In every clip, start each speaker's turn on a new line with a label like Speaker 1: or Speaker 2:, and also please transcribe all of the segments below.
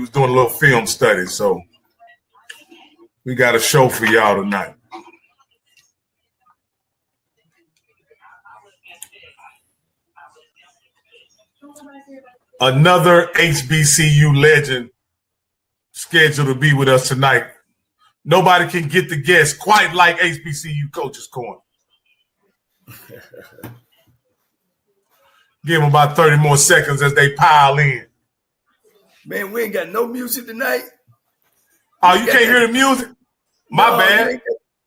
Speaker 1: was doing a little film study, so we got a show for y'all tonight. Another HBCU legend scheduled to be with us tonight. Nobody can get the guest quite like HBCU Coaches Corner. Give them about 30 more seconds as they pile in.
Speaker 2: Man, we ain't got no music tonight.
Speaker 1: Oh, you can't hear the music? My bad.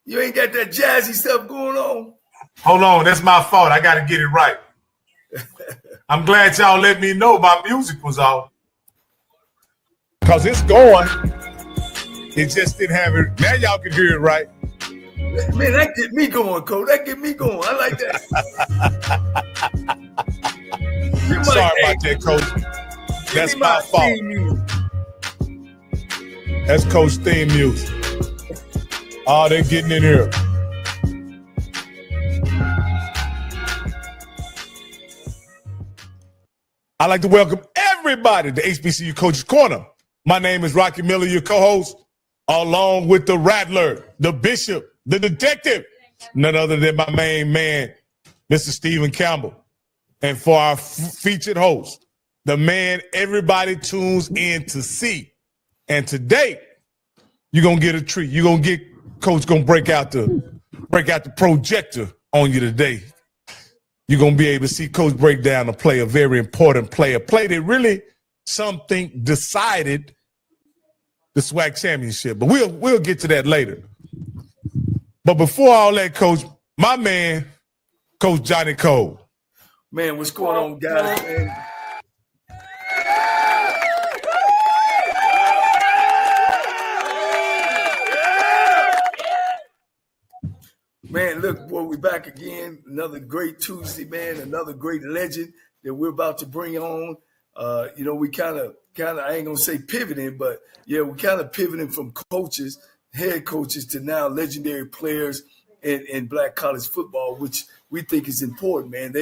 Speaker 2: You ain't got that jazzy stuff going on.
Speaker 1: Hold on, that's my fault. I got to get it right. I'm glad y'all let me know my music was off. Because it's going. It just didn't have it. Now y'all can hear it right.
Speaker 2: Man, that get me going, Cole. That get me going. I like that.
Speaker 1: Sorry about that, Coach. That's my fault. That's Coach theme music. Oh, they're getting in here. I'd like to welcome everybody to HBCU Coaches Corner. My name is Rocky Miller, your co-host, along with the Rattler, the Bishop, the Detective, none other than my main man, Mr. Stephen Campbell. And for our featured host, the man everybody tunes in to see. And today, you're going to get a treat. You're going to get, Coach going to break out the projector on you today. You're going to be able to see Coach break down a play, a very important play, a play that really something decided the SWAC championship. But we'll get to that later. But before all that, Coach, my man, Coach Johnnie Cole.
Speaker 2: Man, what's going on, guys? Man, look, boy, we're back again. Another great Tuesday, man. Another great legend that we're about to bring on. We kind of, I ain't going to say pivoting, but, yeah, we're kind of pivoting from coaches, head coaches, to now legendary players in black college football, which we think is important, man.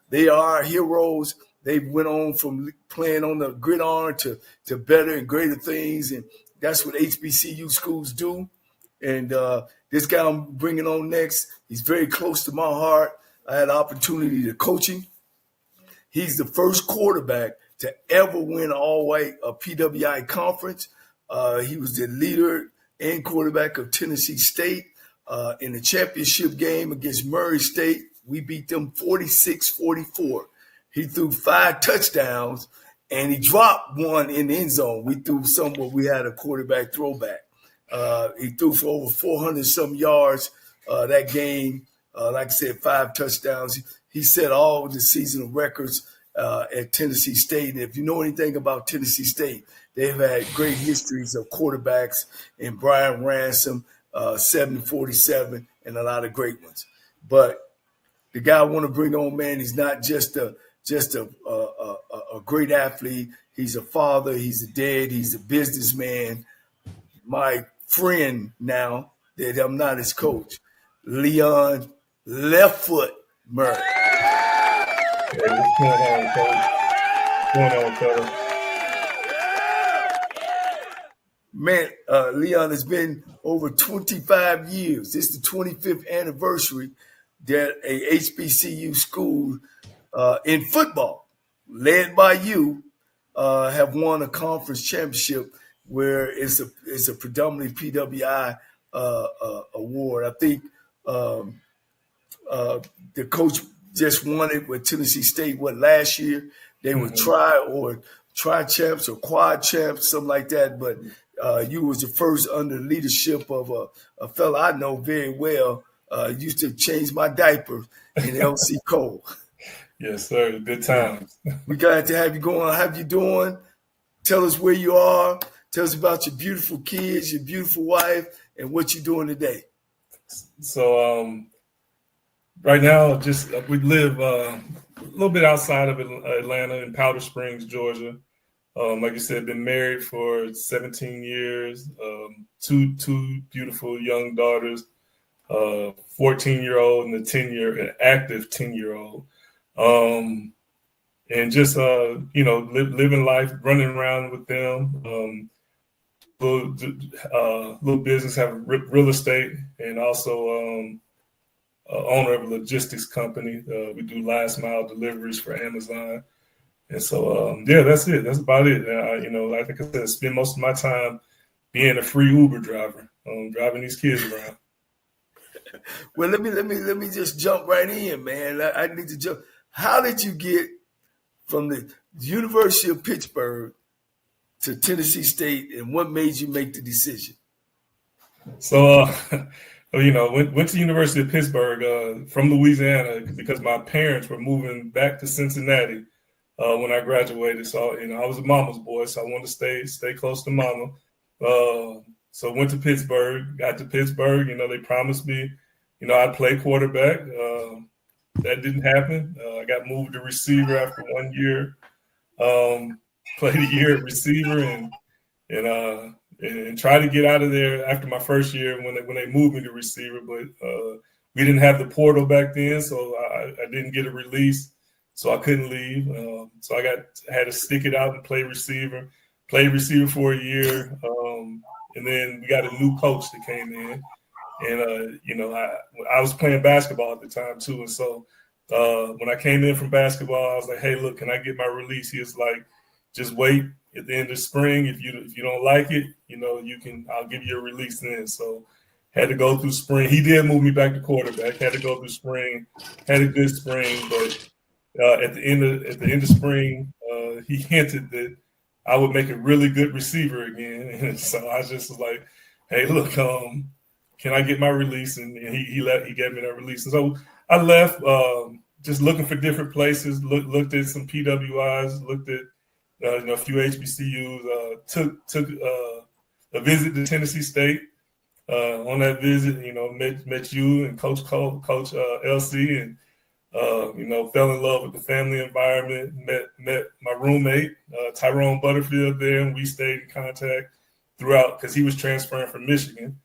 Speaker 2: They are our heroes. They went on from playing on the gridiron to better and greater things, and that's what HBCU schools do. And this guy I'm bringing on next, he's very close to my heart. I had the opportunity to coach him. He's the first quarterback to ever win an all-white PWI conference. He was the leader and quarterback of Tennessee State. In the championship game against Murray State, we beat them 46-44. He threw 5 touchdowns, and he dropped one in the end zone. We threw some where we had a quarterback throwback. He threw for over 400-some yards that game. Like I said, 5 touchdowns. He set all the seasonal records at Tennessee State. And if you know anything about Tennessee State, they've had great histories of quarterbacks and Brian Ransom, 747, and a lot of great ones. But the guy I want to bring on, man, he's not just a great athlete. He's a father. He's a dad. He's a businessman. My friend now that I'm not his coach, Leon Left Foot Murray.
Speaker 3: Hey, what's going on, Coach? What's going on, fellas?
Speaker 2: Man, Leon, has been over 25 years. This is the 25th anniversary that a HBCU school in football, led by you, have won a conference championship where it's a predominantly PWI award. I think the coach just won it with Tennessee State, last year? They were tri champs or quad champs, something like that. But you was the first under the leadership of a fella I know very well, used to change my diaper in LC Cole.
Speaker 3: Yes, sir. Good times.
Speaker 2: We glad to have you going. How you doing? Tell us where you are. Tell us about your beautiful kids, your beautiful wife, and what you're doing today.
Speaker 3: So right now, we live a little bit outside of Atlanta in Powder Springs, Georgia. Like you said, been married for 17 years, two beautiful young daughters, 14-year-old and an active 10-year-old. and just living life, running around with them. Little business, have real estate, and also owner of a logistics company. We do last mile deliveries for Amazon. And so, that's it. That's about it. Like I said, spend most of my time being a free Uber driver, driving these kids around.
Speaker 2: Well, let me just jump right in, man. I need to jump. How did you get from the University of Pittsburgh to Tennessee State, and what made you make the decision?
Speaker 3: So, went to University of Pittsburgh from Louisiana because my parents were moving back to Cincinnati when I graduated. So, I was a mama's boy, so I wanted to stay close to mama. So went to Pittsburgh, got to Pittsburgh, they promised me, I'd play quarterback. That didn't happen. I got moved to receiver after 1 year. Played a year at receiver and tried to get out of there after my first year when they moved me to receiver, but we didn't have the portal back then, so I didn't get a release. So I couldn't leave. So I had to stick it out and play receiver. Played receiver for a year, and then we got a new coach that came in, and I was playing basketball at the time too. And so when I came in from basketball, I was like, "Hey, look, can I get my release?" He was like, "Just wait at the end of spring. If you don't like it, you can. I'll give you a release then." So had to go through spring. He did move me back to quarterback. Had to go through spring. Had a good spring, but at the end of spring, he hinted that I would make a really good receiver again. And so I just was like, "Hey, look, can I get my release?" And he gave me that release. And so I left, just looking for different places. Looked at some PWIs. Looked at a few HBCUs. Took a visit to Tennessee State. On that visit, met you and Coach Cole, Coach LC, and fell in love with the family environment. Met my roommate Tyrone Butterfield there, and we stayed in contact throughout because he was transferring from Michigan.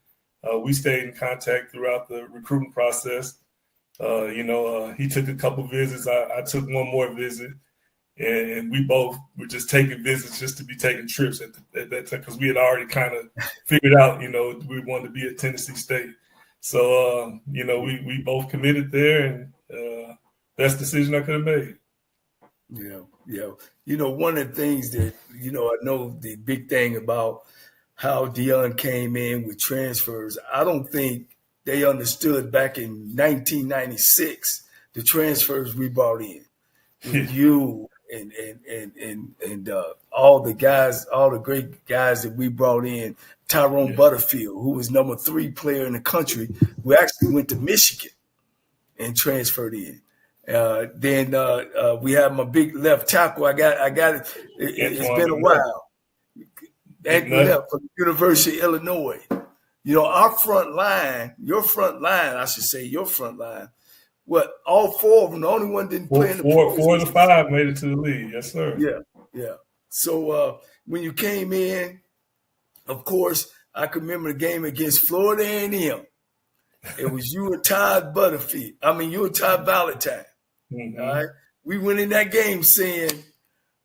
Speaker 3: We stayed in contact throughout the recruiting process. He took a couple visits. I took one more visit, and we both were just taking visits just to be taking trips at that time because we had already kind of figured out, we wanted to be at Tennessee State. So, we both committed there, and best decision I could have made.
Speaker 2: Yeah. One of the things that, I know the big thing about how Deion came in with transfers, I don't think they understood back in 1996 the transfers we brought in. With you and all the guys, all the great guys that we brought in, Tyrone Butterfield, who was number 3 player in the country, who actually went to Michigan and transferred in. Then we have my big left tackle. I got it. It's been a while. Anthony left from the University of Illinois. Our front line, your front line. What, all 4 of them, the only one didn't play in the
Speaker 3: pros. 4 of the 5 made it to the league. Yes, sir.
Speaker 2: Yeah. So when you came in, of course, I can remember the game against Florida A&M. It was you and Todd Valentine.
Speaker 3: Mm-hmm.
Speaker 2: All right. We went in that game saying,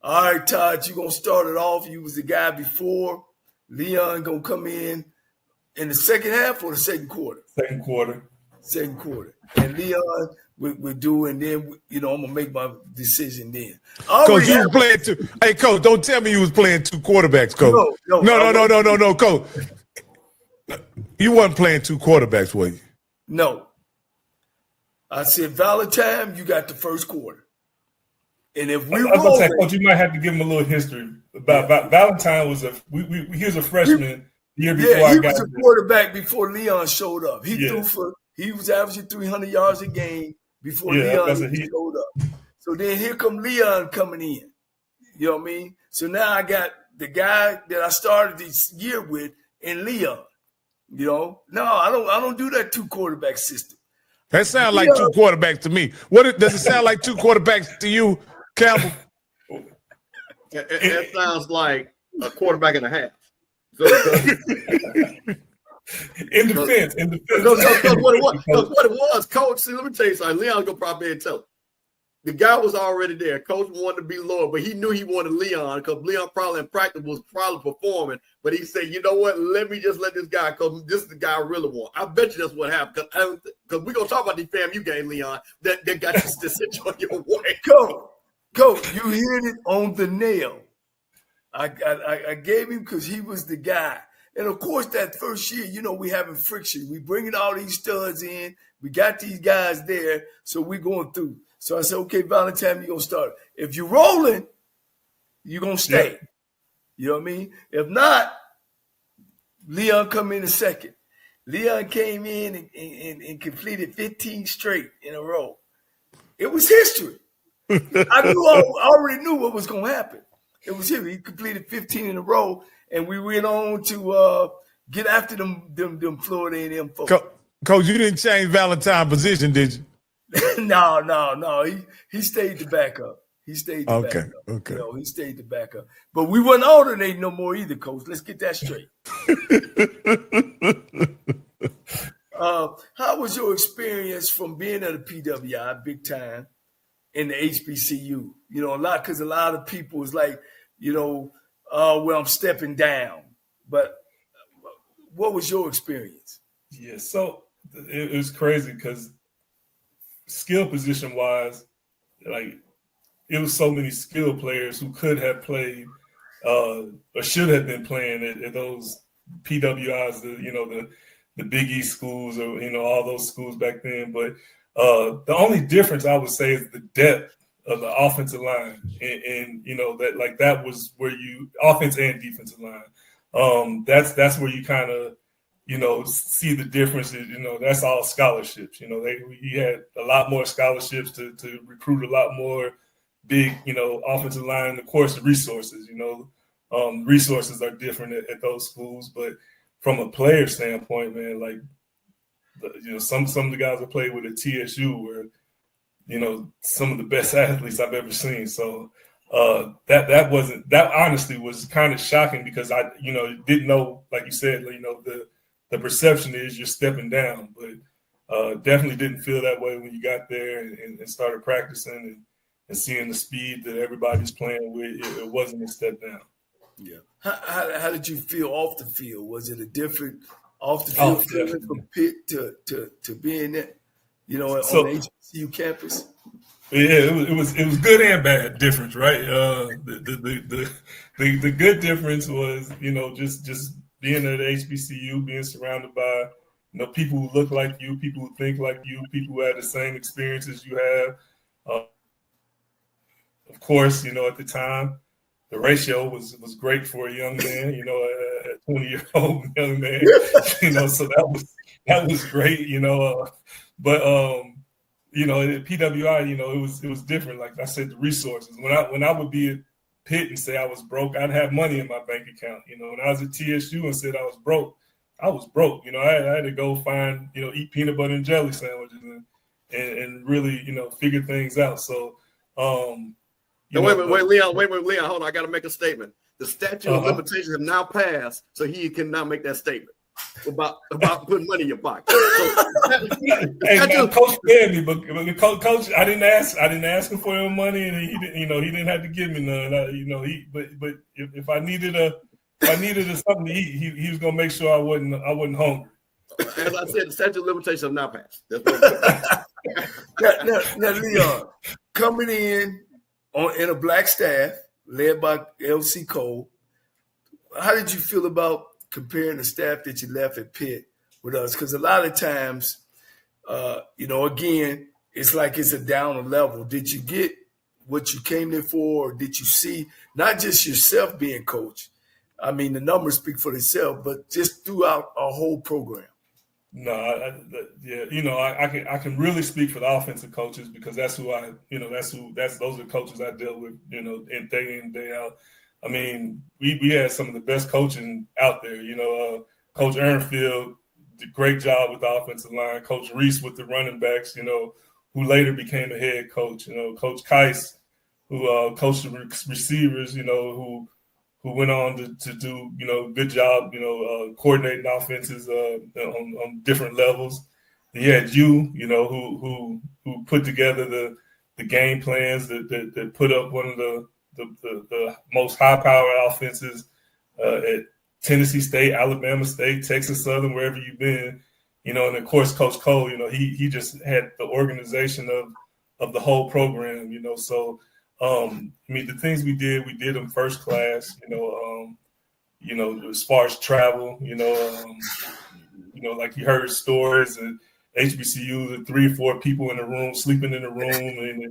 Speaker 2: "All right, Todd, you're going to start it off. You was the guy before. Leon going to come in the second half or the second quarter?" Second quarter. And Leon would do, and then, I'm going to make my decision then.
Speaker 1: Coach, you was playing two. Hey, Coach, don't tell me you was playing 2 quarterbacks, Coach. No, Coach. You wasn't playing 2 quarterbacks, were you?
Speaker 2: No. I said, Valentine, you got the first quarter. And if we roll,
Speaker 3: Coach, you might have to give him a little history about Valentine. He was a freshman the year before I got there.
Speaker 2: He was a quarterback before Leon showed up. He was averaging 300 yards a game before Leon showed up. So then here come Leon coming in. You know what I mean? So now I got the guy that I started this year with in Leon. No, I don't do that 2 quarterback system.
Speaker 1: That sounds like 2 quarterbacks to me. Does it sound like 2 quarterbacks to you, Campbell?
Speaker 4: It sounds like a quarterback and a half. So,
Speaker 3: in defense.
Speaker 4: Because what it was, Coach. See, let me tell you something. Leon's gonna probably tell. the guy was already there. Coach wanted to be lower, but he knew he wanted Leon because Leon probably in practice was probably performing. But he said, you know what? Let me just let this guy, because this is the guy I really want. I bet you that's what happened. Because we're going to talk about the FAMU game, Leon, that got you to sit on your way.
Speaker 2: Coach, you hit it on the nail. I gave him because he was the guy. And, of course, that first year, we having friction. We bringing all these studs in. We got these guys there, so we going through. So I said, okay, Valentine, you're going to start. If you're rolling, you're going to stay. Yeah. You know what I mean? If not, Leon come in a second. Leon came in and completed 15 straight in a row. It was history. I already knew what was going to happen. It was him. He completed 15 in a row, and we went on to get after them Florida A&M folks.
Speaker 1: Coach, you didn't change Valentine's position, did you?
Speaker 2: No. He stayed the backup. He stayed the backup.
Speaker 1: Okay.
Speaker 2: He stayed the backup. But we wasn't alternating no more either, Coach. Let's get that straight. How was your experience from being at a PWI, big time, in the HBCU? Because a lot of people is like, well, I'm stepping down. But what was your experience?
Speaker 3: Yeah, so it was crazy because skill position wise, like it was so many skill players who could have played or should have been playing at those PWIs, the Big East schools or all those schools back then. But the only difference I would say is the depth of the offensive line, and that was where you offense and defensive line. That's where you kind of see the difference. That's all scholarships. He had a lot more scholarships to recruit a lot more big, offensive line. Of course, the resources. Resources are different at those schools, but from a player standpoint, man, like some of the guys I played with at TSU were, some of the best athletes I've ever seen. So that honestly was kind of shocking because I didn't know, like you said, the perception is you're stepping down, but definitely didn't feel that way when you got there and started practicing and seeing the speed that everybody's playing with. It wasn't a step down.
Speaker 2: Yeah. How did you feel off the field? Was it a different off the field feeling from Pitt to being there, on the HBCU campus?
Speaker 3: Yeah, it was good and bad difference, right? The good difference was, just being at the HBCU, being surrounded by, people who look like you, people who think like you, people who had the same experiences you have. Of course, at the time, the ratio was great for a young man, a 20-year-old young man, so that was great, but at PWI, it was different. Like I said, the resources. When I would be at Pitt and say I was broke, I'd have money in my bank account. When I was at TSU and said I was broke, I was broke. I had to go find, eat peanut butter and jelly sandwiches and really, figure things out. So,
Speaker 4: wait, Leon, hold on. I got to make a statement. The statute of limitations have now passed, so he can now make that statement about putting money in your pocket. So,
Speaker 3: Coach paid me, but Coach, I didn't ask him for any money, and he didn't, he didn't have to give me none. But if I needed something to eat, he was gonna make sure I wasn't hungry.
Speaker 4: As I said, the statute of limitations have now passed. That's what
Speaker 2: now, Leon, coming in a black staff led by LC Cole, how did you feel about comparing the staff that you left at Pitt with us? Because a lot of times, again, it's like it's a down level. Did you get what you came there for, or did you see not just yourself being coach? I mean, the numbers speak for themselves, but just throughout a whole program.
Speaker 3: No, I can really speak for the offensive coaches because that's who those are coaches I dealt with, in day in, day out. I mean, we had some of the best coaching out there. Coach Ehrenfield did a great job with the offensive line. Coach Reese with the running backs, who later became a head coach. Coach Keiss, who coached the receivers, who went on to do, good job, coordinating offenses on different levels. He had you, who put together the game plans that put up one of the most high-powered offenses at Tennessee State, Alabama State, Texas Southern, wherever you've been, and of course, Coach Cole, he just had the organization of the whole program, So, the things we did them first class, as far as travel, like you heard stories and HBCU, the 3 or 4 people in the room, sleeping in the room, and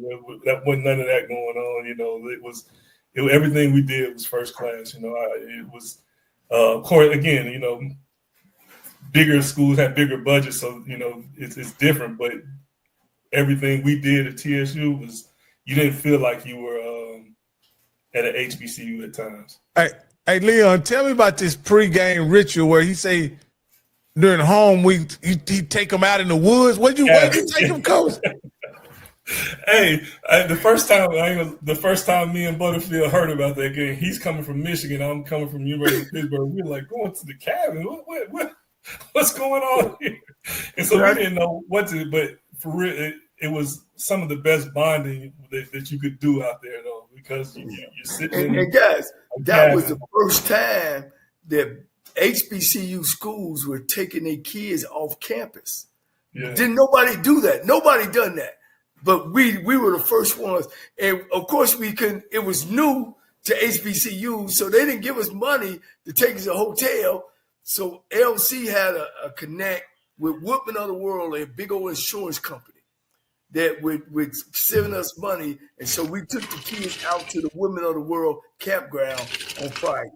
Speaker 3: that wasn't none of that going on. Everything we did was first class. It was, of course, again, bigger schools have bigger budgets, so it's different. But everything we did at TSU was, you didn't feel like you were at an HBCU at times.
Speaker 1: Hey, Leon, tell me about this pregame ritual where he say during home week he take them out in the woods. Where'd you take them, Coach?
Speaker 3: Hey, the first time me and Butterfield heard about that game, he's coming from Michigan, I'm coming from University of Pittsburgh. We were like, going to the cabin. What's going on here? And so we didn't know what to, but for real, it was some of the best bonding that you could do out there, though, because you're sitting.
Speaker 2: And guys, that was the first time that HBCU schools were taking their kids off campus. Yeah. Didn't nobody do that? Nobody done that. But we were the first ones. And of course it was new to HBCU, so they didn't give us money to take us to a hotel. So LC had a connect with Woodman of the World, a big old insurance company that would send us money. And so we took the kids out to the Women of the World campground on Friday.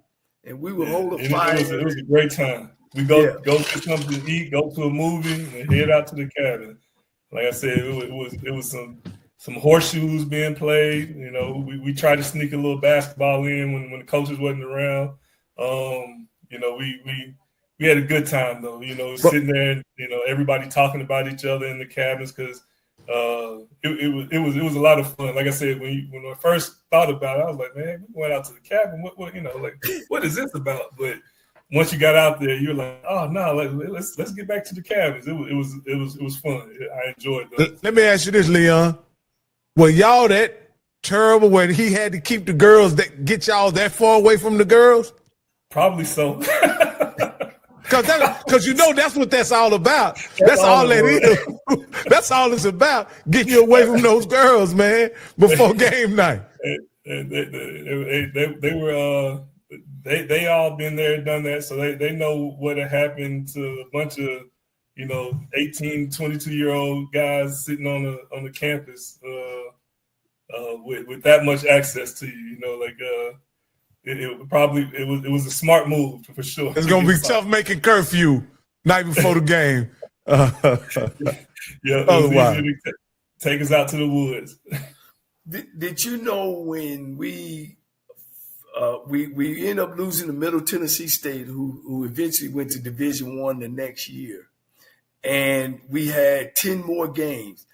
Speaker 2: And we would hold a fire.
Speaker 3: It was a great time. We go get something to eat, go to a movie, and head out to the cabin. Like I said, it was some horseshoes being played. We tried to sneak a little basketball in when the coaches wasn't around. We had a good time though. Sitting there and everybody talking about each other in the cabins because it was a lot of fun. Like I said, when I first thought about it, I was like, man, we went out to the cabin. What is this about? But once you got out there, you're like, oh no, let's get back to the cabins. It was fun. I enjoyed it.
Speaker 1: Let me ask you this, Leon. Were y'all that terrible when he had to keep the girls that get y'all that far away from the girls?
Speaker 3: Probably so.
Speaker 1: Because that's what that's all about. That's all that is. That's all it's about. Getting you away from those girls, man, before game night.
Speaker 3: They were they all been there, done that, so they know what had happened to a bunch of 18, 22-year-old guys sitting on the campus with that much access to you. It was a smart move for sure.
Speaker 1: It's gonna be tough making curfew night before the game.
Speaker 3: It was easy to take us out to the woods.
Speaker 2: Did you know when we ended up losing to Middle Tennessee State, who eventually went to Division I the next year, and we had 10 more games.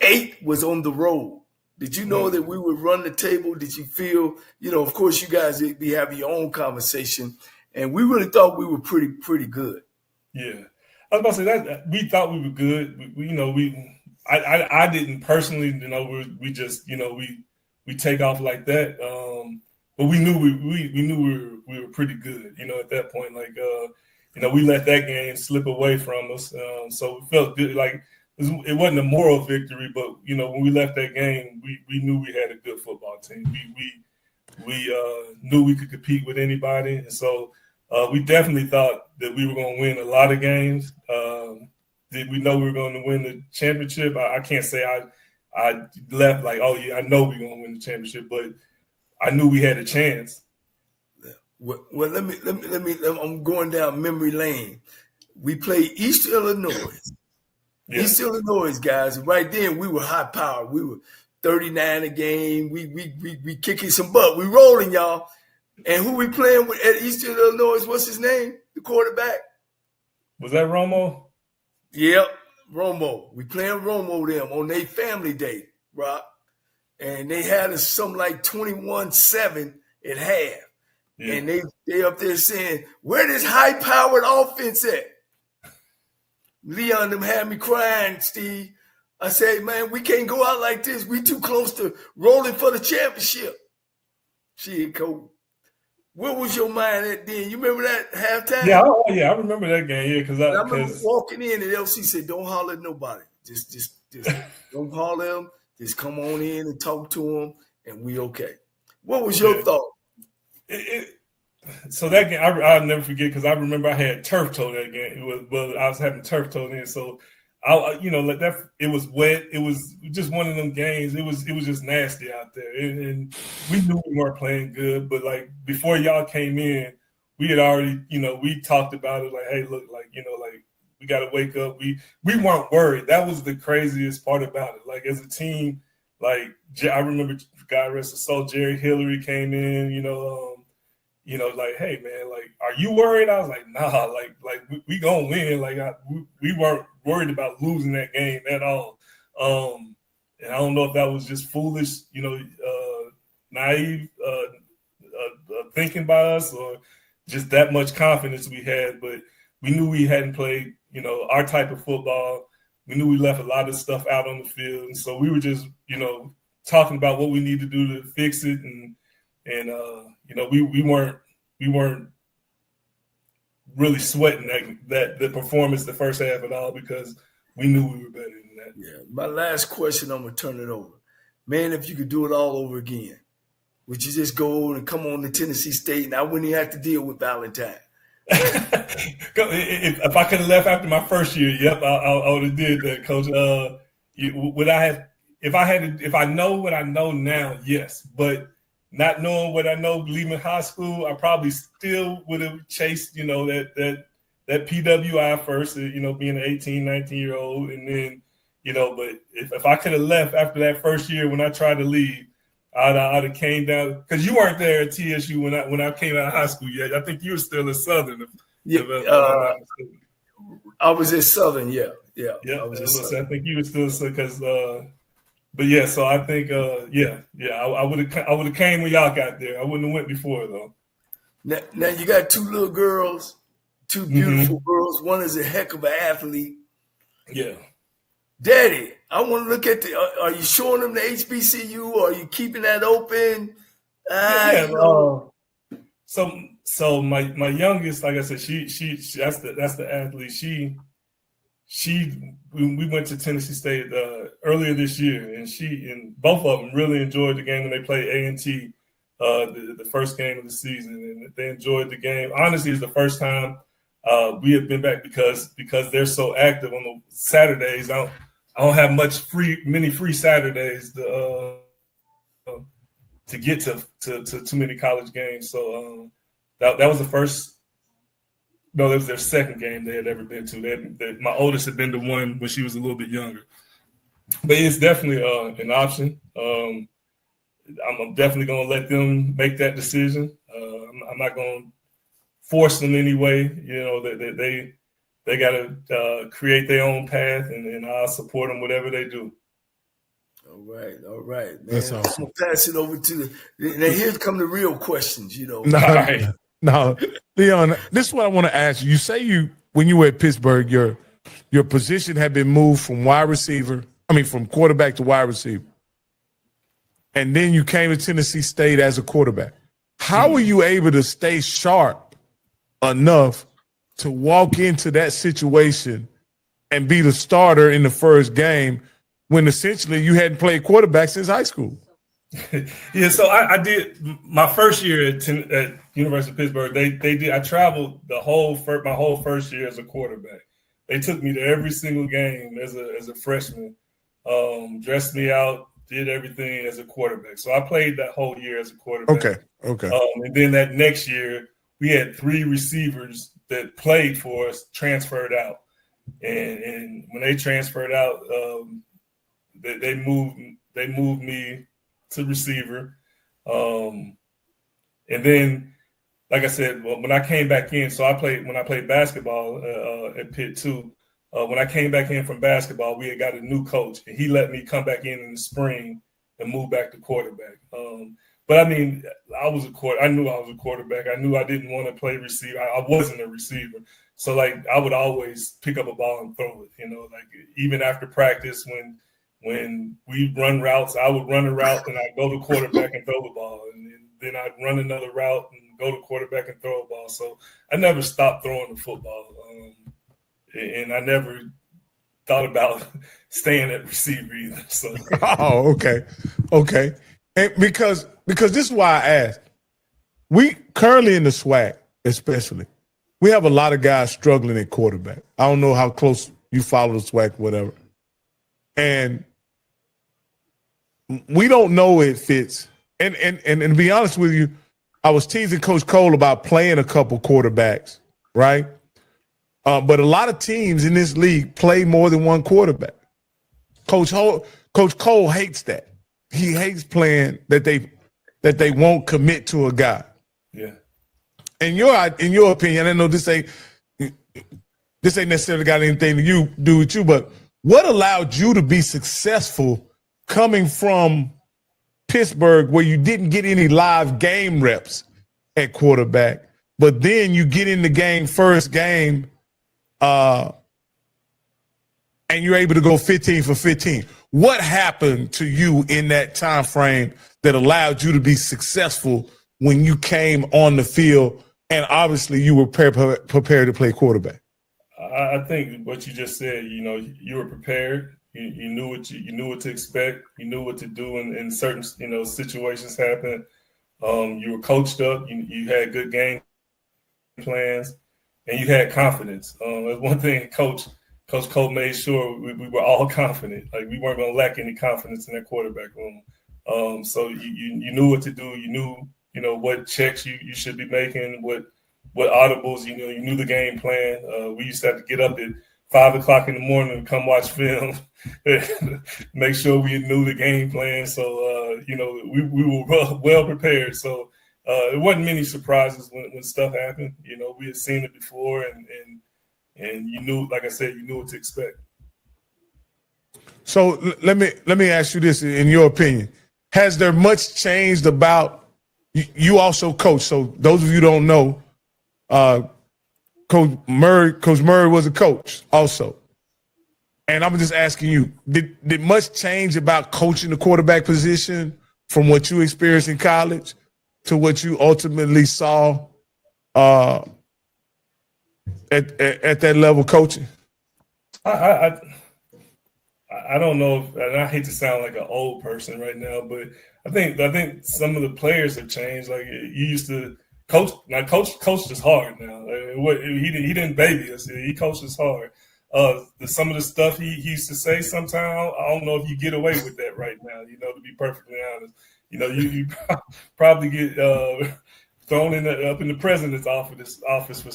Speaker 2: 8 was on the road. Did you know that we would run the table? Did you feel, of course you guys be having your own conversation, and we really thought we were pretty good.
Speaker 3: Yeah. I was about to say that we thought we were good. I didn't personally, we just, we take off like that. But we knew we were pretty good, at that point. We let that game slip away from us. So it felt good. Like, it wasn't a moral victory, but when we left that game, we knew we had a good football team. We knew we could compete with anybody, and so we definitely thought that we were going to win a lot of games. Did we know we were going to win the championship? I can't say I left like, oh yeah, I know we're going to win the championship, but I knew we had a chance.
Speaker 2: Well, let me. I'm going down memory lane. We played East Illinois. Yeah. East Illinois, guys. Right then, we were high powered. We were 39 a game. We kicking some butt. We rolling, y'all. And who we playing with at East Illinois? What's his name? The quarterback.
Speaker 3: Was that Romo?
Speaker 2: Yep, Romo. We playing Romo them on their family day, Rob. And they had us something like 21-7 at half. Yeah. And they up there saying, where this high-powered offense at? Leon them had me crying, Steve. I say, man, we can't go out like this. We too close to rolling for the championship. Shit, Cole. Where was your mind at then? You remember that halftime?
Speaker 3: Yeah, I remember that game. Yeah, because
Speaker 2: I remember walking in and LC said, "Don't holler at nobody. Just don't holler at them. Just come on in and talk to them, and we okay." What was your thought?
Speaker 3: So that game, I'll never forget because I remember I had turf toe that game. I was having turf toe then, so like that. It was wet. It was just one of them games. It was just nasty out there, and we knew we weren't playing good. But like before y'all came in, we had already, we talked about it. Like, hey, look, like we got to wake up. We weren't worried. That was the craziest part about it. Like as a team, like I remember, God rest his soul, Jerry Hillary came in. Like, hey man, like, are you worried? I was like, nah, like we gonna win. Like we weren't worried about losing that game at all. And I don't know if that was just foolish, naive thinking by us, or just that much confidence we had. But we knew we hadn't played, our type of football. We knew we left a lot of stuff out on the field, and so we were just, talking about what we need to do to fix it, and we weren't really sweating that the performance the first half at all, because we knew we were better than that.
Speaker 2: Yeah. My last question, I'm gonna turn it over. Man, if you could do it all over again, would you just go and come on to Tennessee State and I wouldn't even have to deal with Valentine?
Speaker 3: If I could have left after my first year, yep, I would have did that, Coach. Would I have? If I know what I know now, yes. But not knowing what I know leaving high school, I probably still would have chased, that PWI first, being an 18, 19-year-old. And then, but if I could have left after that first year when I tried to leave, I'd have came down, because you weren't there at TSU when I came out of high school yet. I think you were still at Southern.
Speaker 2: I was at Southern, yeah.
Speaker 3: I think you were still, because but yeah, so I think I would have came when y'all got there. I wouldn't have went before though.
Speaker 2: Now you got two little girls, two beautiful girls. One is a heck of an athlete. Yeah. Daddy, I want to look at are you showing them the HBCU, or are you keeping that open?
Speaker 3: So my youngest, like I said, she that's the athlete. We went to Tennessee State earlier this year, and both of them really enjoyed the game when they played A&T the first game of the season, and they enjoyed the game. Honestly, it's the first time we have been back because they're so active on the Saturdays. I don't have many free Saturdays to get to too many college games. So that was the first. No, that was their second game they had ever been to. My oldest had been to one when she was a little bit younger. But it's definitely an option. I'm definitely going to let them make that decision. I'm not going to force them anyway. They got to create their own path, and I'll support them whatever they do.
Speaker 2: All right, man.
Speaker 1: That's awesome.
Speaker 2: I'm gonna pass it over to now. Here come the real questions.
Speaker 1: No, Leon, this is what I want to ask you. You say when you were at Pittsburgh, your position had been moved from from quarterback to wide receiver. And then you came to Tennessee State as a quarterback. How were you able to stay sharp enough to walk into that situation and be the starter in the first game when essentially you hadn't played quarterback since high school?
Speaker 3: Yeah, so I did my first year at University of Pittsburgh. They did. I traveled my whole first year as a quarterback. They took me to every single game as a freshman, dressed me out, did everything as a quarterback. So I played that whole year as a quarterback.
Speaker 1: Okay.
Speaker 3: And then that next year, we had 3 receivers that played for us transferred out, and when they transferred out, they moved me to receiver. And then, like I said, when I came back in, so when I played basketball at Pitt too, when I came back in from basketball, we had got a new coach, and he let me come back in the spring and move back to quarterback. But I mean, I knew I was a quarterback. I knew I didn't want to play receiver. I wasn't a receiver. So like I would always pick up a ball and throw it, like even after practice when when we run routes, I would run a route and I'd go to quarterback and throw the ball. And then I'd run another route and go to quarterback and throw a ball. So I never stopped throwing the football. And I never thought about staying at receiver either. So.
Speaker 1: Oh, okay. And because this is why I asked. We currently in the SWAC, especially, we have a lot of guys struggling at quarterback. I don't know how close you follow the SWAC, whatever. And we don't know if it's and to be honest with you, I was teasing Coach Cole about playing a couple quarterbacks, right? But a lot of teams in this league play more than one quarterback. Coach Cole hates that. He hates playing that they won't commit to a guy.
Speaker 3: Yeah.
Speaker 1: In your opinion, I know this ain't necessarily got anything to do with you, but what allowed you to be successful coming from Pittsburgh, where you didn't get any live game reps at quarterback, but then you get in the game first game, and you're able to go 15 for 15. What happened to you in that time frame that allowed you to be successful when you came on the field, and obviously you were prepared to play quarterback?
Speaker 3: I think what you just said, you were prepared. You knew what to expect. You knew what to do in certain, situations happen. You were coached up. You had good game plans, and you had confidence. That's one thing Coach Cole made sure we were all confident. Like, we weren't going to lack any confidence in that quarterback room. So you knew what to do. You knew, what checks you should be making, what audibles, you knew the game plan. We used to have to get up at 5 o'clock in the morning and come watch film, make sure we knew the game plan. So, we were well prepared. So it wasn't many surprises when stuff happened. We had seen it before, and you knew, like I said, you knew what to expect.
Speaker 1: So let me ask you this, in your opinion, has there much changed about you also coach? So those of you who don't know, Coach Murray was a coach also. And I'm just asking you, did much change about coaching the quarterback position from what you experienced in college to what you ultimately saw at that level coaching?
Speaker 3: I don't know, and I hate to sound like an old person right now, but I think some of the players have changed. Like, you used to coach. Now, coach is hard now. He didn't baby us. He coached us hard. Some of the stuff he used to say sometimes, I don't know if you get away with that right now. To be perfectly honest, you probably get thrown up in the president's office for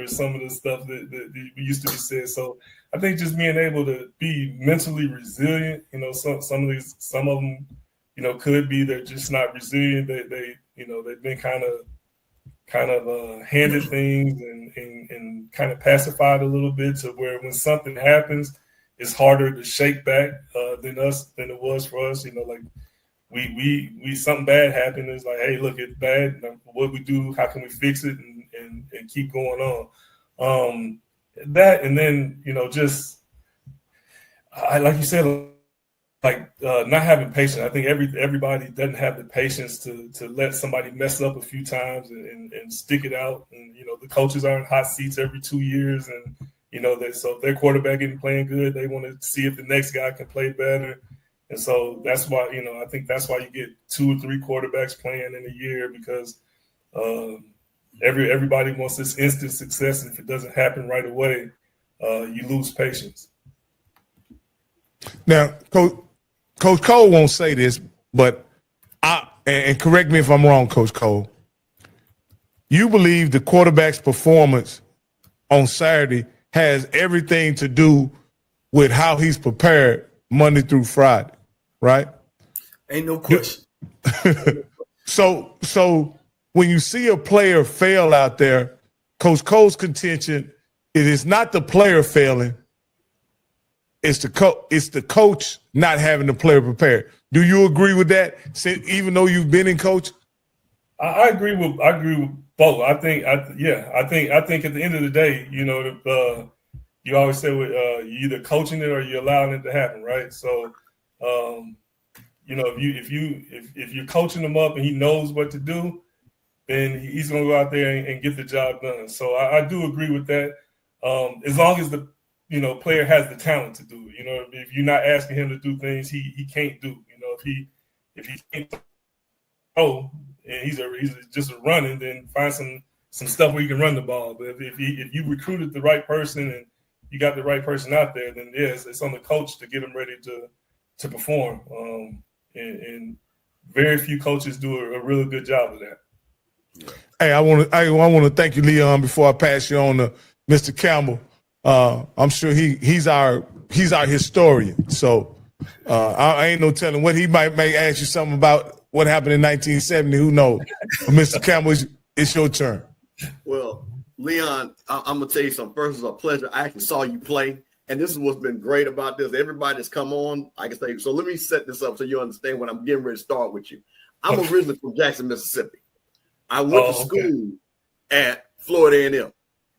Speaker 3: some of the stuff that used to be said. So I think just being able to be mentally resilient. Some of them, could be they're just not resilient. They've been kind of handed things and kind of pacified a little bit, to where when something happens, it's harder to shake back than it was for us. Like, we something bad happened. It's like, hey, look, it's bad. What we do? How can we fix it and keep going on? That, and then just like you said, like not having patience. I think everybody doesn't have the patience to let somebody mess up a few times and stick it out. And the coaches are in hot seats every 2 years, and so if their quarterback isn't playing good, they want to see if the next guy can play better. And so that's why I think that's why you get 2 or 3 quarterbacks playing in a year, because everybody wants this instant success, and if it doesn't happen right away, you lose patience.
Speaker 1: Now, Coach Cole won't say this, but and correct me if I'm wrong, Coach Cole, you believe the quarterback's performance on Saturday has everything to do with how he's prepared Monday through Friday, right?
Speaker 2: Ain't no question.
Speaker 1: So when you see a player fail out there, Coach Cole's contention is it's not the player failing, it's the coach not having the player prepared. Do you agree with that? Even though you've been in coach,
Speaker 3: I agree with both. I think at the end of the day, you always say you're either coaching it or you're allowing it to happen, right? So, if you're coaching him up and he knows what to do, then he's going to go out there and get the job done. So I do agree with that. As long as the player has the talent to do it. If you're not asking him to do things he can't do. If he can't throw and he's just running, then find some stuff where you can run the ball. But if you recruited the right person and you got the right person out there, then yes, it's on the coach to get them ready to perform. And very few coaches do a really good job of that.
Speaker 1: Yeah. Hey, I want to thank you, Leon. Before I pass you on to Mr. Campbell, I'm sure he's our historian. So I ain't no telling what he may ask you something about what happened in 1970. Who knows? Mr. Campbell, it's your turn.
Speaker 4: Well, Leon, I'm gonna tell you something. First, it's a pleasure. I actually saw you play, and this is what's been great about this. Everybody that's come on, I can say. So let me set this up so you understand what I'm getting ready to start with you. I'm originally from Jackson, Mississippi. I went to school at Florida A&M.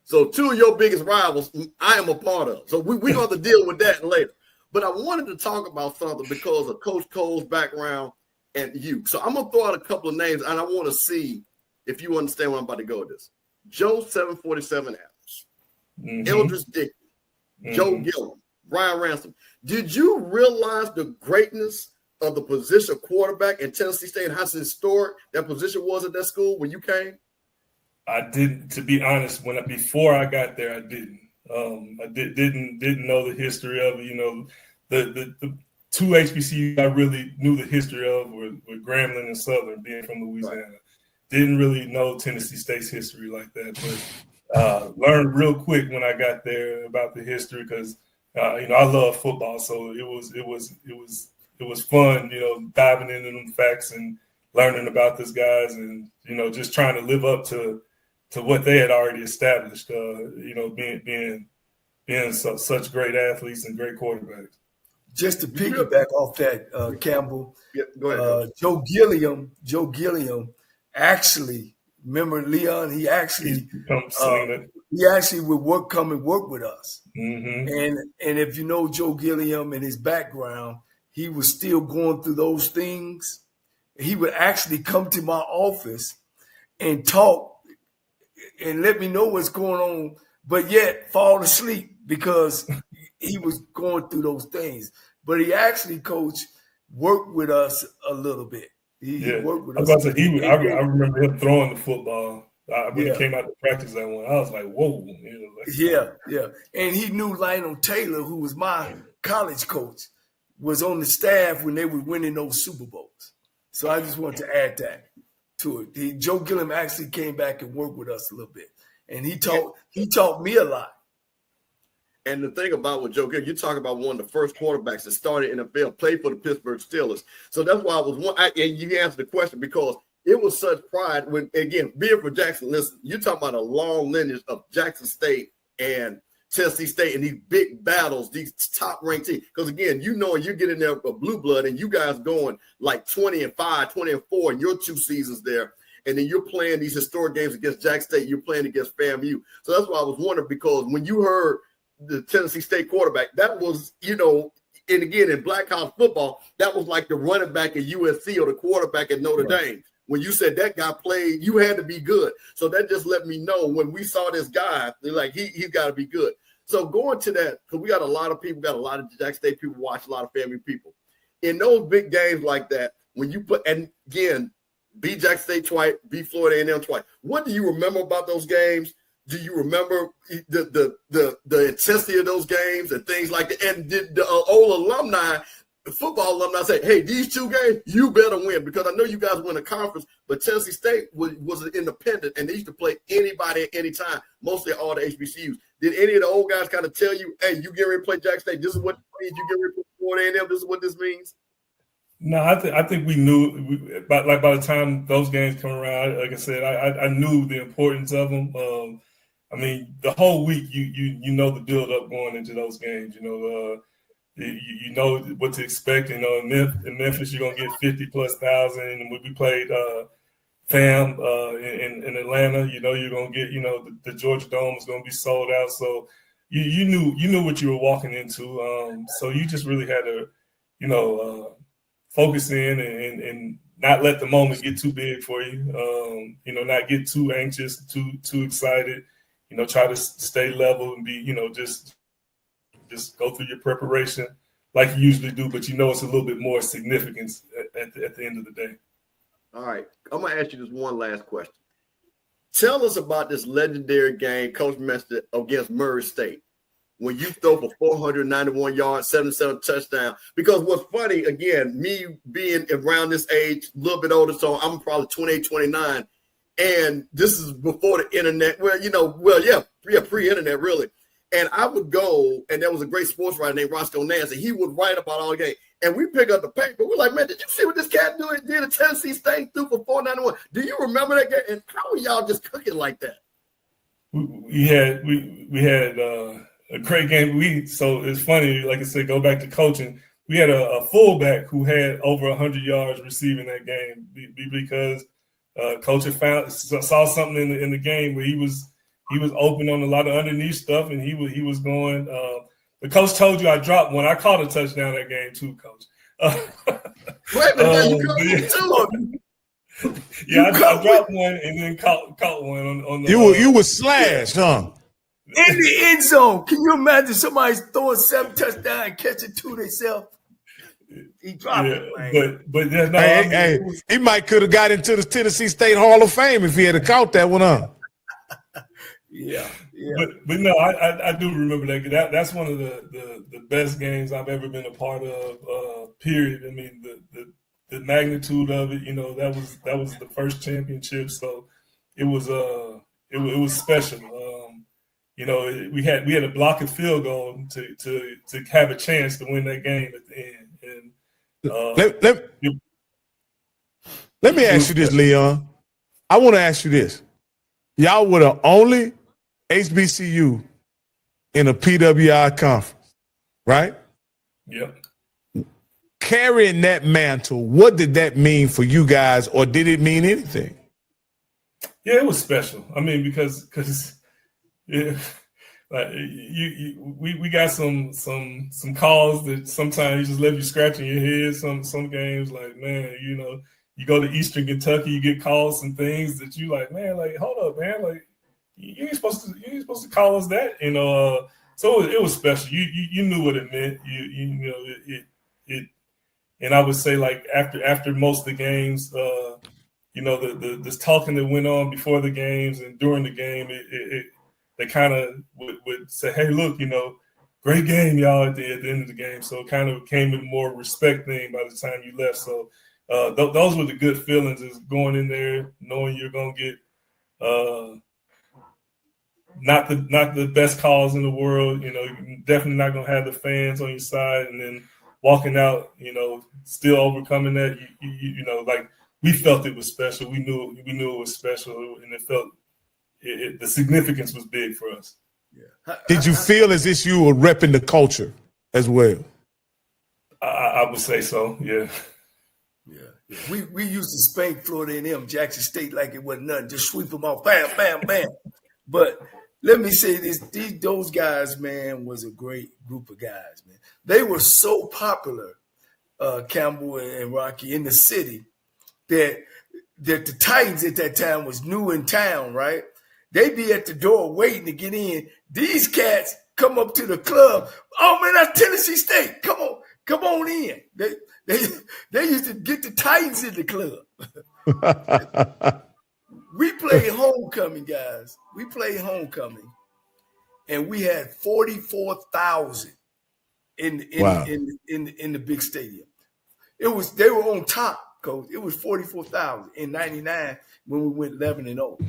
Speaker 4: So two of your biggest rivals, I am a part of. So we're going to deal with that later. But I wanted to talk about something because of Coach Cole's background and you. So I'm going to throw out a couple of names, and I want to see if you understand where I'm about to go with this. Joe 747 Adams, Eldridge Dickey, Joe Gillum, Brian Ransom. Did you realize the greatness of the position of quarterback in Tennessee State and how historic that position was at that school when you came?
Speaker 3: I didn't, to be honest. Before I got there, I didn't. I didn't know the history of it. The two HBCUs I really knew the history of were Grambling and Southern, being from Louisiana. Right. Didn't really know Tennessee State's history like that, but learned real quick when I got there about the history because I love football, so it was fun, diving into them facts and learning about these guys and just trying to live up to what they had already established. Being such great athletes and great quarterbacks.
Speaker 2: Just to piggyback off that, Campbell,
Speaker 4: go ahead,
Speaker 2: Joe Gilliam actually, remember Leon? He actually would come and work with us. Mm-hmm. And if you know Joe Gilliam and his background, he was still going through those things. He would actually come to my office and talk and let me know what's going on, but yet fall asleep because he was going through those things. But he actually, Coach, worked with us a little bit. He worked with us.
Speaker 3: I remember him throwing the football. When he came out to practice that one, I was like, whoa.
Speaker 2: Yeah. And he knew Lionel Taylor, who was my college coach, was on the staff when they were winning those Super Bowls. So I just want to add that to it. Joe Gilliam actually came back and worked with us a little bit. And he taught me a lot.
Speaker 4: And the thing about with Joe Gilliam, you talk about one of the first quarterbacks that started in the NFL, played for the Pittsburgh Steelers. So that's why and you answered the question because it was such pride when, again, being from Jackson, listen, you're talking about a long lineage of Jackson State and Tennessee State and these big battles, these top-ranked teams. Because, again, you're getting there a blue blood and you guys going like 20-5, 20-4 in your 2 seasons there. And then you're playing these historic games against Jackson State. You're playing against FAMU. So that's why I was wondering because when you heard the Tennessee State quarterback, that was, and again, in black college football, that was like the running back at USC or the quarterback at Notre Dame. When you said that guy played, you had to be good. So that just let me know when we saw this guy, they're like, he's got to be good. So going to that, because we got a lot of people, got a lot of Jackson State people watch, a lot of family people. In those big games like that, when you put, and again, beat Jackson State twice, beat Florida A&M twice. What do you remember about those games? Do you remember the intensity of those games and things like that? And did the old alumni, football alumni say, hey, these 2 games, you better win? Because I know you guys win a conference, but Tennessee State was an independent, and they used to play anybody at any time, mostly all the HBCUs. Did any of the old guys kind of tell you, hey, you get ready to play Jackson State, this is what it means, you get ready to play Florida A&M, this is what this means?
Speaker 3: No, I think we knew, by the time those games come around, like I said, I knew the importance of them. The whole week, you know the build-up going into those games. You know what to expect. In Memphis, you're going to get 50+ thousand. And when we played FAM in Atlanta, you're going to get, the Georgia Dome is going to be sold out. So you knew what you were walking into. So you just really had to, focus in and not let the moment get too big for you. Not get too anxious, too excited. Try to stay level and be, just go through your preparation like you usually do, but it's a little bit more significance at the end of the day.
Speaker 4: All right. I'm going to ask you this one last question. Tell us about this legendary game Coach mentioned against Murray State when you throw for 491 yards, 77 touchdowns. Because what's funny, again, me being around this age, a little bit older, so I'm probably 28, 29, and this is before the internet. Pre-internet, really. And I would go, and there was a great sports writer named Roscoe Nance, and he would write about all the game. And we pick up the paper. We're like, man, did you see what this cat did at Tennessee State threw for 491? Do you remember that game? And how are y'all just cooking like that?
Speaker 3: We had a great game. So it's funny, like I said, go back to coaching. We had a fullback who had over 100 yards receiving that game because coach saw something in the game where he was open on a lot of underneath stuff, and he was going. The coach told you I dropped one. I caught a touchdown that game too, Coach.
Speaker 4: Wait a minute, you caught one too.
Speaker 3: Yeah, I dropped one and then caught one on the.
Speaker 1: You were slashed, huh?
Speaker 2: In the end zone. Can you imagine somebody throwing 7 touchdowns and catching 2 themselves? He dropped it, man.
Speaker 3: But there's no.
Speaker 1: He might could have got into the Tennessee State Hall of Fame if he had caught that one, huh?
Speaker 2: Yeah.
Speaker 3: But no, I do remember that. That's one of the best games I've ever been a part of. Period. I mean, the magnitude of it. That was the first championship, so it was special. We had a block and field goal to have a chance to win that game at the end. And
Speaker 1: let me ask you this, Leon. I want to ask you this. Y'all were the only HBCU in a PWI conference, right?
Speaker 3: Yep.
Speaker 1: Carrying that mantle, what did that mean for you guys, or did it mean anything?
Speaker 3: Yeah, it was special. I mean, because yeah, like we got some calls that sometimes just leave you scratching your head. Some games, like, man, you go to Eastern Kentucky, you get calls and things that you like, man, like, hold up, man, like you ain't supposed to call us that, So it was special. You knew what it meant. It and I would say, like, after most of the games, this talking that went on before the games and during the game, they kind of would say, hey, look, great game, y'all, at the end of the game. So it kind of came with more respect thing by the time you left. So those were the good feelings, is going in there knowing you're going to get not the best calls in the world. You're definitely not going to have the fans on your side, and then walking out, still overcoming that. Like, we felt it was special. We knew it was special, and it felt the significance was big for us.
Speaker 2: Yeah.
Speaker 1: Did you feel as if you were repping the culture as well?
Speaker 3: I would say so. Yeah.
Speaker 2: Yeah. We used to spank Florida A&M, Jackson State, like it wasn't nothing. Just sweep them off, bam, bam, bam. But let me say this: those guys, man, was a great group of guys, man. They were so popular, Campbell and Rocky, in the city that the Titans at that time was new in town, right? They'd be at the door waiting to get in. These cats come up to the club. Oh, man, that's Tennessee State. Come on in. They used to get the Titans in the club. We played homecoming, guys. We played homecoming, and we had 44,000 in the big stadium. They were on top, Coach. It was 44,000 in '99 when we went 11-0.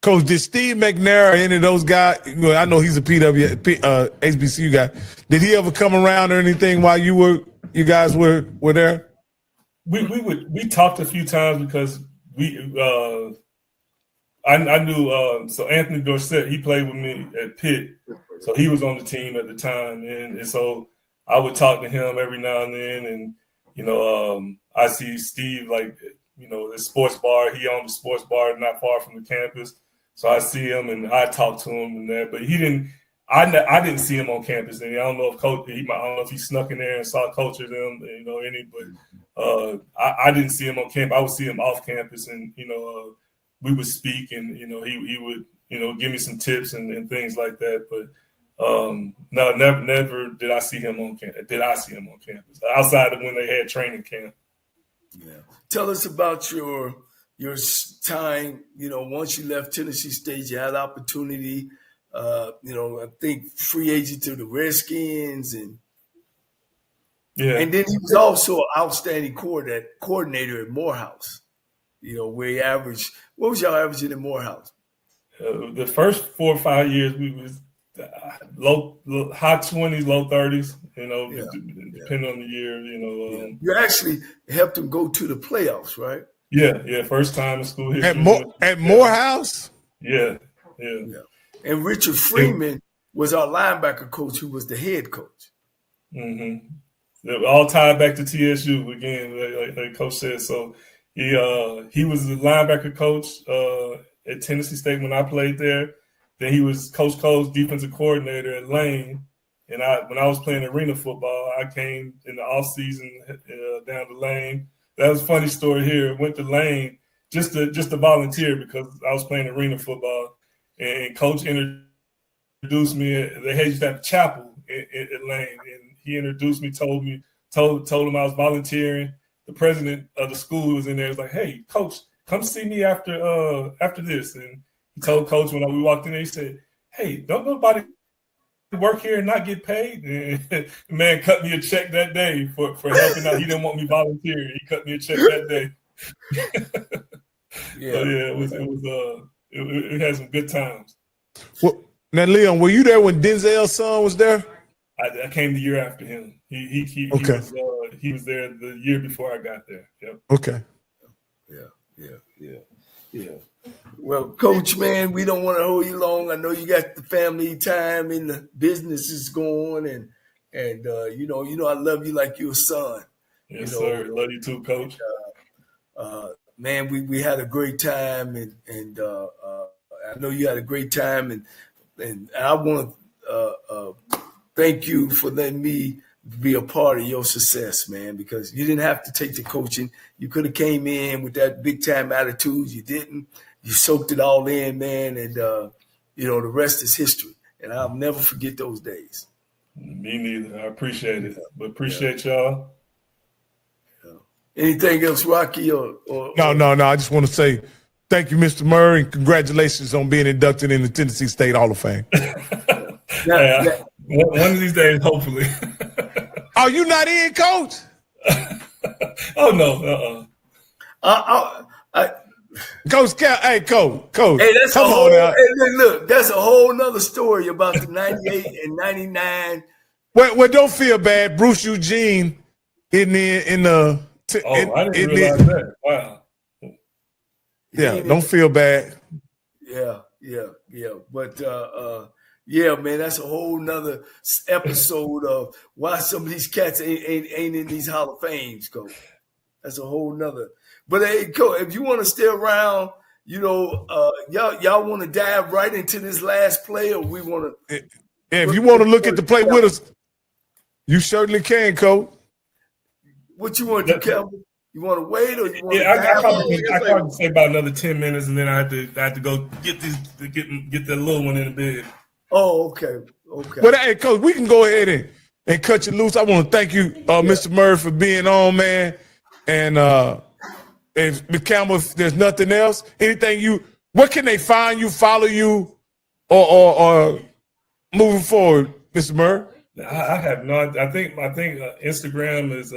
Speaker 1: Coach, did Steve McNair or any of those guys? I know he's a HBCU guy. Did he ever come around or anything while you guys were there?
Speaker 3: We talked a few times because I knew so Anthony Dorsett, he played with me at Pitt, so he was on the team at the time, and so I would talk to him every now and then, and I see Steve, like, the sports bar. He owned a sports bar not far from the campus, So I see him and I talk to him and that, but he didn't. I didn't see him on campus, and I don't know if I don't know if he snuck in there and saw Coach of them, but I didn't see him on campus. I would see him off campus, and we would speak, and he would give me some tips and things like that. But no, never did I see him on campus. Outside of when they had training camp?
Speaker 2: Yeah. Tell us about your time. Once you left Tennessee State, you had opportunity. I think free agent to the Redskins, and then he was also an outstanding coordinator at Morehouse. Where he averaged. What was y'all averaging at Morehouse?
Speaker 3: The first 4 or 5 years, we was high 20s, low 30s. Depending on the year.
Speaker 2: You actually helped him go to the playoffs, right?
Speaker 3: Yeah. First time in school history.
Speaker 1: At Morehouse.
Speaker 3: Yeah.
Speaker 2: And Richard Freeman was our linebacker coach, who was the head coach.
Speaker 3: Mm-hmm. All tied back to TSU again, like Coach said. So he was the linebacker coach at Tennessee State when I played there. Then he was Coach Cole's defensive coordinator at Lane. And when I was playing arena football, I came in the off season down to Lane. That was a funny story here. Went to Lane just to volunteer because I was playing arena football. And Coach introduced me. They had you at the chapel at Lane, and he introduced me. Told him I was volunteering. The president of the school was in there. He was like, "Hey, Coach, come see me after this." And he told Coach when we walked in there, he said, "Hey, don't nobody work here and not get paid?" And the man cut me a check that day for helping out. He didn't want me volunteering. He cut me a check that day. It had some good times.
Speaker 1: Well, now, Leon, were you there when Denzel's son was there?
Speaker 3: I came the year after him. He was there the year before I got there. Yep.
Speaker 1: Okay.
Speaker 2: Yeah. Well, Coach, man, we don't want to hold you long. I know you got the family time and the business is going, and I love you like you're a son.
Speaker 3: Yes, sir. Love you too, Coach.
Speaker 2: Man, we had a great time, and I know you had a great time, and I want to thank you for letting me be a part of your success, man, because you didn't have to take the coaching. You could have came in with that big-time attitude. You didn't. You soaked it all in, man, and, the rest is history, and I'll never forget those days.
Speaker 3: Me neither. I appreciate it, but appreciate y'all.
Speaker 2: Anything else, Rocky? Or
Speaker 1: No. I just want to say thank you, Mr. Murray, and congratulations on being inducted in the Tennessee State Hall of Fame.
Speaker 3: One of these days, hopefully.
Speaker 1: Are you not in, Coach?
Speaker 3: Oh, no.
Speaker 1: Coach, hey, Coach.
Speaker 2: Hey, that's
Speaker 1: come on now.
Speaker 2: Hey, look, that's a whole nother story about the 98 and 99.
Speaker 1: Well, don't feel bad. Bruce Eugene I
Speaker 3: didn't realize that. Wow.
Speaker 1: Yeah, don't feel bad.
Speaker 2: Yeah. But man, that's a whole nother episode of why some of these cats ain't in these Hall of Fames, Coach. That's a whole nother. But hey, Coach, if you want to stay around, y'all want to dive right into this last play, or we want to?
Speaker 1: Yeah, if you want to look at the play with us, you certainly can, Coach.
Speaker 2: What you want to do, Campbell? You want to wait, or you want to?
Speaker 3: I probably say about another 10 minutes, and then I have to go get the little one in the bed.
Speaker 2: Oh, okay.
Speaker 1: But hey, Coach, we can go ahead and cut you loose. I want to thank you, Mr. Murray, for being on, man. And with Campbell, if there's nothing else, where can they find you, follow you, or moving forward, Mr. Murray?
Speaker 3: I have not. I think Instagram is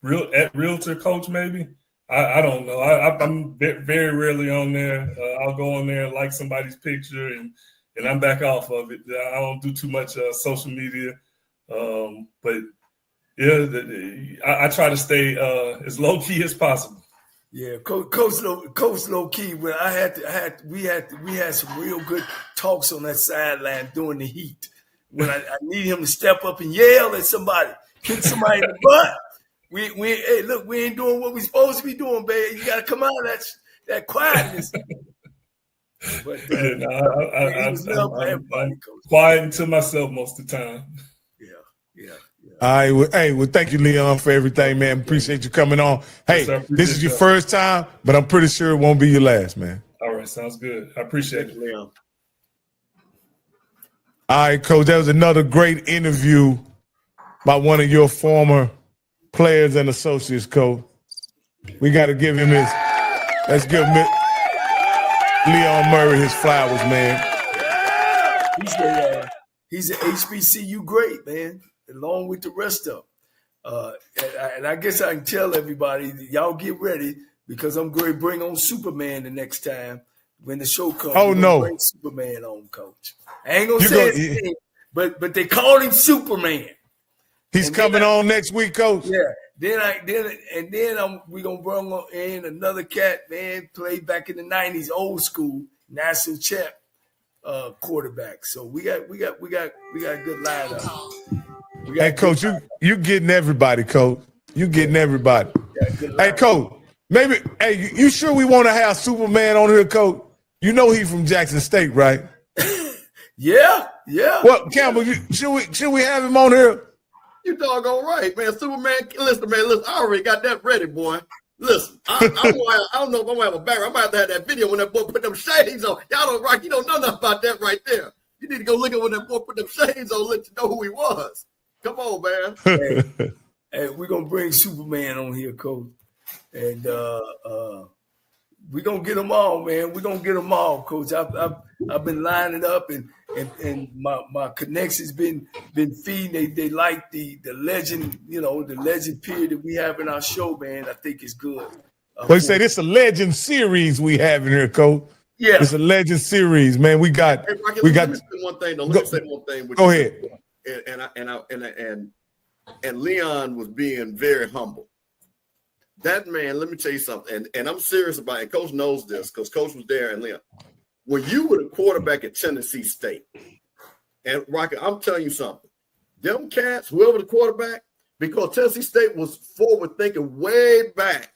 Speaker 3: Realtor Coach, maybe. I don't know. I'm very rarely on there. I'll go on there and like somebody's picture, and I'm back off of it. I don't do too much social media, but yeah, I try to stay as low key as possible.
Speaker 2: Yeah, Coach low key. When we had some real good talks on that sideline during the heat. When I need him to step up and yell at somebody, kick somebody in the butt. Hey, look, we ain't doing what we supposed to be doing, baby. You got to come out of that quietness. But
Speaker 3: Yeah, no,
Speaker 2: he was loved by everybody,
Speaker 3: I'm
Speaker 2: Coach.
Speaker 3: quiet to myself most of the time.
Speaker 2: Yeah.
Speaker 1: All right. Well, thank you, Leon, for everything, man. Appreciate you coming on. Hey,
Speaker 3: Yes, sir,
Speaker 1: this is your
Speaker 3: appreciate
Speaker 1: first time, but I'm pretty sure it won't be your last, man.
Speaker 3: All right, sounds good. I appreciate it.
Speaker 4: Leon.
Speaker 1: All right, Coach. That was another great interview by one of your former players and associates, Coach. We got to give him his. Let's give Leon Murray his flowers, man.
Speaker 2: He's an HBCU great, man, along with the rest of them. And I guess I can tell everybody, y'all get ready because I'm going to bring on Superman the next time when the show comes.
Speaker 1: Oh, no.
Speaker 2: Bring Superman on, Coach. I ain't going to say his name, but they called him Superman.
Speaker 1: He's coming on next week, Coach.
Speaker 2: Yeah. Then we're gonna bring in another cat, man, played back in the 90s, old school, national champ quarterback. So we got a good lineup.
Speaker 1: Hey, Coach, you getting everybody, Coach. You getting everybody. Hey, Coach, maybe you sure we want to have Superman on here, Coach? You know he's from Jackson State, right?
Speaker 2: Yeah.
Speaker 1: Well, Campbell, should we have him on here?
Speaker 4: You doggone right, man. Superman, listen, I already got that ready, boy. Listen, I don't know if I'm going to have a background. I might have to have that video when that boy put them shades on. Y'all don't rock. You don't know nothing about that right there. You need to go look at when that boy put them shades on, let you know who he was. Come on, man.
Speaker 2: Hey, we're going to bring Superman on here, Coach. And we're going to get them all, man. We're going to get them all, Coach. I've been lining up and my connections been feeding. They like the legend, the legend period that we have in our show, man. I think it's good.
Speaker 1: Well, you say this is a legend series we have in here, Coach.
Speaker 2: Yeah,
Speaker 1: it's a legend series, man. We got.
Speaker 4: Let me say one thing. Let me say one thing.
Speaker 1: Go ahead.
Speaker 4: And Leon was being very humble. That man, let me tell you something, and I'm serious about it. And Coach knows this because Coach was there and Leon. When you were the quarterback at Tennessee State, and Rocky, I'm telling you something, them cats, whoever the quarterback, because Tennessee State was forward thinking way back.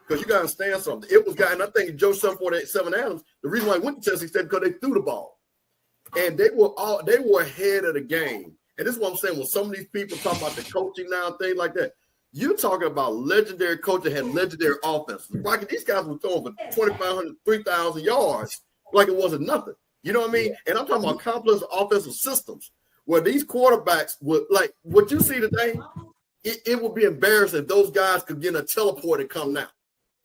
Speaker 4: Because you got to understand something. It was guy, and I think Joe 747 Adams, the reason why he went to Tennessee State because they threw the ball. And they were ahead of the game. And this is what I'm saying. When some of these people talk about the coaching now and things like that, you're talking about legendary coach that had legendary offense. Rocky, these guys were throwing for 2,500, 3,000 yards like it wasn't nothing. You know what I mean? And I'm talking about complex offensive systems where these quarterbacks would, like what you see today, it would be embarrassing if those guys could get a teleport and come now.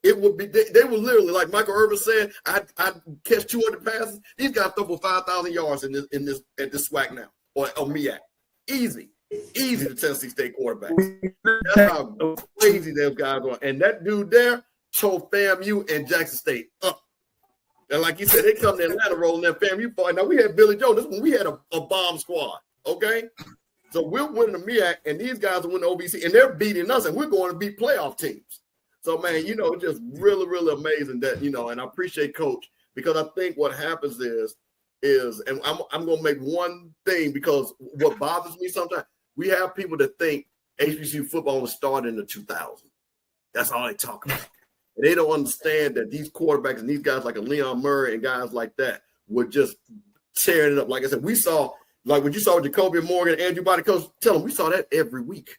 Speaker 4: It would be, they were literally, like Michael Irvin said, I'd catch 200 passes. These guys throw for 5,000 yards at this SWAC now, or MEAC. Easy to Tennessee State quarterbacks. That's how crazy those guys are. And that dude there told FAMU and Jackson State up. And like you said, they come to Atlanta rolling that FAMU part. Now we had Billy Joe. This one we had a bomb squad. Okay, so we're winning the MEAC, and these guys are winning the OVC, and they're beating us, and we're going to beat playoff teams. So man, just really, really amazing that and I appreciate Coach because I think what happens is, and I'm going to make one thing because what bothers me sometimes, we have people that think HBCU football was started in the 2000s. That's all they talk about. And they don't understand that these quarterbacks and these guys like a Leon Murray and guys like that were just tearing it up. Like I said, we saw, like what you saw with Jacoby Morgan, Andrew Body Coach, tell them we saw that every week.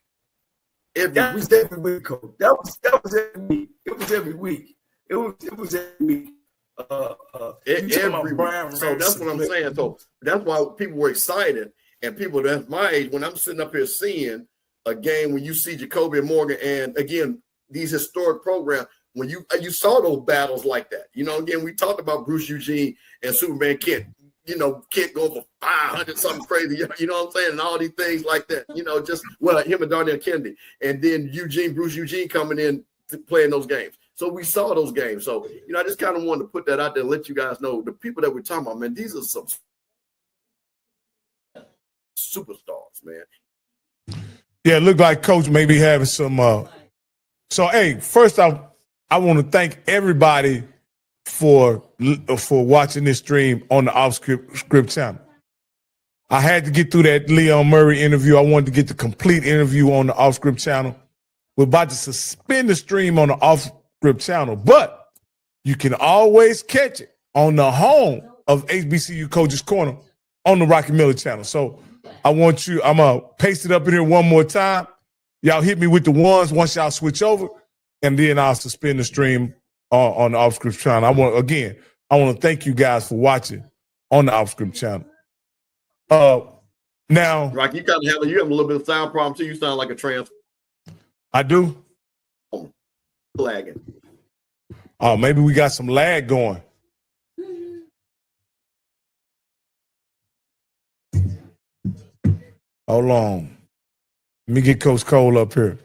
Speaker 2: That was every week, Coach. That was every week. It was every week. It was every week.
Speaker 4: Every week. So that's what I'm saying. So that's why people were excited. And people that's my age, when I'm sitting up here seeing a game when you see Jacoby Morgan and again, these historic programs, when you saw those battles like that, again, we talked about Bruce Eugene and Superman Kent, Kent going for 500 something crazy, you know what I'm saying? And all these things like that, him and Darnell Kennedy. And then Bruce Eugene coming in to playing those games. So we saw those games. So, I just kind of wanted to put that out there and let you guys know the people that we're talking about, man, these are some superstars, man.
Speaker 1: Yeah, it looked like Coach may be having some. So, hey, first off, I want to thank everybody for watching this stream on the Off Script channel. I had to get through that Leon Murray interview. I wanted to get the complete interview on the Off Script channel. We're about to suspend the stream on the Off Script channel, but you can always catch it on the home of HBCU Coaches Corner on the Rocky Miller channel. So I'm going to paste it up in here one more time. Y'all hit me with the ones once y'all switch over, and then I'll suspend the stream on the Offscript channel. I want to thank you guys for watching on the Offscript channel. Now,
Speaker 4: Rocky, you have a little bit of sound problem too. You sound like a trans.
Speaker 1: I do.
Speaker 4: Lagging.
Speaker 1: Oh, maybe we got some lag going. Hold on. Let me get Coach Cole up here.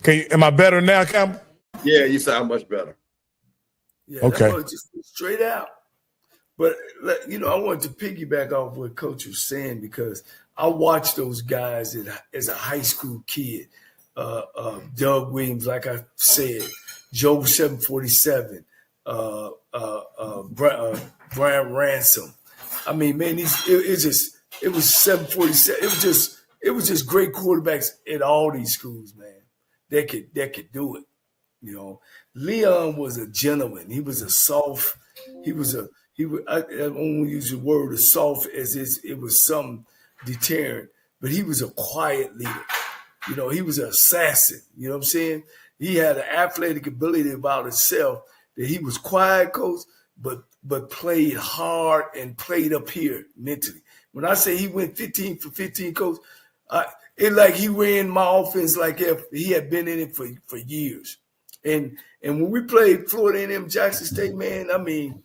Speaker 1: Okay, am I better now, Campbell?
Speaker 4: Yeah, you sound much better.
Speaker 2: Yeah,
Speaker 1: okay.
Speaker 2: Just straight out. But, you know, I wanted to piggyback off what Coach was saying because I watched those guys as a high school kid. Doug Williams, like I said, Joe 747, Brian Ransom. I mean, man, it was 747. It was just great quarterbacks at all these schools, man. That could do it. You know, Leon was a gentleman. He was a soft. I won't use the word as soft as it was some deterrent, but he was a quiet leader. You know, he was an assassin. You know what I'm saying? He had an athletic ability about himself that he was quiet, coach, but played hard and played up here mentally. When I say he went 15 for 15, coach, it like he ran my offense like if he had been in it for years. And when we played Florida A&M Jackson State, man, I mean,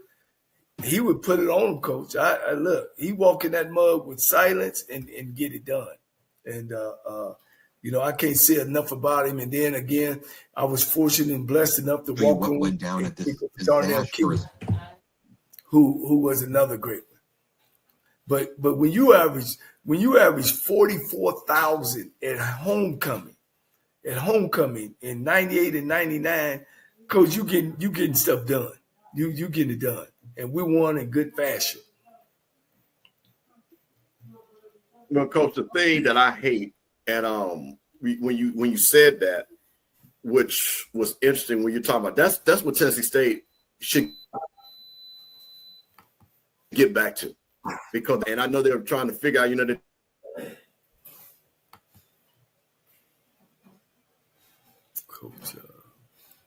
Speaker 2: he would put it on him, coach. I look, he walk in that mug with silence and get it done. And you know, I can't say enough about him. And then again, I was fortunate and blessed enough to walk on
Speaker 5: went down at this
Speaker 2: Darnell King, who was another great one. But when you average 44,000 at homecoming in 98 and 99, coach, you getting stuff done. You getting it done. And we won in good fashion.
Speaker 4: Well, coach, the thing that I hate, and when you said that, which was interesting when you're talking about that's what Tennessee State should get back to, because and I know they're trying to figure out, you know, that
Speaker 2: Coach,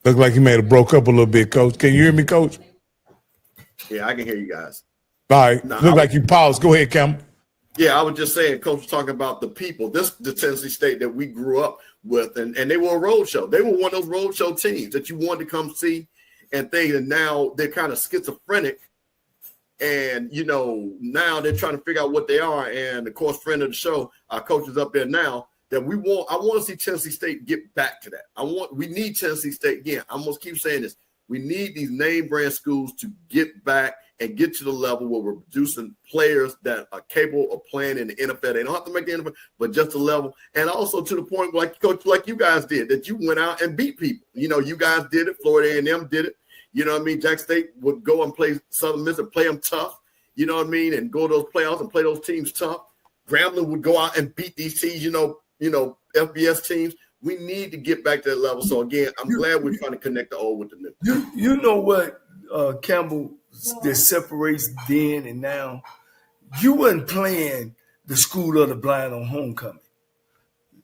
Speaker 1: Look like he may have broke up a little bit, Coach. Can you hear me, Coach?
Speaker 4: yeah, I can hear you guys.
Speaker 1: All right.
Speaker 4: No,
Speaker 1: Look like you paused. Go ahead, Campbell.
Speaker 4: Yeah, I was just saying, Coach was talking about the people. This the Tennessee State that we grew up with, and they were a road show. They were one of those road show teams that you wanted to come see and things, and now they're kind of schizophrenic. And, you know, now they're trying to figure out what they are. And, of course, friend of the show, our coach is up there now, that I want to see Tennessee State get back to that. We need Tennessee State, again, I'm going to keep saying this. We need these name brand schools to get back and get to the level where we're producing players that are capable of playing in the NFL. They don't have to make the NFL, but just the level. And also to the point, like Coach, like you guys did, that you went out and beat people. You know, you guys did it. Florida A&M did it. You know what I mean? Jack State would go and play Southern Miss and play them tough. You know what I mean? And go to those playoffs and play those teams tough. Grambling would go out and beat these teams, you know, FBS teams. We need to get back to that level. So again, I'm glad we're trying to connect the old with the new.
Speaker 2: You know what, Campbell, that separates then and now? You wasn't playing the school of the blind on homecoming.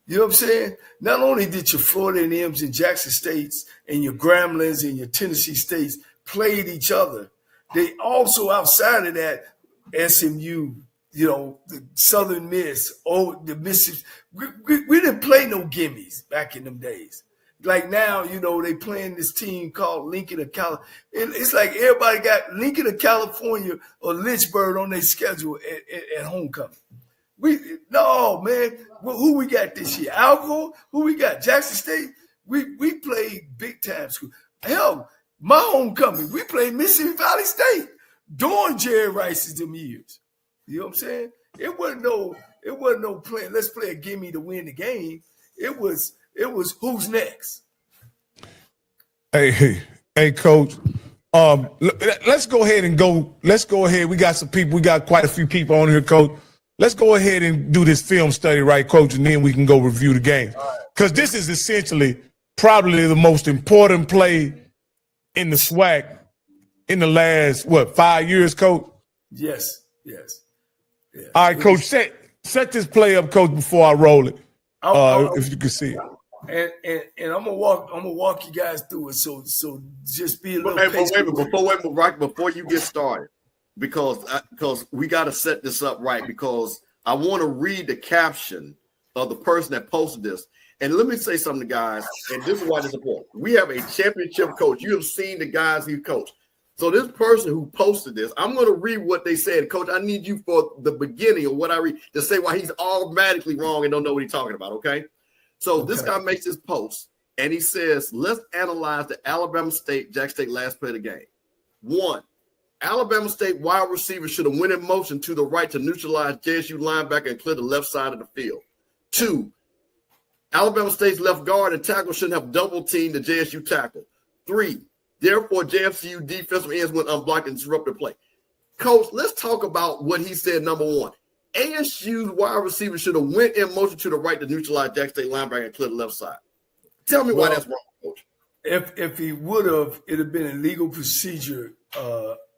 Speaker 2: You know what I'm saying? Not only did your Florida A&Ms and Jackson States and your Gramblings and your Tennessee States played each other, they also, outside of that, SMU, you know, the Southern Miss, the Mississippi. We didn't play no gimmies back in them days. Like now, you know, they playing this team called Lincoln of California. It's like everybody got Lincoln of California or Lynchburg on their schedule at homecoming. No, man. Who we got this year? Alco? Who we got? Jackson State? We played big time school. Hell, my homecoming, we played Mississippi Valley State during Jerry Rice's them years. You know what I'm saying? It wasn't no playing. Let's play a gimme to win the game. It was who's next.
Speaker 1: Hey, Coach. Let's go ahead and go. Let's go ahead. We got some people. We got quite a few people on here, Coach. Let's go ahead and do this film study, right, Coach, and then we can go review the game. Because this is essentially probably the most important play in the SWAC in the last 5 years, Coach?
Speaker 2: Yes.
Speaker 1: All right, Coach, set this play up, Coach, before I roll it. If you can see it.
Speaker 2: And I'm gonna walk you guys through it. So just be a little patient.
Speaker 4: Before you get started, because we got to set this up right, because I want to read the caption of the person that posted this. And let me say something, guys, and this is why this is important. We have a championship coach. You have seen the guys he coached. So this person who posted this, I'm going to read what they said. Coach, I need you for the beginning of what I read to say why he's automatically wrong and don't know what he's talking about, okay? So This guy makes this post, and he says, let's analyze the Alabama State-Jack State last play of the game. 1, Alabama State wide receiver should have went in motion to the right to neutralize JSU linebacker and clear the left side of the field. 2, Alabama State's left guard and tackle shouldn't have double-teamed the JSU tackle. 3, therefore, JFCU defensive ends went unblocked and disrupted play. Coach, let's talk about what he said, number 1. ASU's wide receiver should have went in motion to the right to neutralize Jack State linebacker and clear the left side. Tell me why that's wrong, Coach.
Speaker 2: If he would have, it would have been a legal procedure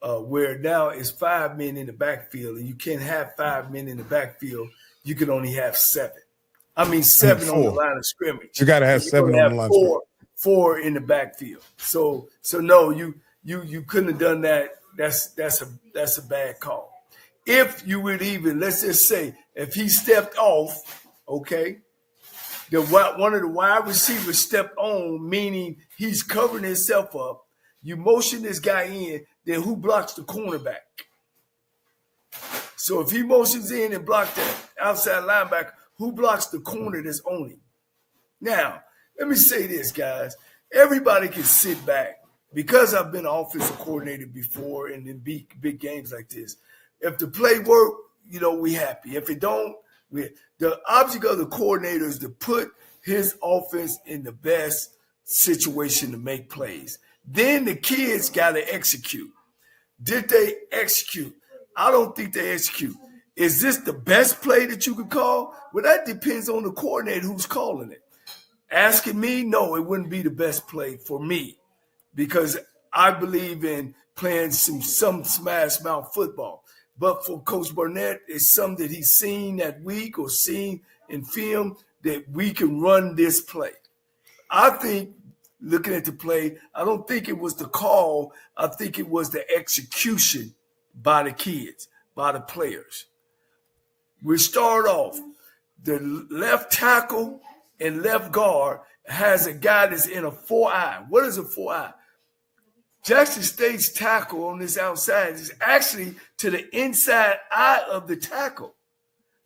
Speaker 2: where now it's 5 men in the backfield, and you can't have 5 men in the backfield. You can only have 7. I mean, 7 on the line of scrimmage.
Speaker 1: You got to have 7 on the line of scrimmage.
Speaker 2: 4 in the backfield. So no, you couldn't have done that. That's a bad call. If you would even, let's just say, if he stepped off, okay, one of the wide receivers stepped on, meaning he's covering himself up. You motion this guy in, then who blocks the cornerback? So if he motions in and blocks that outside linebacker, who blocks the corner that's on him? Now, let me say this, guys. Everybody can sit back. Because I've been an offensive coordinator before and in big games like this, if the play work, we happy. If it don't, the object of the coordinator is to put his offense in the best situation to make plays. Then the kids got to execute. Did they execute? I don't think they execute. Is this the best play that you could call? Well, that depends on the coordinator who's calling it. Asking me, no, it wouldn't be the best play for me because I believe in playing some smash mouth football. But for Coach Burnett, it's something that he's seen that week or seen in film that we can run this play. I think, looking at the play, I don't think it was the call. I think it was the execution by the kids, by the players. We start off, the left tackle and left guard has a guy that's in a 4-eye. What is a 4-eye? Jackson State's tackle on this outside is actually to the inside eye of the tackle.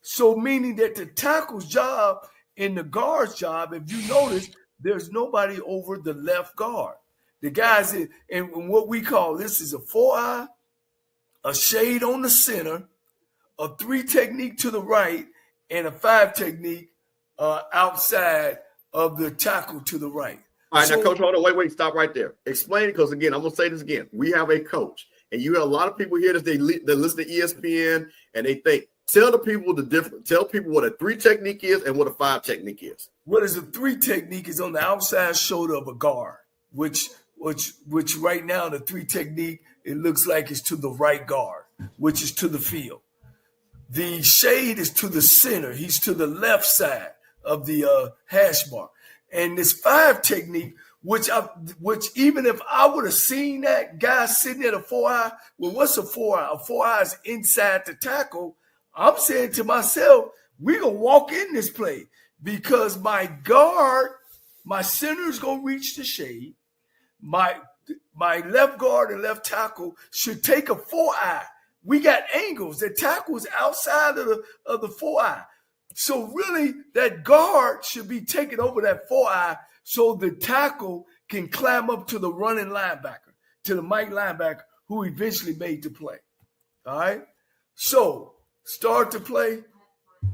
Speaker 2: So meaning that the tackle's job and the guard's job, if you notice, there's nobody over the left guard. The guys in what we call this is a 4-eye, a shade on the center, a 3 technique to the right, and a 5 technique outside of the tackle to the right.
Speaker 4: All right, now, Coach, hold on. Wait, stop right there. Explain it, because, again, I'm going to say this again. We have a coach, and you have a lot of people here that they listen to ESPN, and they think, tell the people the difference. Tell people what a 3 technique is and what a 5 technique is.
Speaker 2: What is a 3 technique is on the outside shoulder of a guard, which right now the 3 technique, it looks like it's to the right guard, which is to the field. The shade is to the center. He's to the left side of the hash mark. And this 5 technique, which even if I would have seen that guy sitting at a 4-eye, well, what's a 4-eye? A 4-eye is inside the tackle. I'm saying to myself, we're going to walk in this play because my guard, my center is going to reach the shade. My left guard and left tackle should take a 4-eye. We got angles. The tackle is outside of the 4-eye. So really, that guard should be taking over that 4-eye so the tackle can climb up to the running linebacker, to the Mike linebacker who eventually made the play. All right? So start the play.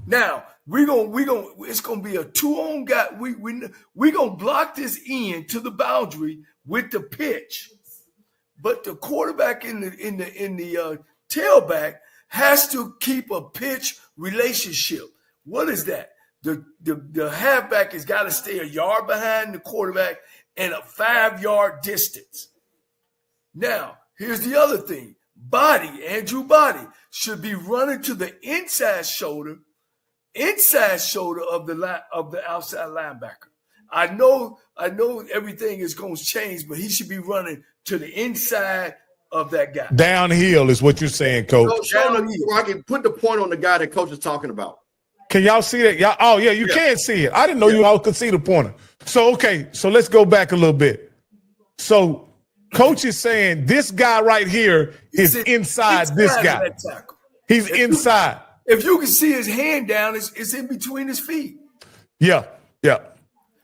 Speaker 2: Now, it's gonna be a 2-on guy. We're gonna block this in to the boundary with the pitch. But the quarterback in the tailback has to keep a pitch relationship. What is that? The halfback has got to stay a yard behind the quarterback and a 5-yard distance. Now, Here's the other thing. Andrew Body should be running to the inside shoulder of the outside linebacker. I know everything is going to change, but he should be running to the inside of that guy.
Speaker 1: Downhill is what you're saying, Coach.
Speaker 4: So I can put the point on the guy that Coach is talking about.
Speaker 1: Can y'all see that? Y'all, oh, yeah, you can see it. I didn't know you all could see the pointer. So, okay, so let's go back a little bit. So, Coach is saying this guy right here is inside this guy. He's inside.
Speaker 2: If you can see his hand down, it's in between his feet.
Speaker 1: Yeah.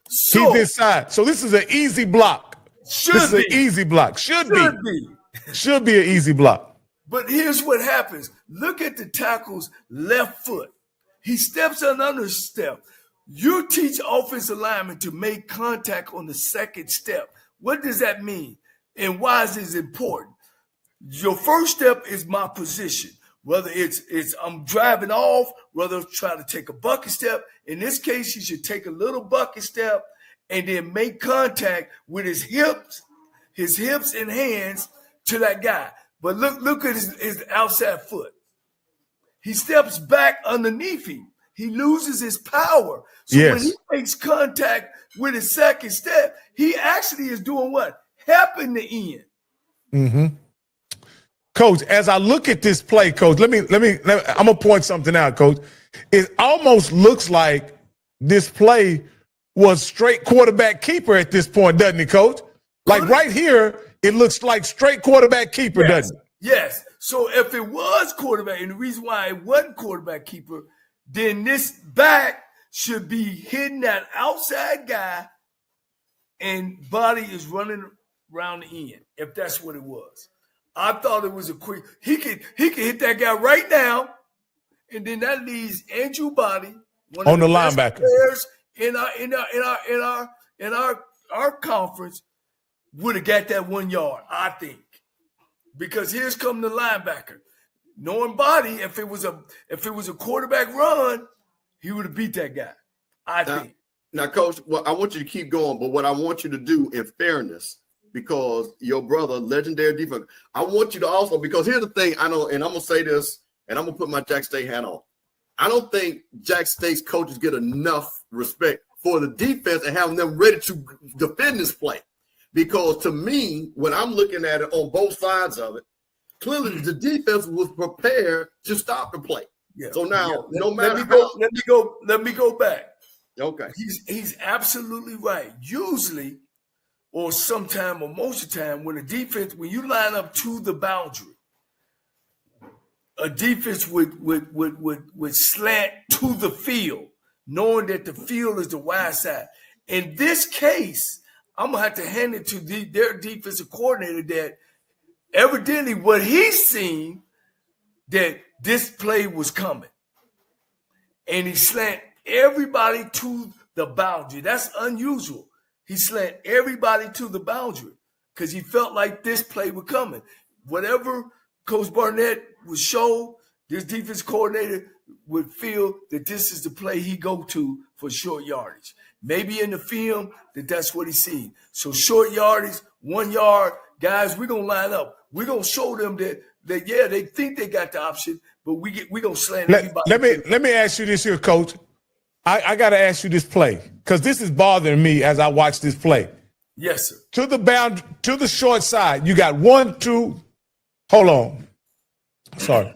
Speaker 2: So,
Speaker 1: he's inside. So this is an easy block. This is an easy block. Should be. Should be an easy block.
Speaker 2: But here's what happens. Look at the tackle's left foot. He steps on under step. You teach offensive linemen to make contact on the second step. What does that mean? And why is this important? Your first step is my position. Whether it's I'm driving off, whether I'm trying to take a bucket step. In this case, you should take a little bucket step and then make contact with his hips and hands to that guy. But look at his outside foot. He steps back underneath him. He loses his power. So when he makes contact with his second step, he actually is doing what? Helping the end.
Speaker 1: Mm-hmm. Coach, as I look at this play, Coach, I'm gonna point something out, Coach. It almost looks like this play was straight quarterback keeper at this point, doesn't it, Coach? Like right here, it looks like straight quarterback keeper, doesn't it?
Speaker 2: Yes. So if it was quarterback, and the reason why it wasn't quarterback keeper, then this back should be hitting that outside guy, and Body is running around the end. If that's what it was, I thought it was a quick. He could hit that guy right now, and then that leaves Andrew Body, one
Speaker 1: on
Speaker 2: of
Speaker 1: the
Speaker 2: best
Speaker 1: linebacker
Speaker 2: players in our conference, would have got that 1 yard, I think. Because here's come the linebacker. Knowing Body, if it was a quarterback run, he would have beat that guy, I think.
Speaker 4: Now, Coach, well, I want you to keep going, but what I want you to do in fairness, because your brother, legendary defense, I want you to also, because here's the thing, I know, and I'm going to say this, and I'm going to put my Jack State hat on. I don't think Jack State's coaches get enough respect for the defense and having them ready to defend this play. Because to me, when I'm looking at it on both sides of it, clearly the defense was prepared to stop the play.
Speaker 2: Yeah.
Speaker 4: So now, no
Speaker 2: let
Speaker 4: matter
Speaker 2: let me go back.
Speaker 4: Okay.
Speaker 2: He's absolutely right. Usually, or sometime, or most of the time, when you line up to the boundary, a defense would slant to the field, knowing that the field is the wide side. In this case, I'm gonna have to hand it to their defensive coordinator that evidently what he's seen, that this play was coming, and he slant everybody to the boundary. That's unusual. He slant everybody to the boundary because he felt like this play was coming. Whatever Coach Barnett would show, this defense coordinator would feel that this is the play he go to for short yardage. Maybe in the film that's what he's seen. So short yardage, 1 yard, guys, we're gonna line up. We're gonna show them that they think they got the option, but we gonna slant everybody.
Speaker 1: Let me ask you this here, Coach. I gotta ask you this play, because this is bothering me as I watch this play.
Speaker 2: Yes, sir.
Speaker 1: To the short side, you got 1, 2. Hold on. Sorry.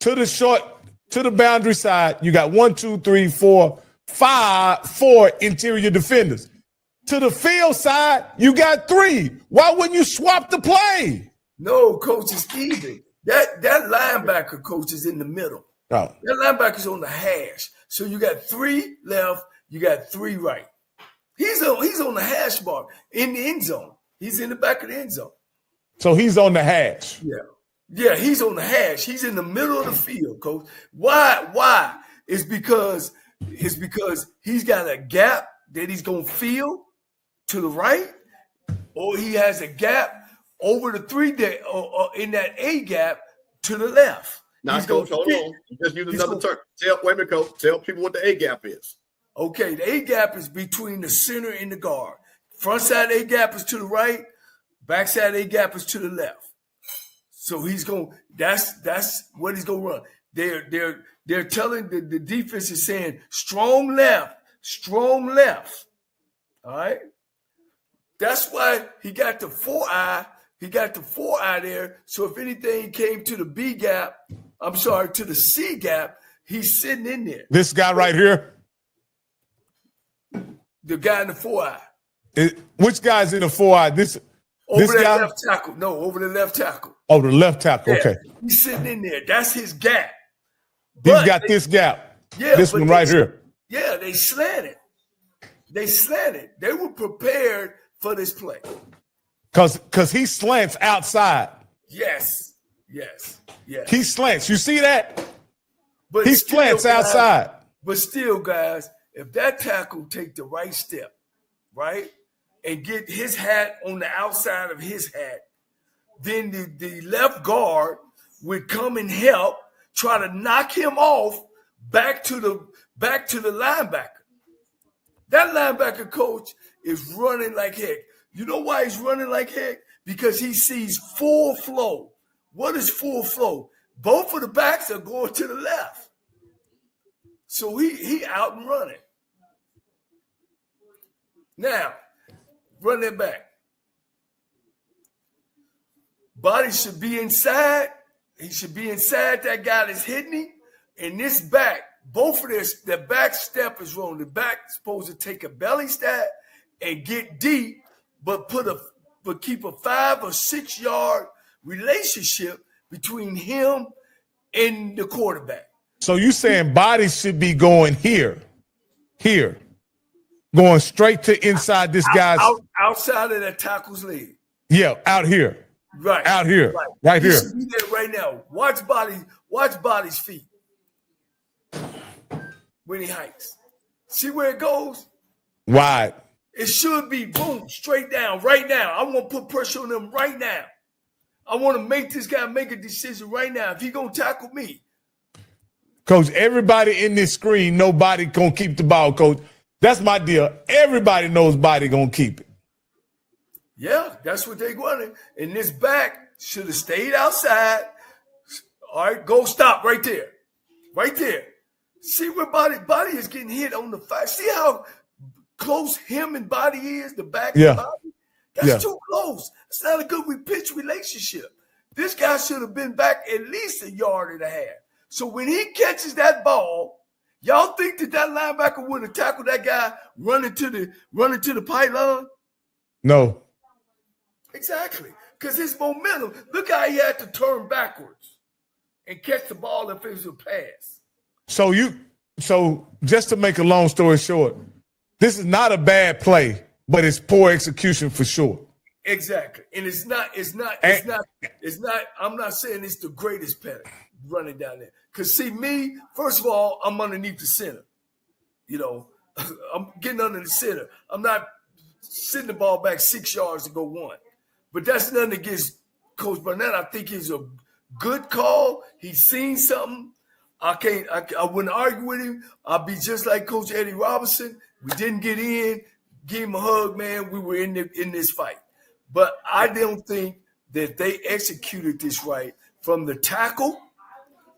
Speaker 1: To the boundary side, you got 1, 2, 3, 4, 4 interior defenders. To the field side, you got 3. Why wouldn't you swap the play?
Speaker 2: No, Coach, it's even. That linebacker, Coach, is in the middle.
Speaker 1: Oh.
Speaker 2: That linebacker's on the hash. So you got 3 left, you got 3 right. He's on the hash mark in the end zone. He's in the back of the end zone.
Speaker 1: So he's on the hash.
Speaker 2: Yeah, he's on the hash. He's in the middle of the field, Coach. Why? It's because he's got a gap that he's gonna fill to the right, or he has a gap over the 3 or in that A gap to the left.
Speaker 4: Now, Coach, hold on. Just use another term. Wait a minute, Coach. Tell people what the A gap is.
Speaker 2: Okay, the A gap is between the center and the guard. Front side A gap is to the right. Back side A gap is to the left. So he's going. That's what he's going to run. They're telling the defense is saying strong left. All right. That's why he got the 4-eye. He got the 4-eye there. So if anything came to the B gap, to the C gap, he's sitting in there.
Speaker 1: This guy right here.
Speaker 2: The guy in the 4-eye.
Speaker 1: Which guy's in the 4-eye? This guy?
Speaker 2: Left tackle. No, over the left tackle.
Speaker 1: Oh, the left tackle.
Speaker 2: Yeah,
Speaker 1: okay.
Speaker 2: He's sitting in there. That's his gap.
Speaker 1: He's got this gap.
Speaker 2: Yeah.
Speaker 1: This one right here.
Speaker 2: Yeah, they slanted. They were prepared for this play.
Speaker 1: Because he slants outside.
Speaker 2: Yes.
Speaker 1: He slants. You see that?
Speaker 2: But
Speaker 1: he slants outside.
Speaker 2: But still, guys, if that tackle take the right step, right, and get his hat on the outside of his hat, then the left guard would come and help, try to knock him off back to the linebacker. That linebacker coach is running like heck. You know why he's running like heck? Because he sees full flow. What is full flow? Both of the backs are going to the left. So he out and running. Now, run that back. Body should be inside. He should be inside that guy that's hitting him. And this back, both of this, the back step is wrong. The back is supposed to take a belly step and get deep, but keep a 5 or 6 yard relationship between him and the quarterback.
Speaker 1: So you saying body should be going here, going straight to inside this guy's
Speaker 2: outside of that tackle's leg.
Speaker 1: Yeah, out here.
Speaker 2: Right.
Speaker 1: Out here. Right
Speaker 2: He
Speaker 1: here.
Speaker 2: should be there right now. Watch body's feet when he hikes. See where it goes?
Speaker 1: Wide.
Speaker 2: It should be boom, straight down right now. I want to put pressure on him right now. I want to make this guy make a decision right now. If he's going to tackle me.
Speaker 1: Coach, everybody in this screen, nobody going to keep the ball, Coach. That's my deal. Everybody knows body going to keep it.
Speaker 2: Yeah, that's what they wanted. And this back should have stayed outside. All right, go stop right there. Right there. See where body is getting hit on the fight. See how close him and body is, the back and body? That's too close. It's not a good pitch relationship. This guy should have been back at least 1.5 yards. So when he catches that ball, y'all think that linebacker would have tackled that guy running to the pylon?
Speaker 1: No.
Speaker 2: Exactly. Because his momentum, look how he had to turn backwards and catch the ball if it was a pass.
Speaker 1: So just to make a long story short, this is not a bad play, but it's poor execution for sure.
Speaker 2: Exactly. And it's not, I'm not saying it's the greatest penalty running down there. Because see me, first of all, I'm underneath the center. You know, I'm getting under the center. I'm not sending the ball back 6 yards to go 1. But that's nothing against Coach Burnett. I think he's a good call. He's seen something. I wouldn't argue with him. I'll be just like Coach Eddie Robinson. We didn't get in. Give him a hug, man. We were in this fight. But I don't think that they executed this right from the tackle.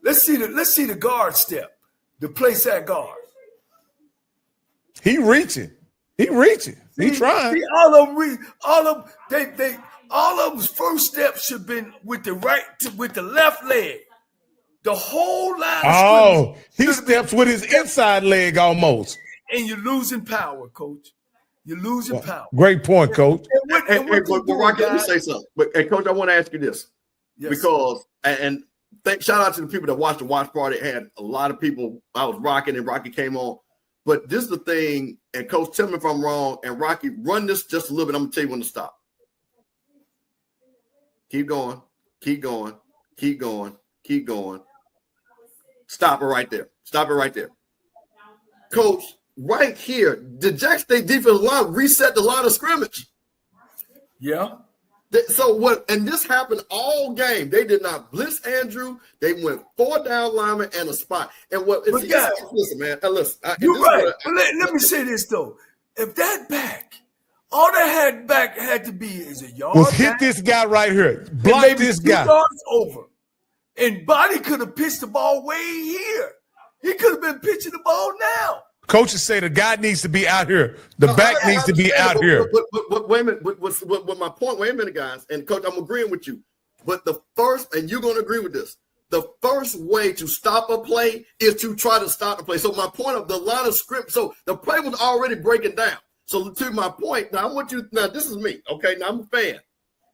Speaker 2: Let's see the guard step. The place at guard.
Speaker 1: He reaching. He trying.
Speaker 2: See, all of them's first step should have been with the left leg. The whole line.
Speaker 1: Oh, he steps with his inside leg almost.
Speaker 2: And you're losing power, Coach. You're losing power.
Speaker 1: Great point, Coach.
Speaker 4: Hey, Rocky, let me say something. But Coach, I want to ask you this. Yes. Because shout out to the people that watched the watch party. It had a lot of people. I was rocking and Rocky came on. But this is the thing, and Coach, tell me if I'm wrong, and Rocky, run this just a little bit. I'm going to tell you when to stop. Keep going. Keep going. Keep going. Keep going. Stop it right there. Stop it right there. Coach, right here, the Jack State defensive line reset the line of scrimmage.
Speaker 2: Yeah.
Speaker 4: So what? And this happened all game. They did not blitz Andrew. They went 4 down linemen and a spot. And what? Listen, man. Listen.
Speaker 2: You're right. Let me say this though. If that back All that had to be is a yard
Speaker 1: Was hit
Speaker 2: back,
Speaker 1: this guy right here.
Speaker 2: and
Speaker 1: Block
Speaker 2: maybe
Speaker 1: this
Speaker 2: 2
Speaker 1: guy.
Speaker 2: yards over. And Body could have pitched the ball way here. He could have been pitching the ball now.
Speaker 1: Coaches say the guy needs to be out here. The back needs to be out here.
Speaker 4: But wait a minute. What my point? Wait a minute, guys. And Coach, I'm agreeing with you. But the first, and you're going to agree with this, the first way to stop a play is to try to stop the play. So my point of the line of script, so the play was already breaking down. So to my point, now I want you, now this is me, okay? Now I'm a fan,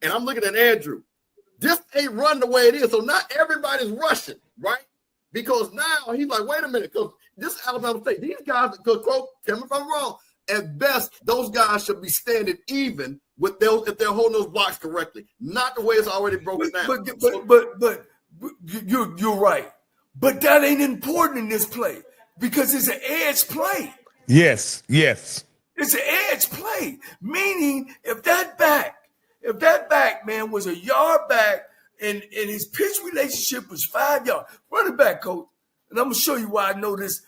Speaker 4: and I'm looking at Andrew. This ain't run the way it is, so not everybody's rushing, right? Because now he's like, wait a minute, because this is Alabama State. These guys, because quote, tell me if I'm wrong, at best, those guys should be standing even with those if they're holding those blocks correctly, not the way it's already broken down.
Speaker 2: But you're right. But that ain't important in this play because it's an edge play.
Speaker 1: Yes.
Speaker 2: It's an edge play, meaning if that back man was a yard back and his pitch relationship was 5 yards, run it back, coach. And I'm gonna show you why I know this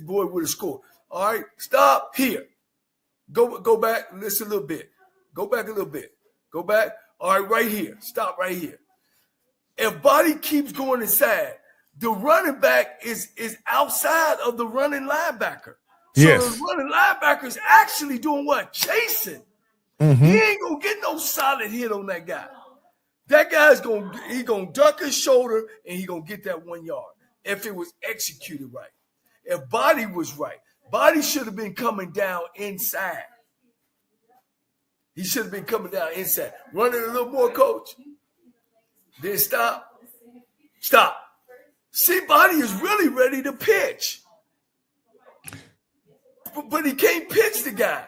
Speaker 2: boy would have scored. All right, stop here. Go back, listen a little bit. Go back a little bit. Go back. All right, right here. Stop right here. If Body keeps going inside, the running back is outside of the running linebacker. So
Speaker 1: Yes.
Speaker 2: the running linebacker is actually doing what? Chasing.
Speaker 1: Mm-hmm.
Speaker 2: He ain't gonna get no solid hit on that guy. That guy's gonna duck his shoulder and he gonna get that 1 yard if it was executed right. If Body was right, Body should have been coming down inside. He should have been coming down inside. Run it a little more, coach. Then stop. Stop. See, Body is really ready to pitch. But he can't pitch the guy.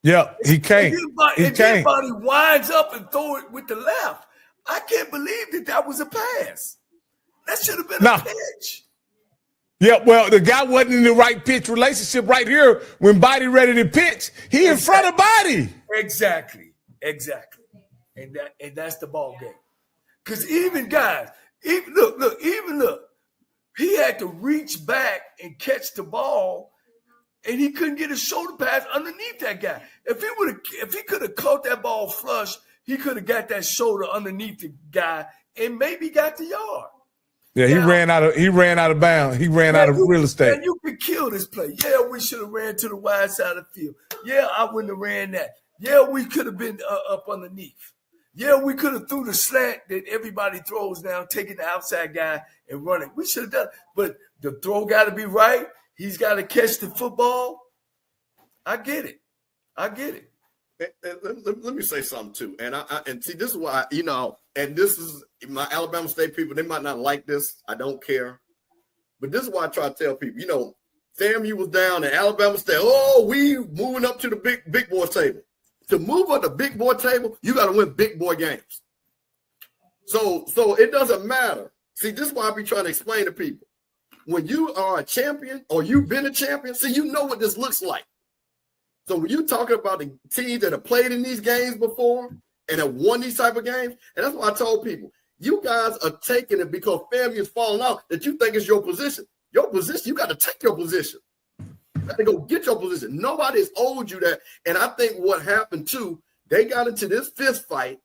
Speaker 1: Yeah, he can't.
Speaker 2: Then Body winds up and throw it with the left. I can't believe that was a pass. That should have been a pitch.
Speaker 1: Yeah, well, the guy wasn't in the right pitch relationship right here when Body ready to pitch. He in front of Body.
Speaker 2: Exactly. And that's the ball game. Because even guys, look, he had to reach back and catch the ball, and he couldn't get a shoulder pass underneath that guy. If he could have caught that ball flush, he could have got that shoulder underneath the guy and maybe got the yard.
Speaker 1: Yeah, he ran out of bounds. He ran out of real estate.
Speaker 2: Man, you could kill this play. Yeah, we should have ran to the wide side of the field. Yeah, I wouldn't have ran that. Yeah, we could have been up underneath. Yeah, we could have threw the slant that everybody throws now, taking the outside guy and running. We should have done it. But the throw got to be right. He's got to catch the football. I get it.
Speaker 4: Let me say something too, and see, this is why and this is my Alabama State people. They might not like this. I don't care, but this is why I try to tell people. FAMU was down at Alabama State. Oh, we moving up to the big boy table. To move up the big boy table, you got to win big boy games. So it doesn't matter. See, this is why I be trying to explain to people. When you are a champion or you've been a champion, see, you know what this looks like. So when you're talking about the teams that have played in these games before and have won these type of games, and that's why I told people, you guys are taking it because FAMU is falling out that you think is your position. Your position, you got to take your position. You got to go get your position. Nobody's owed you that. And I think what happened too, they got into this fist fight.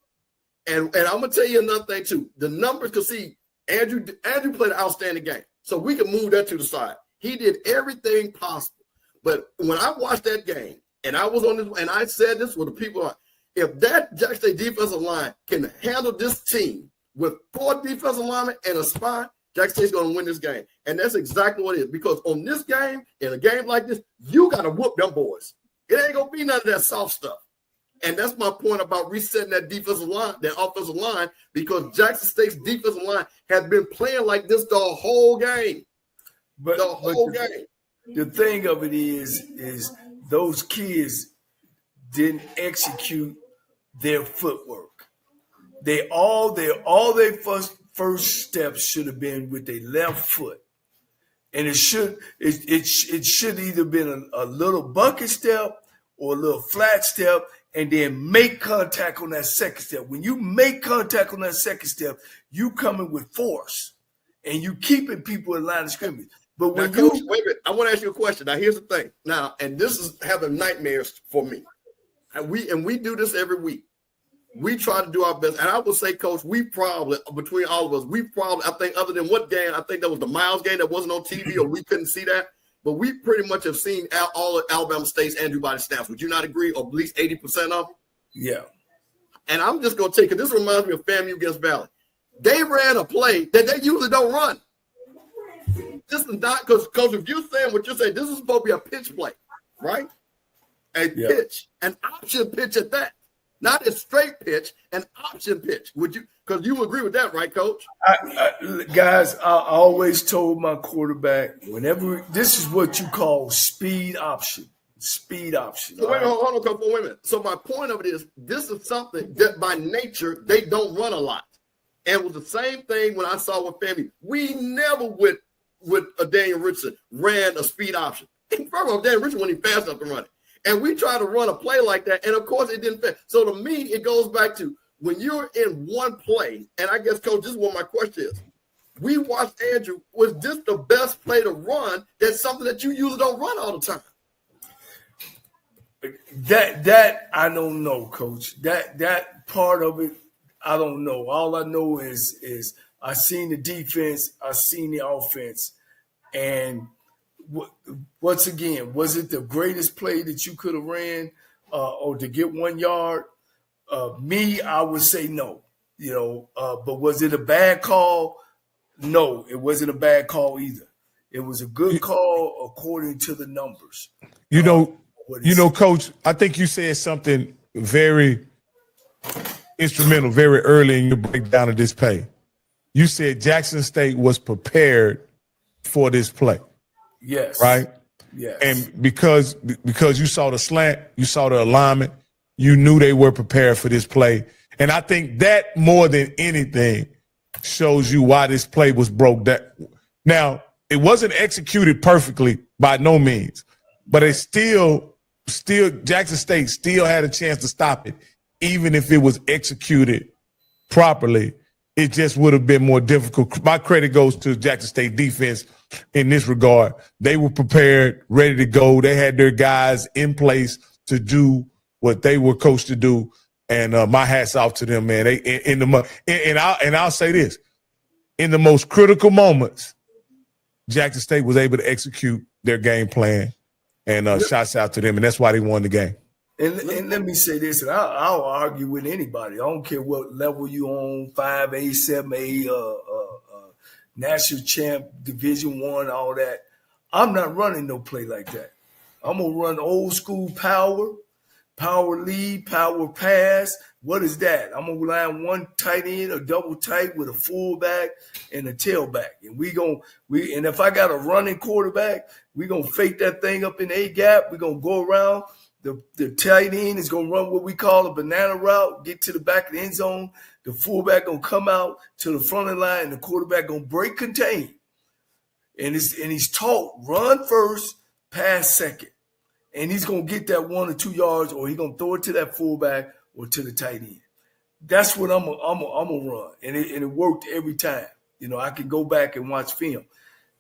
Speaker 4: And I'm going to tell you another thing too. The numbers, because see, Andrew played an outstanding game. So we can move that to the side. He did everything possible. But when I watched that game, and I was on this, and I said this with the people, if that Jackson State defensive line can handle this team with 4 defensive linemen and a spy, Jackson State's going to win this game. And that's exactly what it is. Because on this game, in a game like this, you got to whoop them boys. It ain't going to be none of that soft stuff. And that's my point about resetting that defensive line, that offensive line, because Jackson State's defensive line has been playing like this the whole game.
Speaker 2: The thing of it is those kids didn't execute their footwork. All their first steps should have been with their left foot, and it should either been a little bucket step or a little flat step, and then make contact on that second step. When you make contact on that second step, you coming with force, and you keeping people in line of scrimmage. But when
Speaker 4: Coach, wait a minute, I want to ask you a question. Now, here's the thing. Now, and this is having nightmares for me. And we do this every week. We try to do our best. And I would say, Coach, we probably, between all of us, I think other than what game, I think that was the Miles game that wasn't on TV or we couldn't see that. But we pretty much have seen all of Alabama State's Andrew Body snaps. Would you not agree? Or at least 80% of them?
Speaker 2: Yeah.
Speaker 4: And I'm just going to take it. This reminds me of FAMU against Valley. They ran a play that they usually don't run. This is not because if you're saying what you're saying, this is supposed to be a pitch play, right? Pitch, an option pitch at that. Not a straight pitch, an option pitch. Would you? Because you agree with that, right, Coach?
Speaker 2: Guys, I always told my quarterback, whenever this is what you call speed option. Speed option.
Speaker 4: So wait on, Coach, wait a minute. So my point of it is, this is something that by nature they don't run a lot. And it was the same thing when I saw with FAMU. We never with Daniel Richardson ran a speed option. First of all, Daniel Richardson wasn't fast enough to run it. And we try to run a play like that, and of course it didn't fit. So to me, it goes back to when you're in one play, and I guess, Coach, this is what my question is. We watched Andrew. Was this the best play to run? That's something that you usually don't run all the time.
Speaker 2: That I don't know, Coach. That part of it, I don't know. All I know is I seen the defense, I seen the offense, and once again, was it the greatest play that you could have ran or to get 1 yard? I would say no. But was it a bad call? No, it wasn't a bad call either. It was a good call according to the numbers.
Speaker 1: Coach, I think you said something very instrumental very early in your breakdown of this play. You said Jackson State was prepared for this play.
Speaker 2: Yes.
Speaker 1: Right?
Speaker 2: Yes.
Speaker 1: And because you saw the slant, you saw the alignment, you knew they were prepared for this play. And I think that more than anything shows you why this play was broke down. Now, it wasn't executed perfectly by no means, but it still Jackson State still had a chance to stop it, even if it was executed properly. It just would have been more difficult. My credit goes to Jackson State defense in this regard. They were prepared, ready to go. They had their guys in place to do what they were coached to do. And my hat's off to them, man. I'll say this: in the most critical moments, Jackson State was able to execute their game plan. And shouts out to them, and that's why they won the game.
Speaker 2: And let me say this, and I'll argue with anybody. I don't care what level you on, 5A, 7A, national champ, Division I, all that. I'm not running no play like that. I'm going to run old school power lead, power pass. What is that? I'm going to line one tight end or double tight with a fullback and a tailback. And and if I got a running quarterback, we're going to fake that thing up in A gap. We're going to go around. The tight end is going to run what we call a banana route, get to the back of the end zone. The fullback going to come out to the front of the line, and the quarterback going to break contain. And he's taught run first, pass second. And he's going to get that 1 or 2 yards, or he's going to throw it to that fullback or to the tight end. That's what I'm going to run. And it worked every time. I can go back and watch film.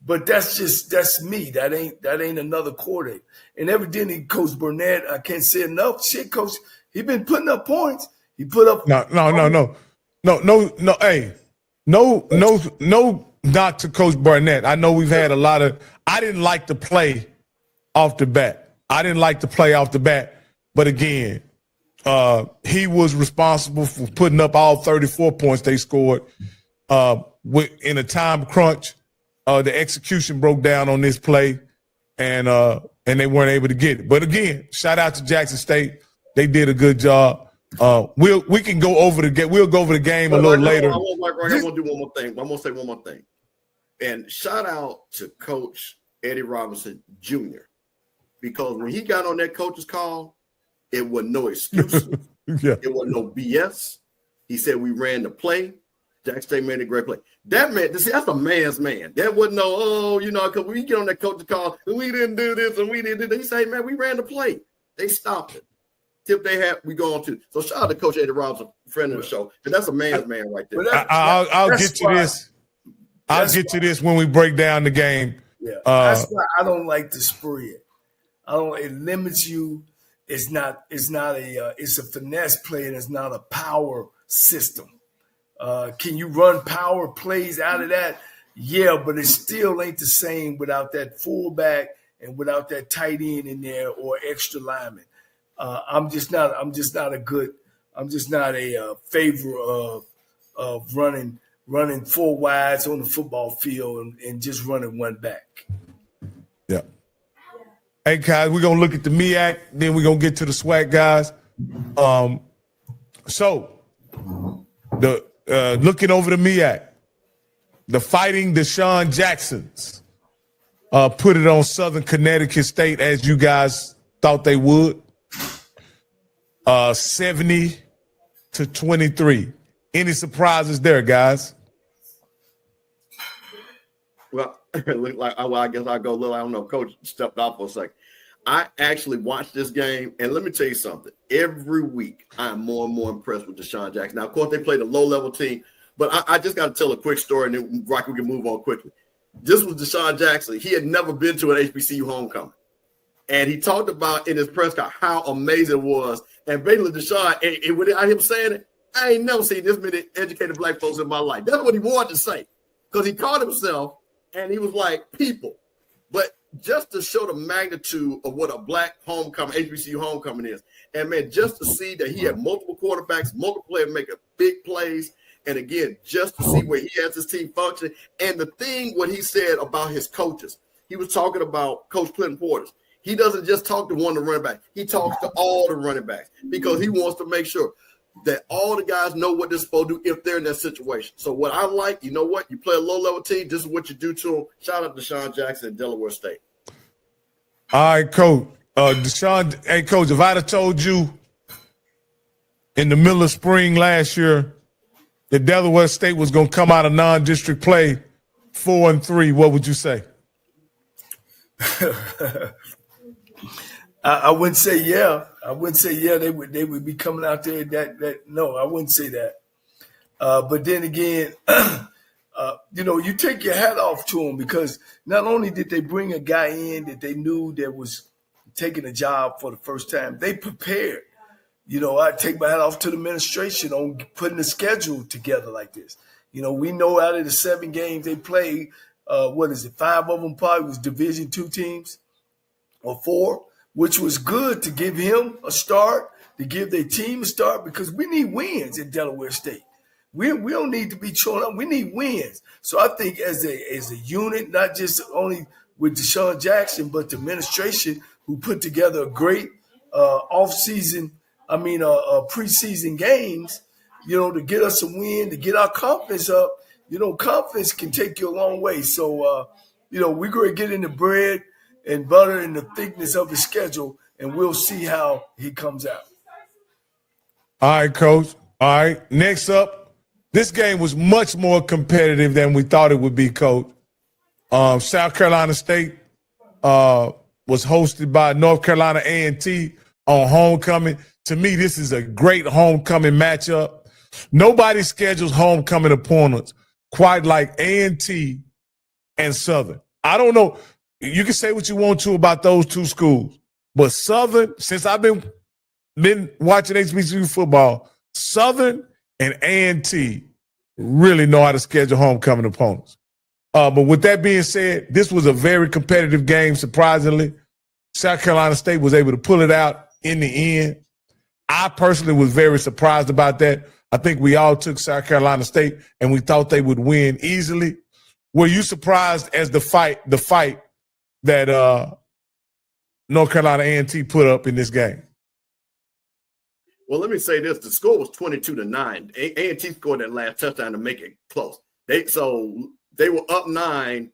Speaker 2: But that's me. That ain't another quarter. And evidently, Coach Burnett, I can't say enough. Shit, Coach, he been putting up points. He put up
Speaker 1: No. Hey, no not to Coach Burnett. I know we've had a lot of I didn't like the play off the bat. But again, he was responsible for putting up all 34 points they scored in a time crunch. The execution broke down on this play, and they weren't able to get it. But again, shout out to Jackson State. They did a good job. We can go over the game. We'll go over the game a little later.
Speaker 4: I want to do one more thing. I'm going to say one more thing. And shout out to Coach Eddie Robinson Jr. Because when he got on that coach's call, it was no excuse.
Speaker 1: Yeah.
Speaker 4: It was no BS. He said we ran the play. Jackson State made a great play. That man, see, that's a man's man. That wasn't no, because we get on that coach's call and we didn't do this and we didn't do that. He said, man, we ran the play. They stopped it. Tip they had, we go on to. So shout out to Coach Eddie Robinson, friend of the show, because that's a man's man right there.
Speaker 1: I'll get to this. I'll get to this when we break down the game.
Speaker 2: Yeah, that's why I don't like the spread. It limits you. it's a finesse play and it's not a power system. Can you run power plays out of that? Yeah, but it still ain't the same without that fullback and without that tight end in there or extra lineman. I'm just not a favor of running four wides on the football field and just running one back.
Speaker 1: Yeah. Hey, guys, we're gonna look at the MEAC, then we're gonna get to the SWAC guys. So the looking over the MEAC, the Fighting Deshaun Jacksons put it on Southern Connecticut State as you guys thought they would. 70-23. Any surprises there, guys?
Speaker 4: Well, I guess I'll go a little. I don't know. Coach stepped off for a second. I actually watched this game, and let me tell you something. Every week, I'm more and more impressed with Deshaun Jackson. Now, of course, they played a low-level team, but I just got to tell a quick story, and then Rocky, we can move on quickly. This was Deshaun Jackson. He had never been to an HBCU homecoming, and he talked about in his press conference how amazing it was. And basically, Deshaun, and without him saying it, I ain't never seen this many educated black folks in my life. That's what he wanted to say, because he called himself, and he was like, people. But just to show the magnitude of what a black homecoming, HBCU homecoming is. And, man, just to see that he had multiple quarterbacks, multiple players making big plays. And, again, just to see where he has his team functioning. And the thing, what he said about his coaches, he was talking about Coach Clinton Portis. He doesn't just talk to one of the running backs. He talks to all the running backs because he wants to make sure that all the guys know what they're supposed to do if they're in that situation. So what I like, you know what? You play a low-level team, this is what you do to them. Shout out to Deshaun Jackson at Delaware State.
Speaker 1: All right, Coach. Deshaun, hey, Coach, if I'd have told you in the middle of spring last year that Delaware State was going to come out of non-district play 4-3, what would you say?
Speaker 2: I wouldn't say yeah. I wouldn't say yeah. They would be coming out there. No, I wouldn't say that. But then again, you take your hat off to them because not only did they bring a guy in that they knew that was taking a job for the first time, they prepared. I take my hat off to the administration on putting a schedule together like this. We know out of the 7 games they played, 5 of them probably was Division II teams or 4. Which was good to give him a start, to give their team a start, because we need wins at Delaware State. We don't need to be showing up. We need wins. So I think as a unit, not just only with Deshaun Jackson, but the administration who put together a great preseason games, to get us a win, to get our confidence up. Confidence can take you a long way. So, we're going to get in the bread and butter and the thickness of his schedule, and we'll see how he comes out.
Speaker 1: All right, Coach. All right. Next up, this game was much more competitive than we thought it would be, Coach. South Carolina State was hosted by North Carolina A&T on homecoming. To me, this is a great homecoming matchup. Nobody schedules homecoming opponents quite like A&T and Southern. I don't know. You can say what you want to about those two schools, but Southern, since I've been watching HBCU football, Southern and A&T really know how to schedule homecoming opponents. But with that being said, this was a very competitive game, surprisingly. South Carolina State was able to pull it out in the end. I personally was very surprised about that. I think we all took South Carolina State, and we thought they would win easily. Were you surprised as the fight that North Carolina A&T put up in this game?
Speaker 4: Well, let me say this. The score was 22-9. A&T scored that last touchdown to make it close. They were up 9.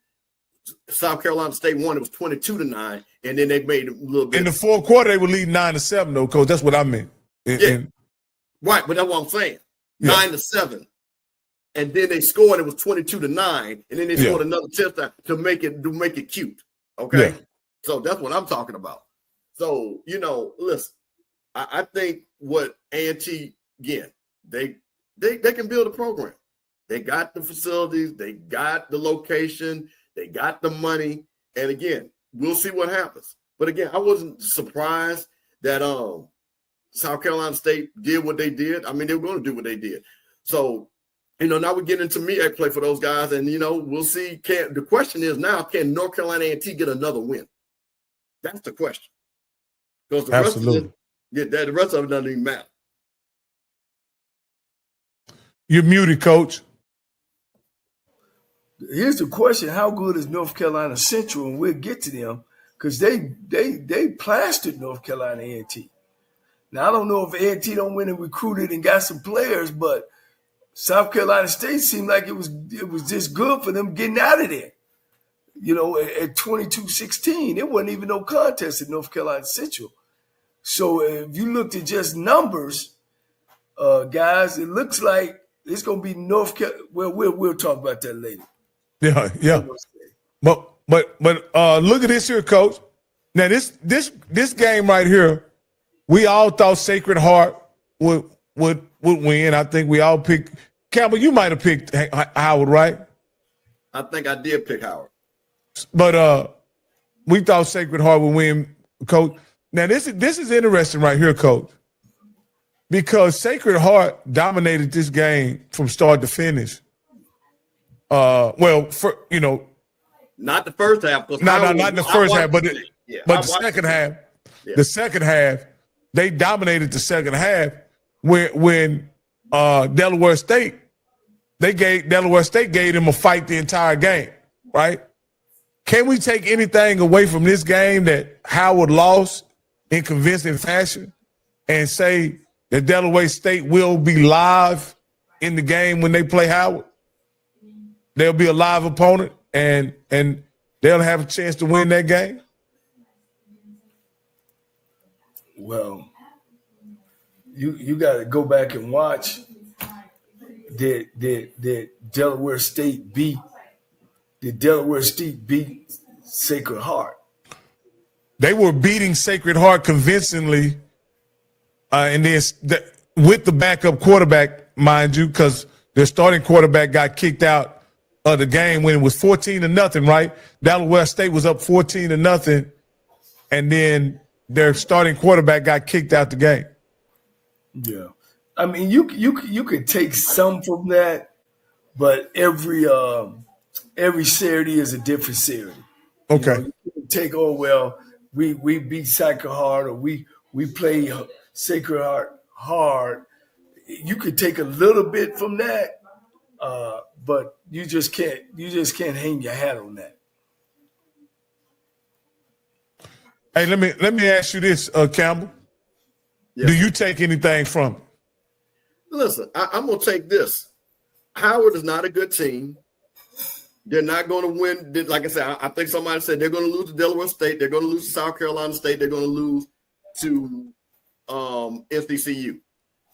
Speaker 4: South Carolina State won. It was 22-9, and then they made a little bit.
Speaker 1: In the fourth quarter, they were leading 9-7, though, Coach. That's what I meant.
Speaker 4: Right, but that's what I'm saying. 9-7. And then they scored. It was 22-9, and then they scored another touchdown to make it cute. Okay, so that's what I'm talking about. So listen, I think what A&T again, they can build a program. They got the facilities, they got the location, they got the money, and again, we'll see what happens. But again, I wasn't surprised that South Carolina State did what they did. I mean, they were going to do what they did. So, now we get into MEAC play for those guys, and we'll see. The question is now, can North Carolina A&T get another win? That's the question. Because the rest of it doesn't even matter.
Speaker 1: You're muted, Coach.
Speaker 2: Here's the question: how good is North Carolina Central? And we'll get to them because they plastered North Carolina A&T. Now I don't know if A&T don't win and recruited and got some players, but South Carolina State seemed like it was just good for them getting out of there. At 22-16, it wasn't even no contest at North Carolina Central. So if you looked at just numbers, guys, it looks like it's going to be North Carolina. Well, we'll talk about that later.
Speaker 1: Yeah. But look at this here, Coach. Now this game right here, we all thought Sacred Heart would win. I think we all picked Campbell. You might have picked Howard, right?
Speaker 4: I think I did pick Howard.
Speaker 1: But we thought Sacred Heart would win, Coach. Now this is interesting right here, Coach, because Sacred Heart dominated this game from start to finish.
Speaker 4: Not the first half.
Speaker 1: Not in the first half, but the second half. Yeah. The second half, they dominated the second half when Delaware State gave them a fight the entire game, right? Can we take anything away from this game that Howard lost in convincing fashion and say that Delaware State will be live in the game when they play Howard? They'll be a live opponent and they'll have a chance to win that game?
Speaker 2: Well, you got to go back and watch that Delaware State beat Sacred Heart.
Speaker 1: They were beating Sacred Heart convincingly, and then with the backup quarterback, mind you, because their starting quarterback got kicked out of the game when it was 14-0, right? Delaware State was up 14-0, and then their starting quarterback got kicked out the game.
Speaker 2: Yeah, I mean, you could take some from that, but every Saturday is a different Saturday.
Speaker 1: Okay.
Speaker 2: You can take, we beat Sacred Heart, or we play Sacred Heart hard. You could take a little bit from that, but you just can't hang your hat on that.
Speaker 1: Hey, let me ask you this, Campbell. Yeah. Do you take anything from it?
Speaker 4: Listen, I'm going to take this. Howard is not a good team. They're not going to win. Like I said, I think somebody said they're going to lose to Delaware State. They're going to lose to South Carolina State. They're going to lose to SDCU.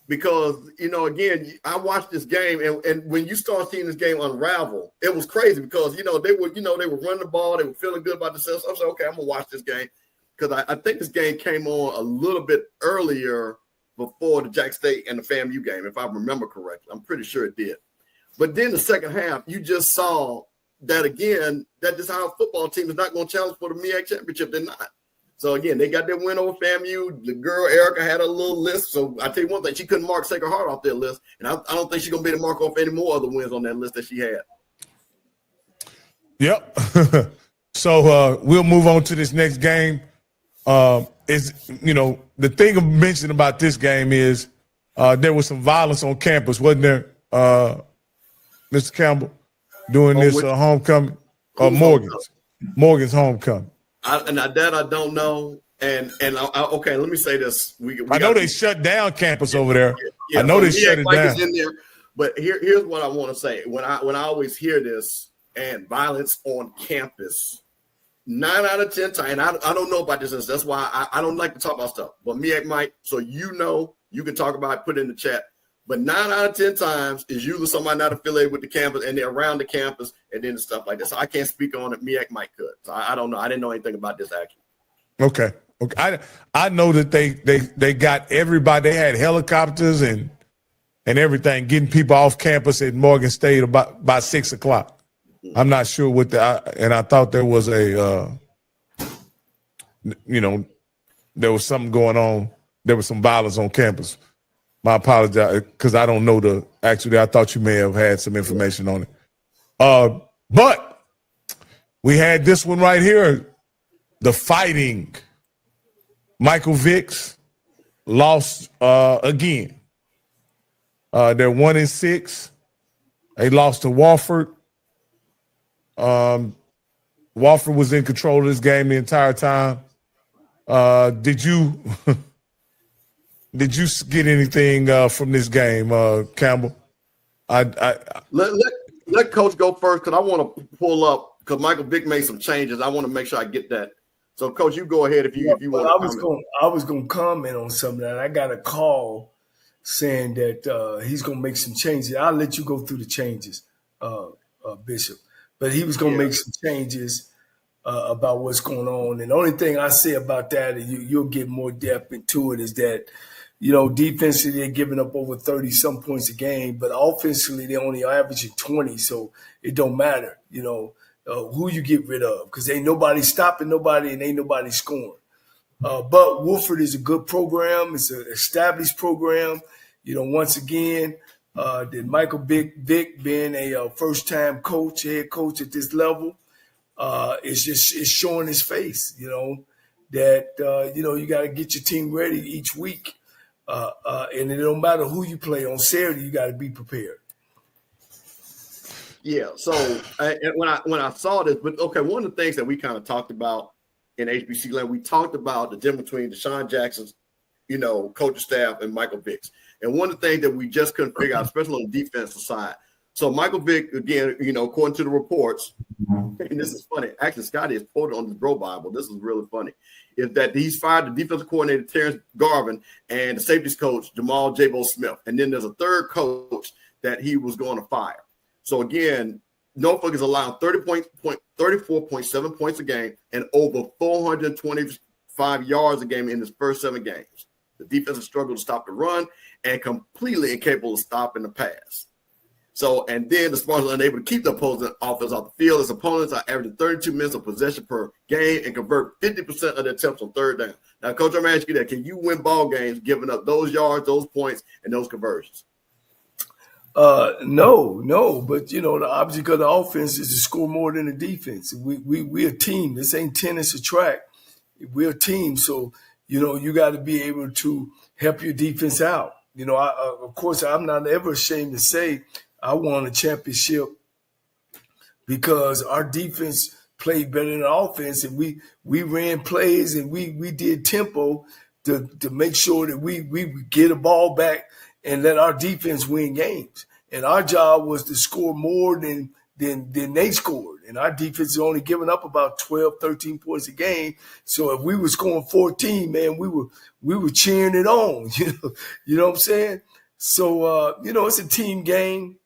Speaker 4: Because, again, I watched this game, and when you start seeing this game unravel, it was crazy because, they were running the ball. They were feeling good about themselves. I said, okay, I'm going to watch this game. Because I think this game came on a little bit earlier before the Jack State and the FAMU game, if I remember correctly. I'm pretty sure it did. But then the second half, you just saw that again, that this how a football team is not going to challenge for the MEAC championship. They're not. So, again, they got their win over FAMU. The girl, Erica, had a little list. So, I tell you one thing, she couldn't mark Sacred Heart off their list. And I don't think she's going to be able to mark off any more other wins on that list that she had.
Speaker 1: Yep. So, we'll move on to this next game. The thing I mentioned about this game is there was some violence on campus, wasn't there, Mr. Campbell, during this homecoming? Morgan's homecoming.
Speaker 4: I don't know. And okay, let me say this.
Speaker 1: I know they shut down campus over there.
Speaker 4: Yeah,
Speaker 1: I know they shut it down.
Speaker 4: In there, but here's what I want to say. When I always hear this and violence on campus, 9 out of 10 times, and I don't know about this. That's why I don't like to talk about stuff. But MEAC might, so you can talk about it, put it in the chat. But 9 out of 10 times is usually somebody not affiliated with the campus and they're around the campus and then stuff like that. So I can't speak on it. MEAC might could. So I don't know. I didn't know anything about this actually. Okay.
Speaker 1: I know that they got everybody. They had helicopters and everything getting people off campus at Morgan State by 6 o'clock. I'm not sure what and I thought there was a, there was something going on. There was some violence on campus. My apologize, because I don't know actually, I thought you may have had some information on it. But we had this one right here, the Fighting. Michael Vick's lost again. They're 1-6. They lost to Wofford. Wofford was in control of this game the entire time. Did you get anything from this game, Campbell?
Speaker 4: Let Coach go first, because I want to pull up, because Michael Vick made some changes. I want to make sure I get that. So, Coach, you go ahead if you want.
Speaker 2: I was going to comment on something. I got a call saying that he's going to make some changes. I'll let you go through the changes, Bishop. But he was going to make some changes about what's going on. And the only thing I say about that, and you'll get more depth into it, is that, defensively they're giving up over 30-some points a game, but offensively they're only averaging 20, so it don't matter, who you get rid of, because ain't nobody stopping nobody and ain't nobody scoring. But Wofford is a good program. It's an established program. Once again, that Michael Vick being a first-time head coach at this level, it's showing his face, that, you got to get your team ready each week. And it don't matter who you play on Saturday, you got to be prepared.
Speaker 4: Yeah. So when I saw this, but okay, one of the things that we kind of talked about in HBC land, we talked about the difference between Deshaun Jackson's, coaching staff and Michael Vick's. And one of the things that we just couldn't figure out, especially on the defensive side. So Michael Vick, again, according to the reports, and this is funny. Actually, Scotty is quoted on the Bro Bible. This is really funny. Is that he's fired the defensive coordinator, Terrence Garvin, and the safeties coach, Jamal Jabo Smith. And then there's a third coach that he was going to fire. So, again, Norfolk is allowing 34.7 points a game and over 425 yards a game in his first 7 games. The defense has struggled to stop the run and completely incapable of stopping the pass. So, and then the Spartans are unable to keep the opposing offense off the field. His opponents are averaging 32 minutes of possession per game and convert 50% of their attempts on third down. Now, Coach, I'm asking you that. Can you win ball games giving up those yards, those points, and those conversions?
Speaker 2: No. But, the object of the offense is to score more than the defense. We're a team. This ain't tennis or track. We're a team. So, you got to be able to help your defense out. Of course, I'm not ever ashamed to say I won a championship because our defense played better than the offense, and we ran plays and we did tempo to make sure that we get a ball back and let our defense win games. And our job was to score more than they scored. And our defense is only giving up about 12, 13 points a game. So if we were scoring 14, man, we were cheering it on. You know what I'm saying? So it's a team game.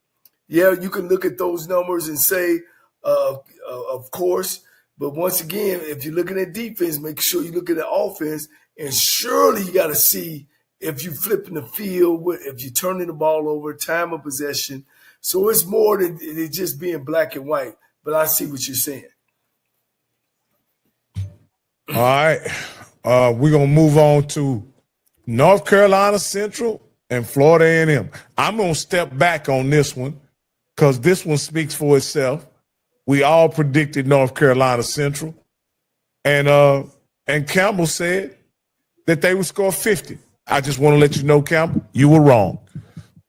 Speaker 2: Yeah, you can look at those numbers and say, of course. But once again, if you're looking at defense, make sure you look at the offense. And surely you got to see if you're flipping the field, if you're turning the ball over, time of possession. So it's more than it just being black and white. But I see what you're saying.
Speaker 1: All right. We're going to move on to North Carolina Central and Florida A&M. I'm going to step back on this one because this one speaks for itself. We all predicted North Carolina Central. And Campbell said that they would score 50. I just want to let you know, Campbell, you were wrong.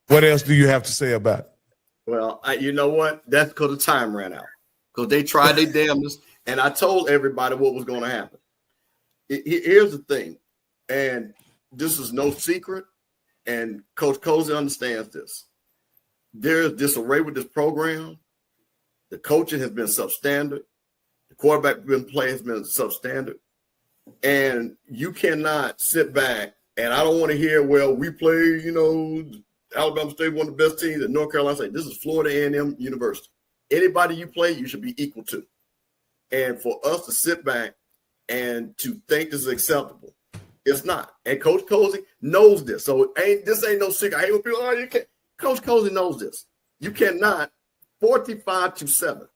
Speaker 1: What else do you have to say about it?
Speaker 4: Well, you know what? That's because the time ran out. Because they tried their damnedest, and I told everybody what was going to happen. Here's the thing, and this is no secret, and Coach Cozy understands this. There's disarray with this program. The coaching has been substandard. The quarterback play has been substandard. And you cannot sit back, and I don't want to hear, well, we play, Alabama State, one of the best teams, and North Carolina State. This is Florida A&M University. Anybody you play, you should be equal to. And for us to sit back and to think this is acceptable, it's not. And Coach Cozy knows this. So this ain't no secret. I hate when people, you can't. Coach Cozy knows this. You cannot 45-7,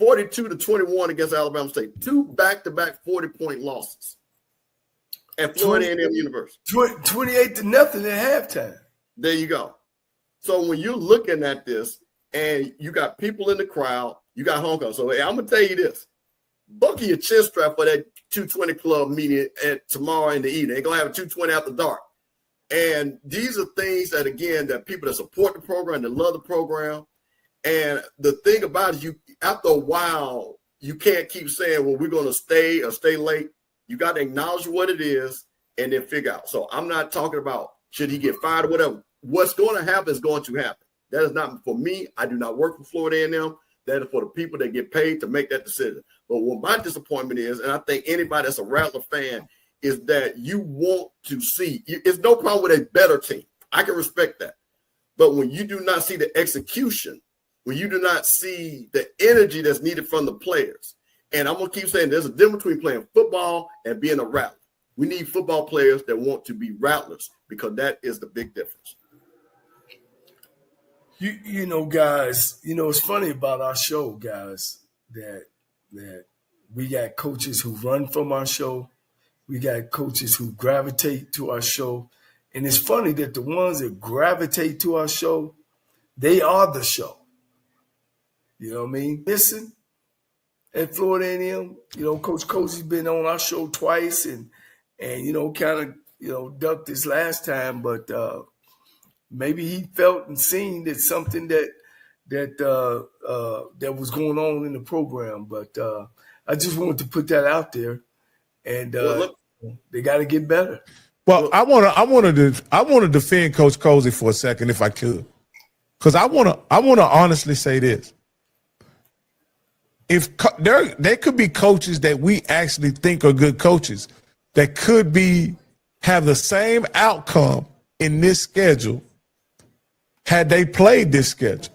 Speaker 4: 42-21 against Alabama State, 2 back-to-back 40-point losses. at Florida A&M University.
Speaker 2: 28-0 at halftime.
Speaker 4: There you go. So when you're looking at this and you got people in the crowd, you got homecoming. So hey, I'm going to tell you this. Buckle your chin strap for that 220 club meeting tomorrow in the evening. They're going to have a 220 after dark. And these are things that, again, that people that support the program, that love the program. And the thing about it, after a while, you can't keep saying, well, we're going to stay or stay late. You got to acknowledge what it is and then figure out. So I'm not talking about should he get fired or whatever. What's going to happen is going to happen. That is not for me. I do not work for Florida A&M. That is for the people that get paid to make that decision. But what my disappointment is, and I think anybody that's a Rattler fan, is that you want to see. It's no problem with a better team. I can respect that. But when you do not see the execution, when you do not see the energy that's needed from the players, and I'm going to keep saying there's a difference between playing football and being a Rattler. We need football players that want to be Rattlers because that is the big difference.
Speaker 2: You know, guys, it's funny about our show, guys, that we got coaches who run from our show. We got coaches who gravitate to our show. And it's funny that the ones that gravitate to our show, they are the show. You know what I mean? Listen, at Florida A&M, Coach Cozy's been on our show twice and kind of, ducked this last time, but maybe he felt and seen that something that was going on in the program. But I just wanted to put that out there, and they got to get better.
Speaker 1: Well, I want to defend Coach Cozy for a second, if I could, because I want to honestly say this: if there could be coaches that we actually think are good coaches that could have the same outcome in this schedule had they played this schedule.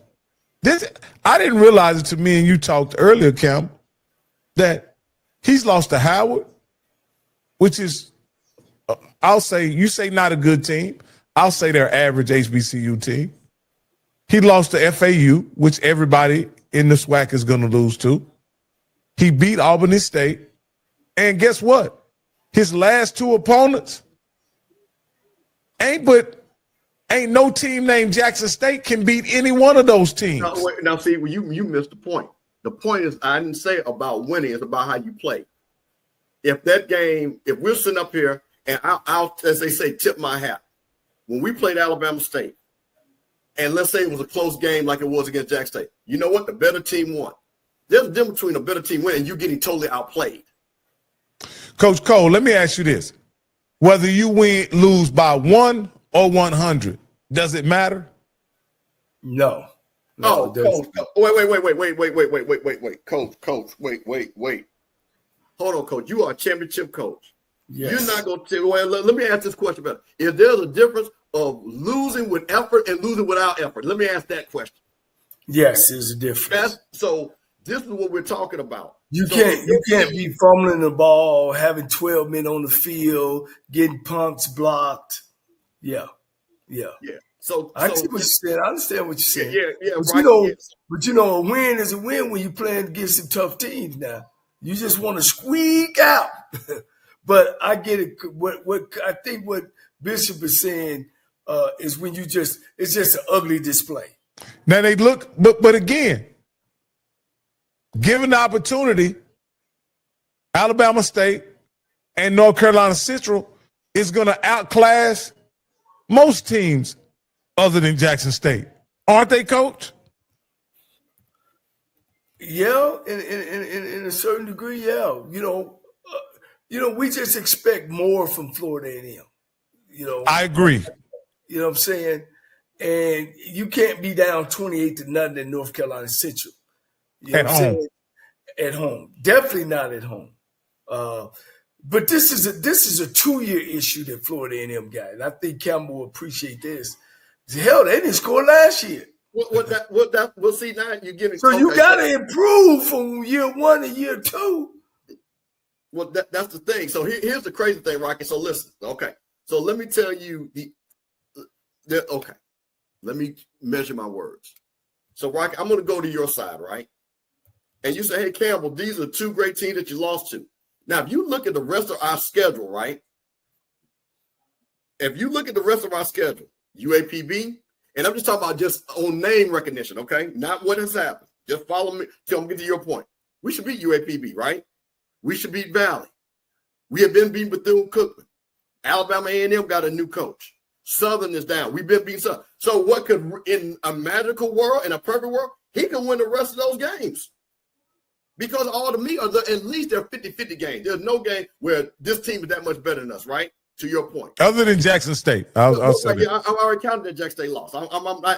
Speaker 1: I didn't realize it till me and you talked earlier, Campbell, that he's lost to Howard, which is, I'll say, you say not a good team. I'll say they're average HBCU team. He lost to FAU, which everybody in the SWAC is going to lose to. He beat Albany State. And guess what? His last two opponents ain't no team named Jackson State can beat any one of those teams.
Speaker 4: Now see, you missed the point. The point is, I didn't say about winning. It's about how you play. If that game, if we're sitting up here and I'll, as they say, tip my hat. When we played Alabama State, and let's say it was a close game like it was against Jackson State, you know what? The better team won. There's a difference between a better team winning and you getting totally outplayed.
Speaker 1: Coach Cole, let me ask you this. Whether you lose by 1 or 100, does it matter?
Speaker 2: No.
Speaker 4: Oh, Coach, wait. Coach, wait. Hold on, Coach. You are a championship coach.
Speaker 2: Yes.
Speaker 4: You're not going to – well, let me ask this question better. Is there a difference of losing with effort and losing without effort? Let me ask that question.
Speaker 2: Yes, there's a difference.
Speaker 4: So this is what we're talking about.
Speaker 2: You can't be fumbling the ball, having 12 men on the field, getting punts blocked. Yeah. So I see what you said. I understand what you're saying.
Speaker 4: Yeah.
Speaker 2: But a win is a win when you're playing against some tough teams. Now you just want to squeak out. But I get it. What I think what Bishop is saying is when it's just an ugly display.
Speaker 1: Now they look, but again, given the opportunity, Alabama State and North Carolina Central is going to outclass most teams other than Jackson State. Aren't they, Coach?
Speaker 2: Yeah, in a certain degree, yeah. We just expect more from Florida A&M.
Speaker 1: I agree.
Speaker 2: You know what I'm saying? And you can't be down 28-0 in North Carolina Central.
Speaker 1: At home.
Speaker 2: At home. Definitely not at home. But this is a 2-year issue that Florida A&M got. And I think Campbell will appreciate this. Hell, they didn't score last year.
Speaker 4: We'll see now you're getting.
Speaker 2: So you got to improve from year 1 to year 2.
Speaker 4: Well, that's the thing. So here's the crazy thing, Rocky. So listen, okay. So let me tell you okay. Let me measure my words. So Rocky, I'm going to go to your side, right? And you say, hey, Campbell, these are 2 great teams that you lost to. Now, if you look at the rest of our schedule, right? if you look at the rest of our schedule, UAPB, and I'm just talking about just on name recognition, okay? Not what has happened. Just follow me till I'm getting to your point. We should beat UAPB, right? We should beat Valley. We have been beaten Bethune-Cookman. Alabama A&M got a new coach. Southern is down. We've been beaten Southern. So what could, in a magical world, in a perfect world, he can win the rest of those games. Because all to me are at least they're 50-50 games. There's no game where this team is that much better than us, right? To your point.
Speaker 1: Other than Jackson State. I'll say that.
Speaker 4: I already counted that Jackson State loss.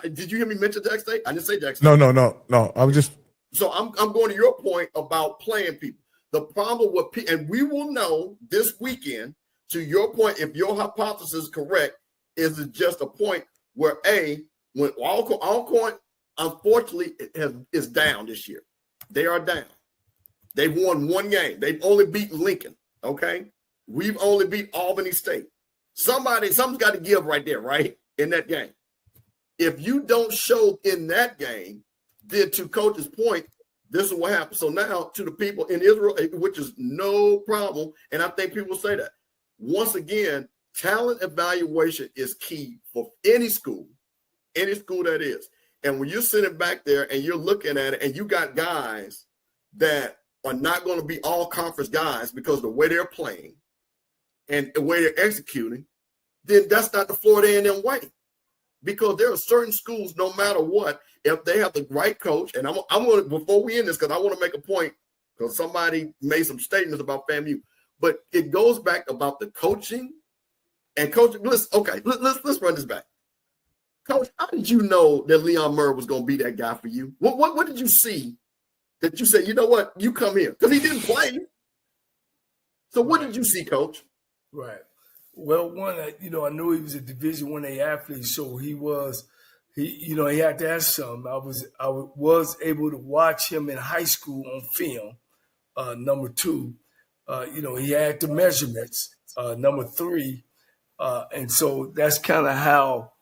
Speaker 4: Did you hear me mention Jackson State? I didn't say Jackson
Speaker 1: No,
Speaker 4: State.
Speaker 1: no. I'm just.
Speaker 4: So I'm going to your point about playing people. The problem with and we will know this weekend, to your point, if your hypothesis is correct, is it just a point where when Alcorn, unfortunately, is down this year. They are down. They've won one game. They've only beaten Lincoln, okay? We've only beat Albany State. Something's got to give right there, right, in that game. If you don't show in that game, then to Coach's point, this is what happens. So now to the people in Israel, which is no problem, and I think people say that. Once again, talent evaluation is key for any school that is. And when you're sitting back there and you're looking at it and you got guys that are not going to be all conference guys because of the way they're playing and the way they're executing, then that's not the Florida A&M way. Because there are certain schools, no matter what, if they have the right coach, and I'm going to, before we end this, because I want to make a point, because somebody made some statements about FAMU, but it goes back about the coaching and coaching. Let's run this back. Coach, how did you know that Leon Murray was going to be that guy for you? What did you see that you said, you know what, you come here? Because he didn't play. So what did you see, Coach?
Speaker 2: Right. Well, one, I knew he was a Division I athlete, so he had to have some. I was able to watch him in high school on film. Number two, he had the measurements. Number three, and so that's kind of how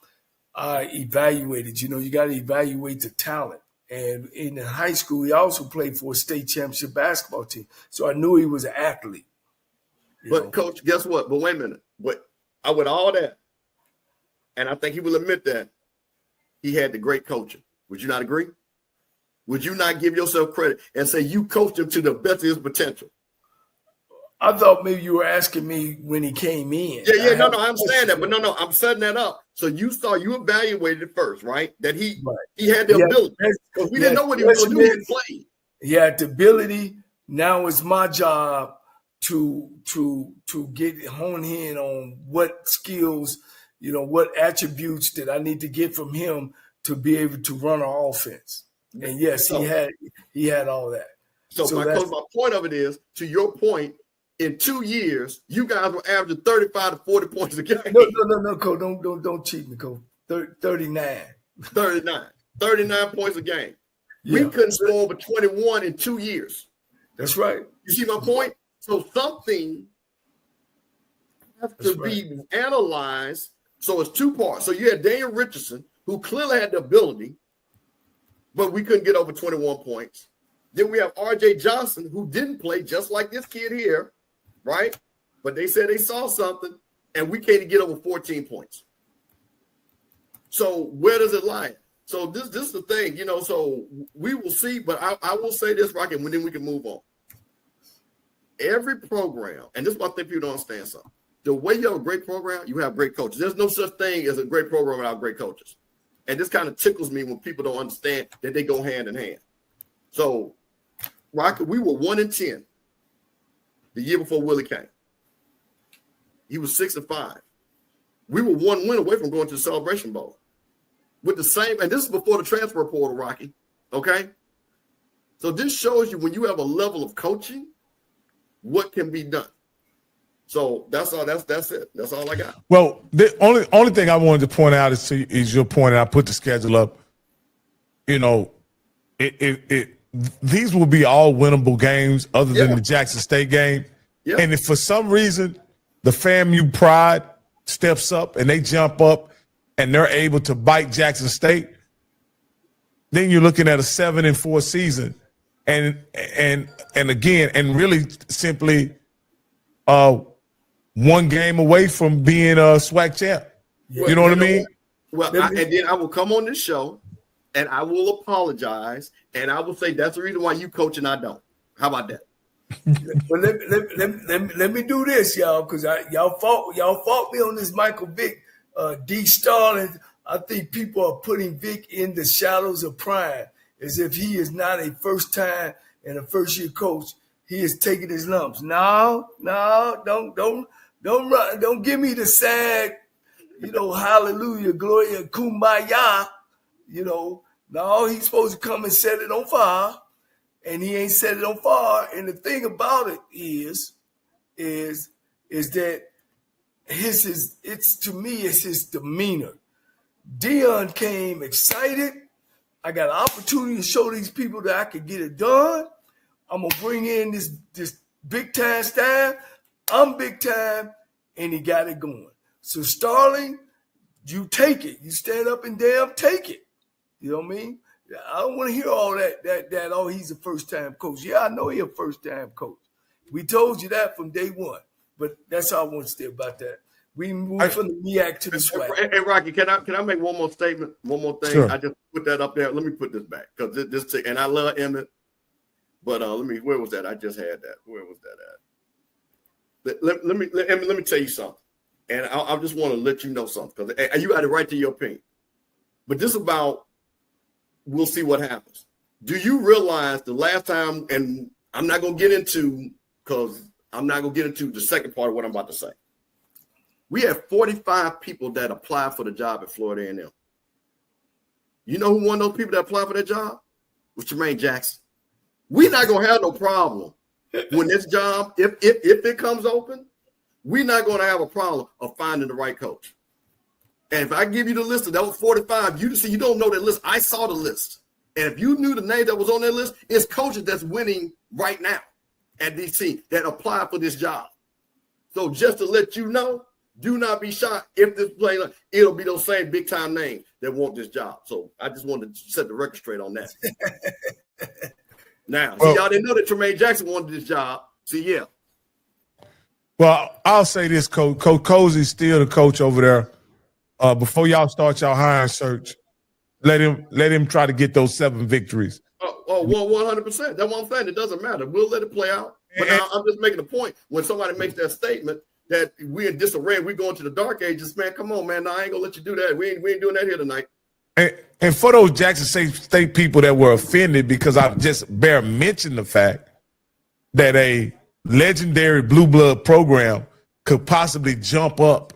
Speaker 2: I evaluated. You got to evaluate the talent. And in high school, he also played for a state championship basketball team, so I knew he was an athlete.
Speaker 4: But Coach, guess what? But wait a minute. But with all that, and I think he will admit that, he had the great coaching. Would you not agree? Would you not give yourself credit and say you coached him to the best of his potential?
Speaker 2: I thought maybe you were asking me when he came in.
Speaker 4: No, I'm saying that, but no, I'm setting that up. So you evaluated it first, right? That he had the ability. Because we didn't know what he was going to do. He didn't play.
Speaker 2: He had the ability. Now it's my job to hone in on what skills, what attributes that I need to get from him to be able to run an offense. And yes, he had all that.
Speaker 4: So my point of it is, to your point, in 2 years, you guys were averaging 35 to 40 points a game.
Speaker 2: No, Cole, don't cheat me, Cole. 39
Speaker 4: points a game.
Speaker 2: Yeah.
Speaker 4: We couldn't score over 21 in 2 years.
Speaker 2: That's right.
Speaker 4: You see my point? So something has to be analyzed. So it's two parts. So you had Daniel Richardson, who clearly had the ability, but we couldn't get over 21 points. Then we have R.J. Johnson, who didn't play, just like this kid here, right? But they said they saw something, and we can't get over 14 points. So where does it lie? So this is the thing, so we will see, but I will say this, Rocky, and then we can move on. Every program, and this is one thing people don't understand something. The way you have a great program, you have great coaches. There's no such thing as a great program without great coaches. And this kind of tickles me when people don't understand that they go hand in hand. So, Rocky, we were 1-10 the year before Willie came. He was 6-5. We were one win away from going to the Celebration Bowl with the same, and this is before the transfer portal, Rocky. Okay? So this shows you when you have a level of coaching, what can be done. So that's all. That's it. That's all I got.
Speaker 1: Well, the only thing I wanted to point out is your point, and I put the schedule up. These will be all winnable games other than the Jackson State game. Yeah. And if for some reason the FAMU pride steps up and they jump up and they're able to bite Jackson State, then you're looking at a 7-4 season. And again, and really simply one game away from being a SWAC champ.
Speaker 2: Yeah.
Speaker 1: You know what I mean?
Speaker 4: Well, and then I will come on this show and I will apologize and I will say that's the reason why you coach and I don't. How about that?
Speaker 2: Well, let me do this, y'all, because y'all fought me on this Michael Vick, D. Starling. I think people are putting Vick in the shadows of prime, as if he is not a first time and a first year coach. He is taking his lumps. No, don't give me the sad, hallelujah, glory, kumbaya. No, he's supposed to come and set it on fire. And he ain't set it on fire. And the thing about it is that it's his demeanor. Dion came excited. I got an opportunity to show these people that I could get it done. I'm gonna bring in this big time staff. I'm big time, and he got it going. So Starling, you take it. You stand up and damn take it. You know what I mean? I don't want to hear all that, oh, he's a first-time coach. Yeah, I know he's a first-time coach. We told you that from day one. But that's all I want to say about that. We moved from the MEAC to the SWAC.
Speaker 4: Hey, Rocky, can I make one more statement? One more thing?
Speaker 1: Sure.
Speaker 4: I just put that up there. Let me put this back. Because and I love Emmett. But where was that? I just had that. Where was that at? Let me tell you something. And I just want to let you know something. Because you got it right to your opinion. But this about we'll see what happens. Do you realize the last time, and I'm not going to get into, because I'm not going to get into the second part of what I'm about to say. We have 45 people that applied for the job at Florida A&M. You know who one of those people that applied for that job? Was Jermaine Jackson. We're not going to have no problem when this job, if it comes open, we're not going to have a problem of finding the right coach. And if I give you the list of those 45, you don't know that list. I saw the list. And if you knew the name that was on that list, it's coaches that's winning right now at these teams that apply for this job. So just to let you know, do not be shocked if this play, it'll be those same big time names that want this job. So I just wanted to set the record straight on that. Now, y'all didn't know that Tremaine Jackson wanted this job. Yeah.
Speaker 1: Well, I'll say this, Coach. Coach Cozy's still the coach over there. Before y'all start y'all hiring search, let him try to get those 7 victories.
Speaker 4: Oh, 100%. That's what I'm saying. It doesn't matter. We'll let it play out. But I'm just making a point. When somebody makes that statement that we're in disarray, we're going to the dark ages, man, come on, man. No, I ain't going to let you do that. We ain't doing that here tonight.
Speaker 1: And for those Jackson State people that were offended because I just mentioned the fact that a legendary blue blood program could possibly jump up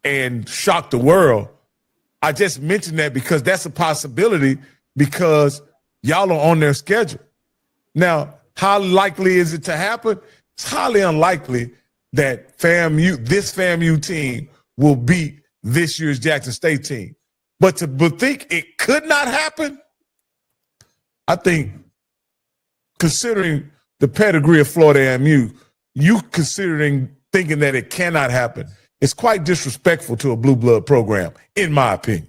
Speaker 1: and shock the world. I just mentioned that because that's a possibility because y'all are on their schedule. Now, how likely is it to happen? It's highly unlikely that this FAMU team will beat this year's Jackson State team. But to think it could not happen, I think considering the pedigree of Florida A&M, you thinking that it cannot happen, it's quite disrespectful to a blue blood program, in my opinion.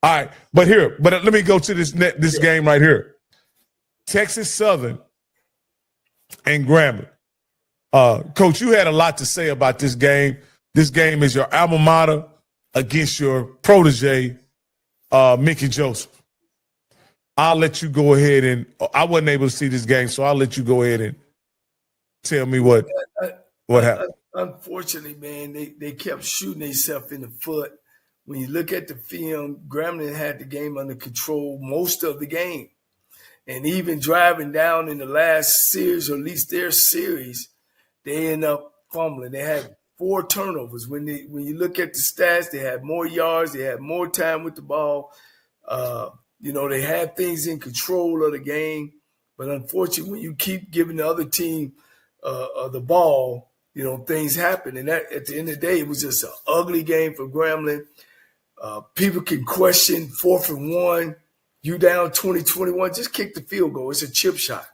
Speaker 1: All right, but let me go to this game right here. Texas Southern and Grambling. Coach, you had a lot to say about this game. This game is your alma mater against your protege, Mickey Joseph. I'll let you go ahead and I wasn't able to see this game, so I'll let you go ahead and tell me what happened.
Speaker 2: Unfortunately, man, they kept shooting themselves in the foot. When you look at the film, Grambling had the game under control most of the game. And even driving down in the last series, or at least their series, they end up fumbling. They had 4 turnovers. When you look at the stats, they had more yards, they had more time with the ball. They had things in control of the game. But unfortunately, when you keep giving the other team the ball, things happen. And that, at the end of the day, it was just an ugly game for Grambling. People can question 4th and 1. You down 20-21, just kick the field goal. It's a chip shot.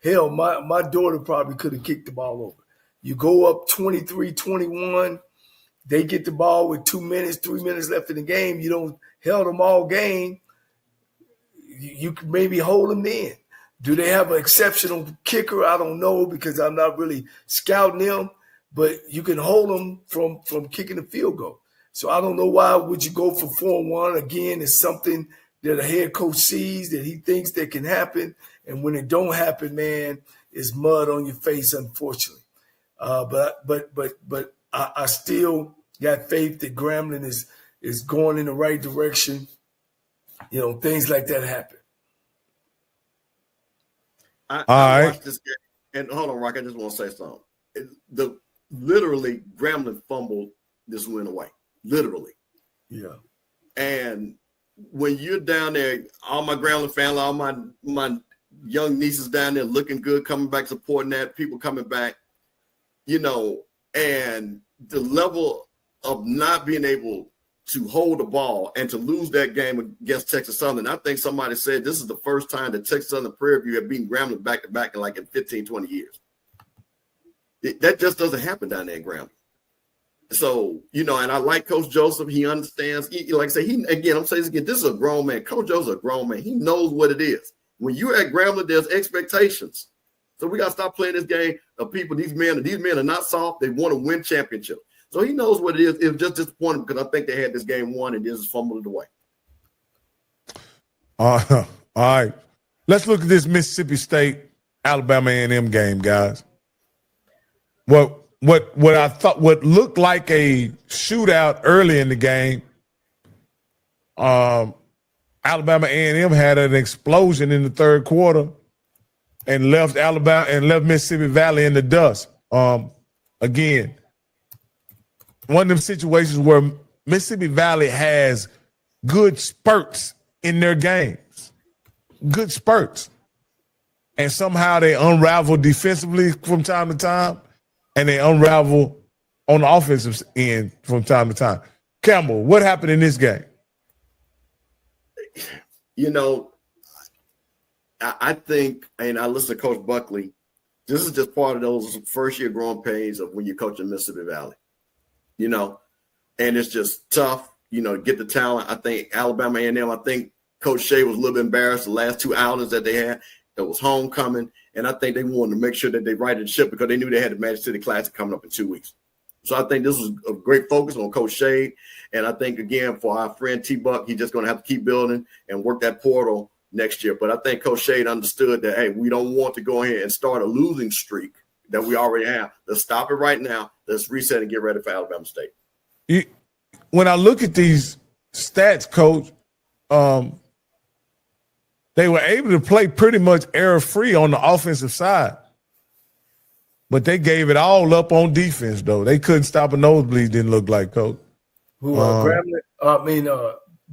Speaker 2: Hell, my daughter probably could have kicked the ball over. You go up 23-21. They get the ball with 3 minutes left in the game. You don't held them all game. You can maybe hold them in. Do they have an exceptional kicker? I don't know because I'm not really scouting them. but you can hold them from kicking the field goal. So I don't know why would you go for 4-1 again. It's something that a head coach sees that he thinks that can happen, and when it don't happen, man, it's mud on your face, unfortunately. But I still got faith that Grambling is going in the right direction. You know, things like that happen.
Speaker 4: I watched this game, and hold on, Rock. I just want to say something. Literally, Grambling fumbled this win away. Literally,
Speaker 2: yeah.
Speaker 4: And when you're down there, all my Grambling family, all my young nieces down there looking good, coming back, supporting that, people coming back, you know, and the level of not being able to hold the ball and to lose that game against Texas Southern. I think somebody said this is the first time that Texas Southern Prairie View have beaten Grambling back-to-back in 15, 20 years. That just doesn't happen down there in Grambling. So, you know, and I like Coach Joseph. He understands. Like I say, I'm saying this again, this is a grown man. Coach Joseph's a grown man. He knows what it is. When you're at Grambling, there's expectations. So we got to stop playing this game of people. These men are not soft. They want to win championship. So he knows what it is. It was just disappointing because I think they had this game won and just fumbled it away.
Speaker 1: All right. Let's look at this Mississippi State Alabama A&M game, guys. What I thought what looked like a shootout early in the game. Alabama A&M had an explosion in the third quarter and left Mississippi Valley in the dust. Again, one of them situations where Mississippi Valley has good spurts in their games, good spurts. And somehow they unravel defensively from time to time, and they unravel on the offensive end from time to time. Campbell, what happened in this game?
Speaker 4: You know, I think, and I listen to Coach Buckley, this is just part of those first-year growing pains of when you're coaching Mississippi Valley. You know, and it's just tough, you know, to get the talent. I think Alabama A&M, I think Coach Shea was a little bit embarrassed the last two outings that they had. It was homecoming, and I think they wanted to make sure that they righted the ship because they knew they had the Magic City Classic coming up in 2 weeks. So I think this was a great focus on Coach Shea, and I think, again, for our friend T-Buck, he's just going to have to keep building and work that portal next year. But I think Coach Shea understood that, hey, we don't want to go ahead and start a losing streak that we already have. Let's stop it right now. Let's reset and get ready for Alabama State.
Speaker 1: When I look at these stats, Coach, they were able to play pretty much error-free on the offensive side. But they gave it all up on defense, though. They couldn't stop a nosebleed, didn't look like, Coach.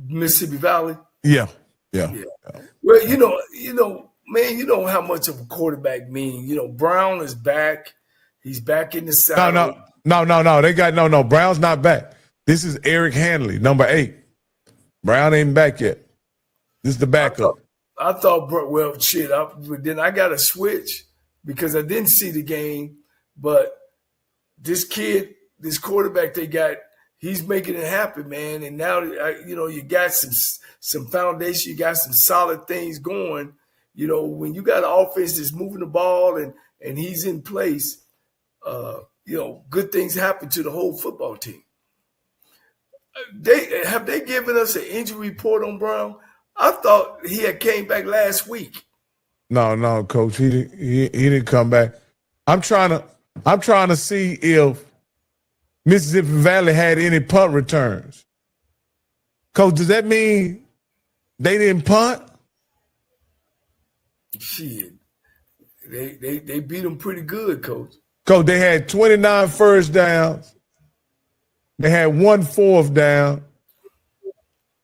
Speaker 2: Mississippi Valley?
Speaker 1: Yeah.
Speaker 2: Well, you know, man, you know how much of a quarterback means. You know, Brown is back. He's back in the saddle.
Speaker 1: No. Brown's not back. This is Eric Hanley, number 8. Brown ain't back yet. This is the backup.
Speaker 2: I thought, well, shit. Then I got to switch because I didn't see the game. But this kid, this quarterback they got, he's making it happen, man. And now, you know, you got some foundation. You got some solid things going. You know, when you got an offense that's moving the ball and he's in place, you know, good things happen to the whole football team. Have they given us an injury report on Brown? I thought he had came back last week.
Speaker 1: No, Coach, he didn't come back. I'm trying to see if Mississippi Valley had any punt returns. Coach, does that mean they didn't punt?
Speaker 2: Shit, they beat them pretty good, Coach.
Speaker 1: Coach, they had 29 first downs. They had 1 fourth down.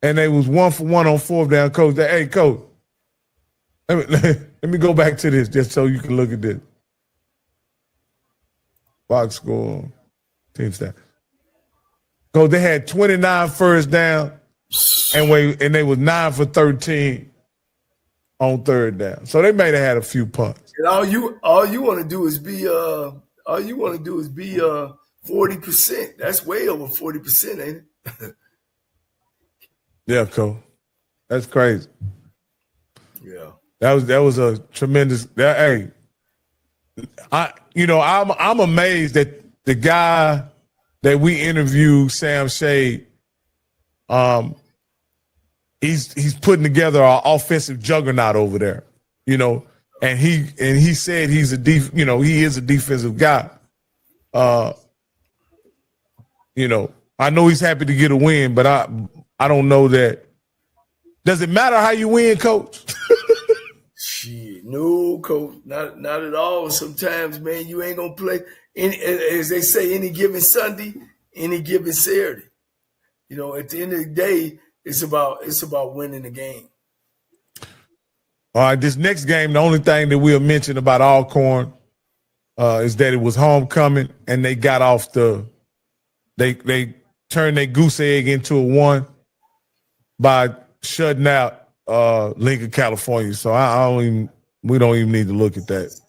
Speaker 1: And they was 1 for 1 on fourth down. Coach, hey, Coach, let me go back to this just so you can look at this. Box score, team stat. Coach, they had 29 first down, and they was 9 for 13 on third down. So they may have had a few punts.
Speaker 2: And all you want to do is be 40%. That's way over 40%, ain't it?
Speaker 1: Yeah, Coach. That's crazy.
Speaker 2: Yeah.
Speaker 1: That was a tremendous. I'm amazed that the guy that we interviewed, Sam Shade, he's putting together our offensive juggernaut over there, and he said he is a defensive guy. I know he's happy to get a win, but I don't know that. Does it matter how you win, Coach?
Speaker 2: Shit, no, Coach, not at all. Sometimes, man, you ain't gonna play as they say, any given Sunday, any given Saturday. At the end of the day, it's about winning the game.
Speaker 1: All right, this next game, the only thing that we'll mention about Alcorn is that it was homecoming, and they got off they turned their goose egg into a one by shutting out Lincoln, California. So we don't even need to look at that.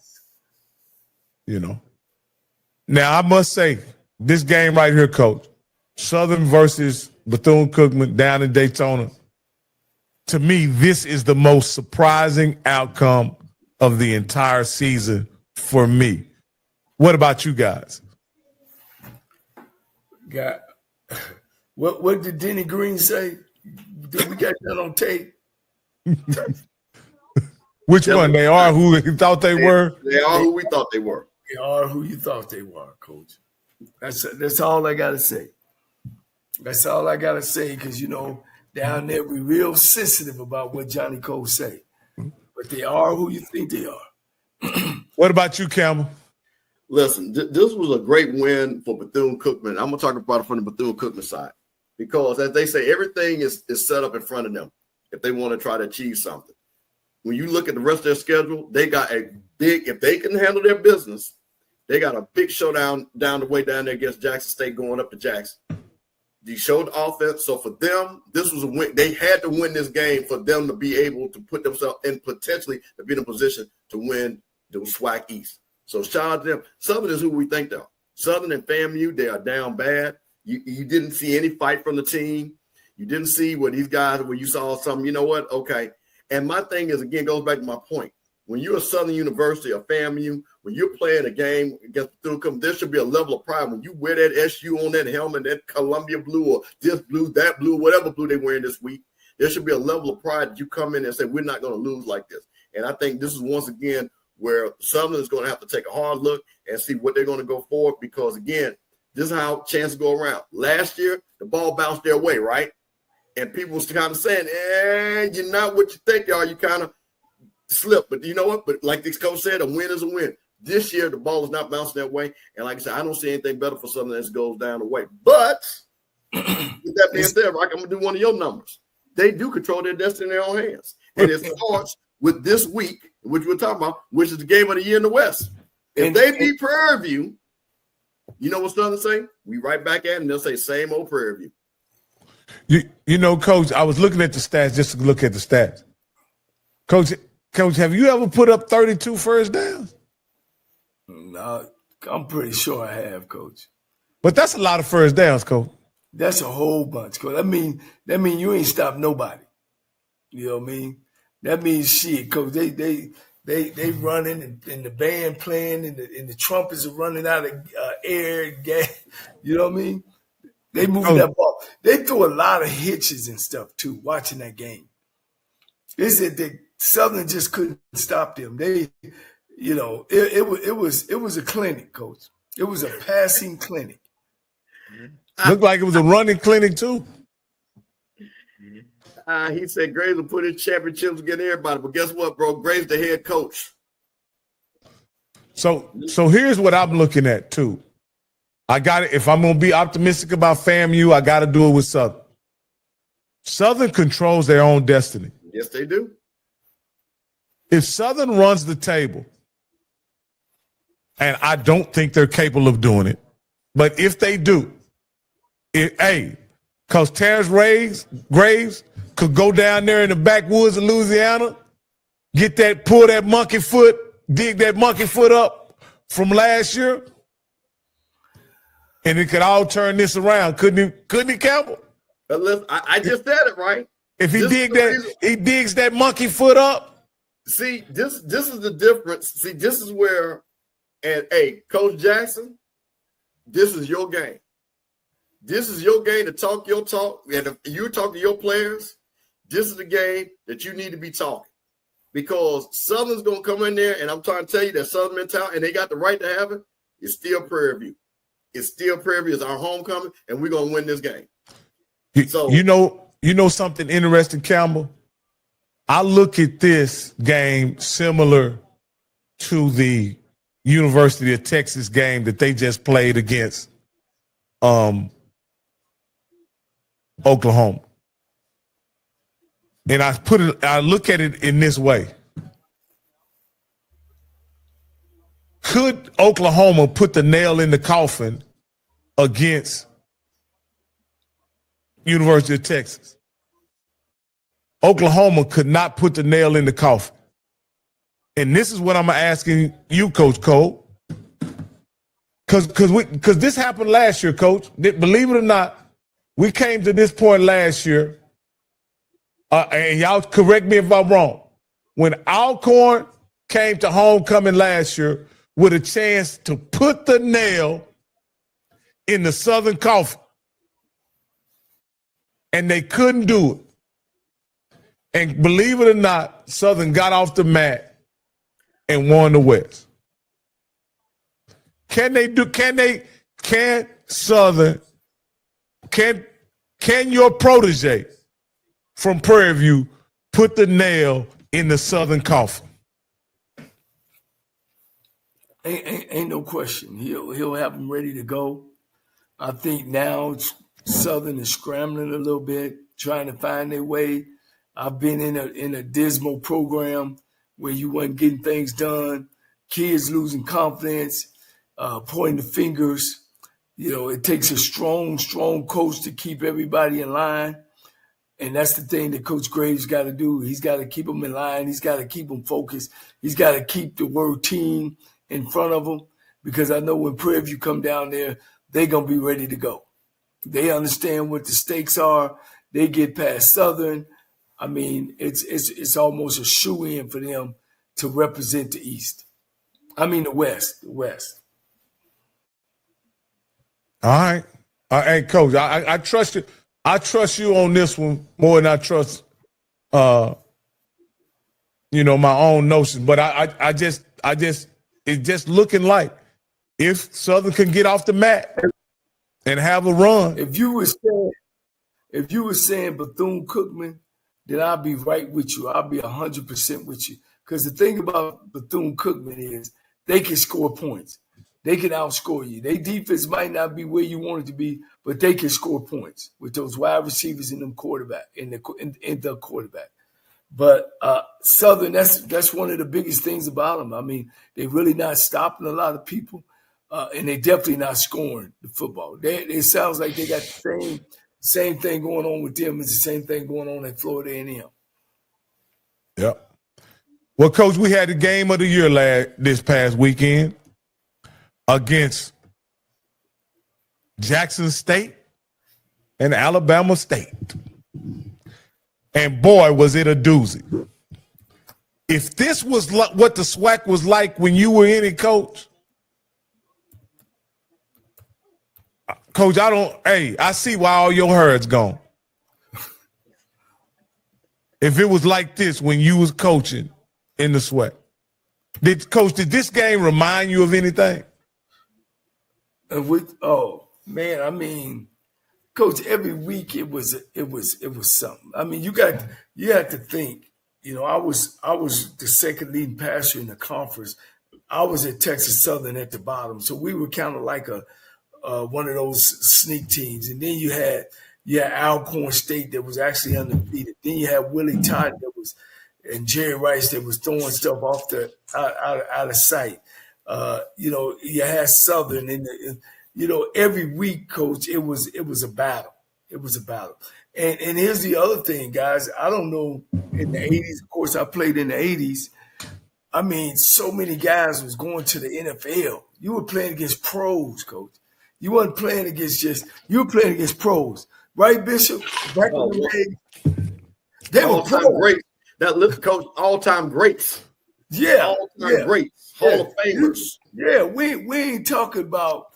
Speaker 1: Now I must say, this game right here, Coach, Southern versus Bethune-Cookman down in Daytona. To me, this is the most surprising outcome of the entire season for me. What about you guys?
Speaker 2: What did Denny Green say? We got that on tape.
Speaker 1: Which one? They are who we thought they were?
Speaker 4: They are who we thought they were.
Speaker 2: They are who you thought they were, Coach. That's all I got to say. That's all I got to say because, down there we're real sensitive about what Johnnie Cole say. But they are who you think they are.
Speaker 1: What about you, Campbell?
Speaker 4: Listen, this was a great win for Bethune-Cookman. I'm going to talk about it from the Bethune-Cookman side because, as they say, everything is set up in front of them if they want to try to achieve something. When you look at the rest of their schedule, they got a big – if they can handle their business, they got a big showdown down the way down there against Jackson State going up to Jackson. You showed the offense. So for them, this was a win. They had to win this game for them to be able to put themselves in potentially to be in a position to win the SWAC East. So shout out to them. Southern is who we think they are. Southern and FAMU, they are down bad. You didn't see any fight from the team. You didn't see what these guys, where you saw something, you know what? Okay. And my thing is, again, goes back to my point. When you're a Southern University or FAMU, when you're playing a game against Bethune-Cookman, there should be a level of pride. When you wear that SU on that helmet, that Columbia blue or this blue, that blue, whatever blue they're wearing this week, there should be a level of pride that you come in and say, we're not going to lose like this. And I think this is once again where Southern is going to have to take a hard look and see what they're going to go forward because, again, this is how chances go around. Last year, the ball bounced their way, right? And people was kind of saying, you're not what you think you are. You kind of slip. But you know what? But like this coach said, a win is a win. This year, the ball is not bouncing that way. And like I said, I don't see anything better for Southern as it goes down the way. But with that being said, Rock, I'm going to do one of your numbers. They do control their destiny in their own hands. And it starts with this week, which we're talking about, which is the game of the year in the West. If they beat Prairie View, you know what Southern say? We right back at them, and they'll say, same old Prairie View.
Speaker 1: You know, Coach, I was looking at the stats just to look at the stats. Coach, have you ever put up 32 first downs?
Speaker 2: No, I'm pretty sure I have, Coach.
Speaker 1: But that's a lot of first downs, Coach. That's
Speaker 2: a whole bunch, Coach. That mean you ain't stopped nobody. You know what I mean? That means shit, Coach. They running and the band playing and the trumpets are running out of air, gas. You know what I mean? They moving that ball. They threw a lot of hitches and stuff too. Watching that game, they said that Southern just couldn't stop them. They, it was a clinic, Coach. It was a passing clinic.
Speaker 1: Looked like it was a running clinic too.
Speaker 4: He said Graves will put his championships against everybody, but guess what, bro? Graves the head coach.
Speaker 1: So here's what I'm looking at too. I got it. If I'm going to be optimistic about FAMU, I got to do it with Southern. Southern controls their own destiny.
Speaker 4: Yes, they do.
Speaker 1: If Southern runs the table, and I don't think they're capable of doing it, but if they do, because Terrence Graves could go down there in the backwoods of Louisiana, pull that monkey foot, dig that monkey foot up from last year, and it could all turn this around. Couldn't he, Campbell?
Speaker 4: Listen, I just said it, right?
Speaker 1: If he digs that monkey foot up.
Speaker 4: See, this is the difference. See, this is where, and Coach Jackson, This is your game. This is your game to talk your talk. And if you talk to your players, this is the game that you need to be talking. Because Southern's going to come in there, and I'm trying to tell you that Southern mentality, and they got the right to have it, it's still Prairie View. It's still Prairie View. It's our homecoming, and we're going to win this game. So
Speaker 1: you know something interesting, Campbell? I look at this game similar to the University of Texas game that they just played against Oklahoma. And I look at it in this way. Could Oklahoma put the nail in the coffin against University of Texas? Oklahoma could not put the nail in the coffin. And this is what I'm asking you, Coach Cole. Because this happened last year, Coach. Believe it or not, we came to this point last year. And y'all correct me if I'm wrong. When Alcorn came to homecoming last year with a chance to put the nail in the Southern coffin, and they couldn't do it. And believe it or not, Southern got off the mat and won the West. Can your protege from Prairie View put the nail in the Southern coffin?
Speaker 2: Ain't no question. He'll have them ready to go. I think now Southern is scrambling a little bit, trying to find their way. I've been in a dismal program where you wasn't getting things done, kids losing confidence, pointing the fingers. You know, it takes a strong coach to keep everybody in line. And that's the thing that Coach Graves got to do. He's got to keep them in line. He's got to keep them focused. He's got to keep the word team in front of them, because I know when Prairie View come down there, they're going to be ready to go. They understand what the stakes are. They get past Southern. I mean, it's almost a shoe-in for them to represent the East. I mean, the West. The West.
Speaker 1: All right. Hey, Coach, I trust you. I trust you on this one more than I trust, my own notions. But I just, it's just looking like if Southern can get off the mat and have a run.
Speaker 2: If you were saying Bethune-Cookman, then I'll be right with you. I'll be 100% with you. Because the thing about Bethune-Cookman is they can score points. They can outscore you. Their defense might not be where you want it to be, but they can score points with those wide receivers and them quarterback in the quarterback. But Southern, that's one of the biggest things about them. I mean, they're really not stopping a lot of people, and they're definitely not scoring the football. It sounds like they got the same thing going on with them as the same thing going on at Florida A&M.
Speaker 1: Yep. Well, Coach, we had the game of the year this past weekend against Jackson State and Alabama State. And boy, was it a doozy. If this was what the SWAC was like when you were in it, Coach, I see why all your herd's gone. If it was like this when you was coaching in the SWAC. Did this game remind you of anything?
Speaker 2: I mean, Coach, every week it was something. I mean, you have to think. I was the second leading passer in the conference. I was at Texas Southern at the bottom, so we were kind of like one of those sneak teams. And then you had Alcorn State that was actually undefeated. Then you had Willie Todd and Jerry Rice that was throwing stuff off out of sight. You had Southern, and every week, Coach, it was a battle. It was a battle. And here's the other thing, guys. I don't know, in the 80s, of course, I played in the 80s. I mean, so many guys was going to the NFL. You were playing against pros, Coach. You weren't playing against you were playing against pros. Right, Bishop? Back in the day, they were
Speaker 4: all-time greats. That list, Coach, all-time greats.
Speaker 2: Yeah.
Speaker 4: All-time greats. Hall of Famers.
Speaker 2: Yeah, we ain't talking about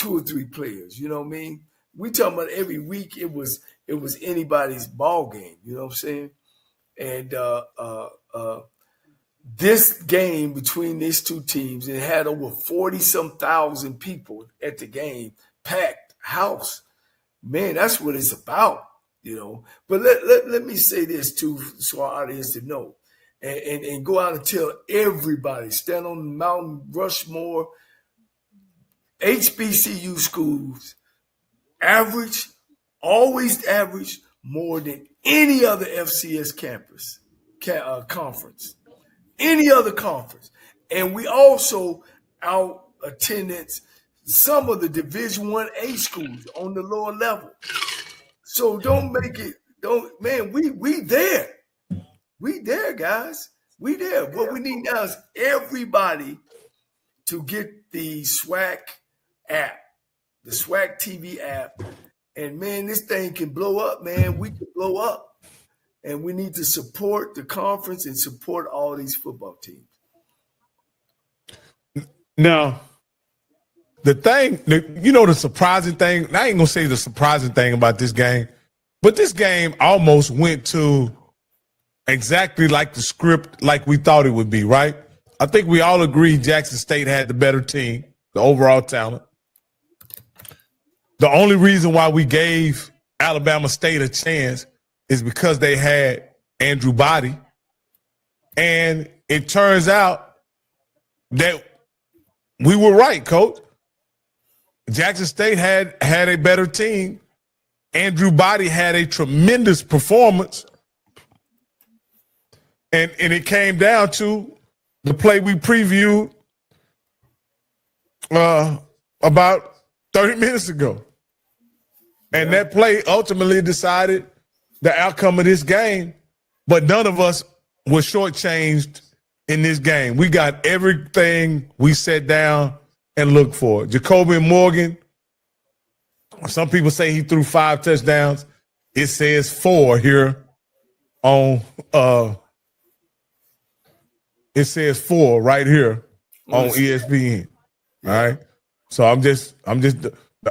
Speaker 2: 2 or 3 players. You know what I mean? We talking about every week it was anybody's ball game. You know what I'm saying? And this game between these 2 teams, it had over 40-some thousand people at the game, packed house. Man, that's what it's about, you know. But let me say this too, so our audience to know, and go out and tell everybody, stand on Mount Rushmore, HBCU schools always average more than any other FCS campus conference, any other conference. And we also out attendance some of the Division 1A schools on the lower level. So we there. We there, guys. We there. What we need now is everybody to get the SWAC app, the SWAC TV app. And, man, this thing can blow up, man. We can blow up. And we need to support the conference and support all these football teams.
Speaker 1: Now, the surprising thing, I ain't going to say the surprising thing about this game, but this game almost went to exactly like the script, like we thought it would be, right? I think we all agree Jackson State had the better team, the overall talent. The only reason why we gave Alabama State a chance is because they had Andrew Body. And it turns out that we were right, Coach. Jackson State had a better team. Andrew Body had a tremendous performance. And it came down to the play we previewed about 30 minutes ago. And that play ultimately decided the outcome of this game, but none of us were shortchanged in this game. We got everything we sat down and looked for. Jacoby Morgan, some people say he threw 5 touchdowns. It says 4 here on it says 4 right here on ESPN. All right. So I'm just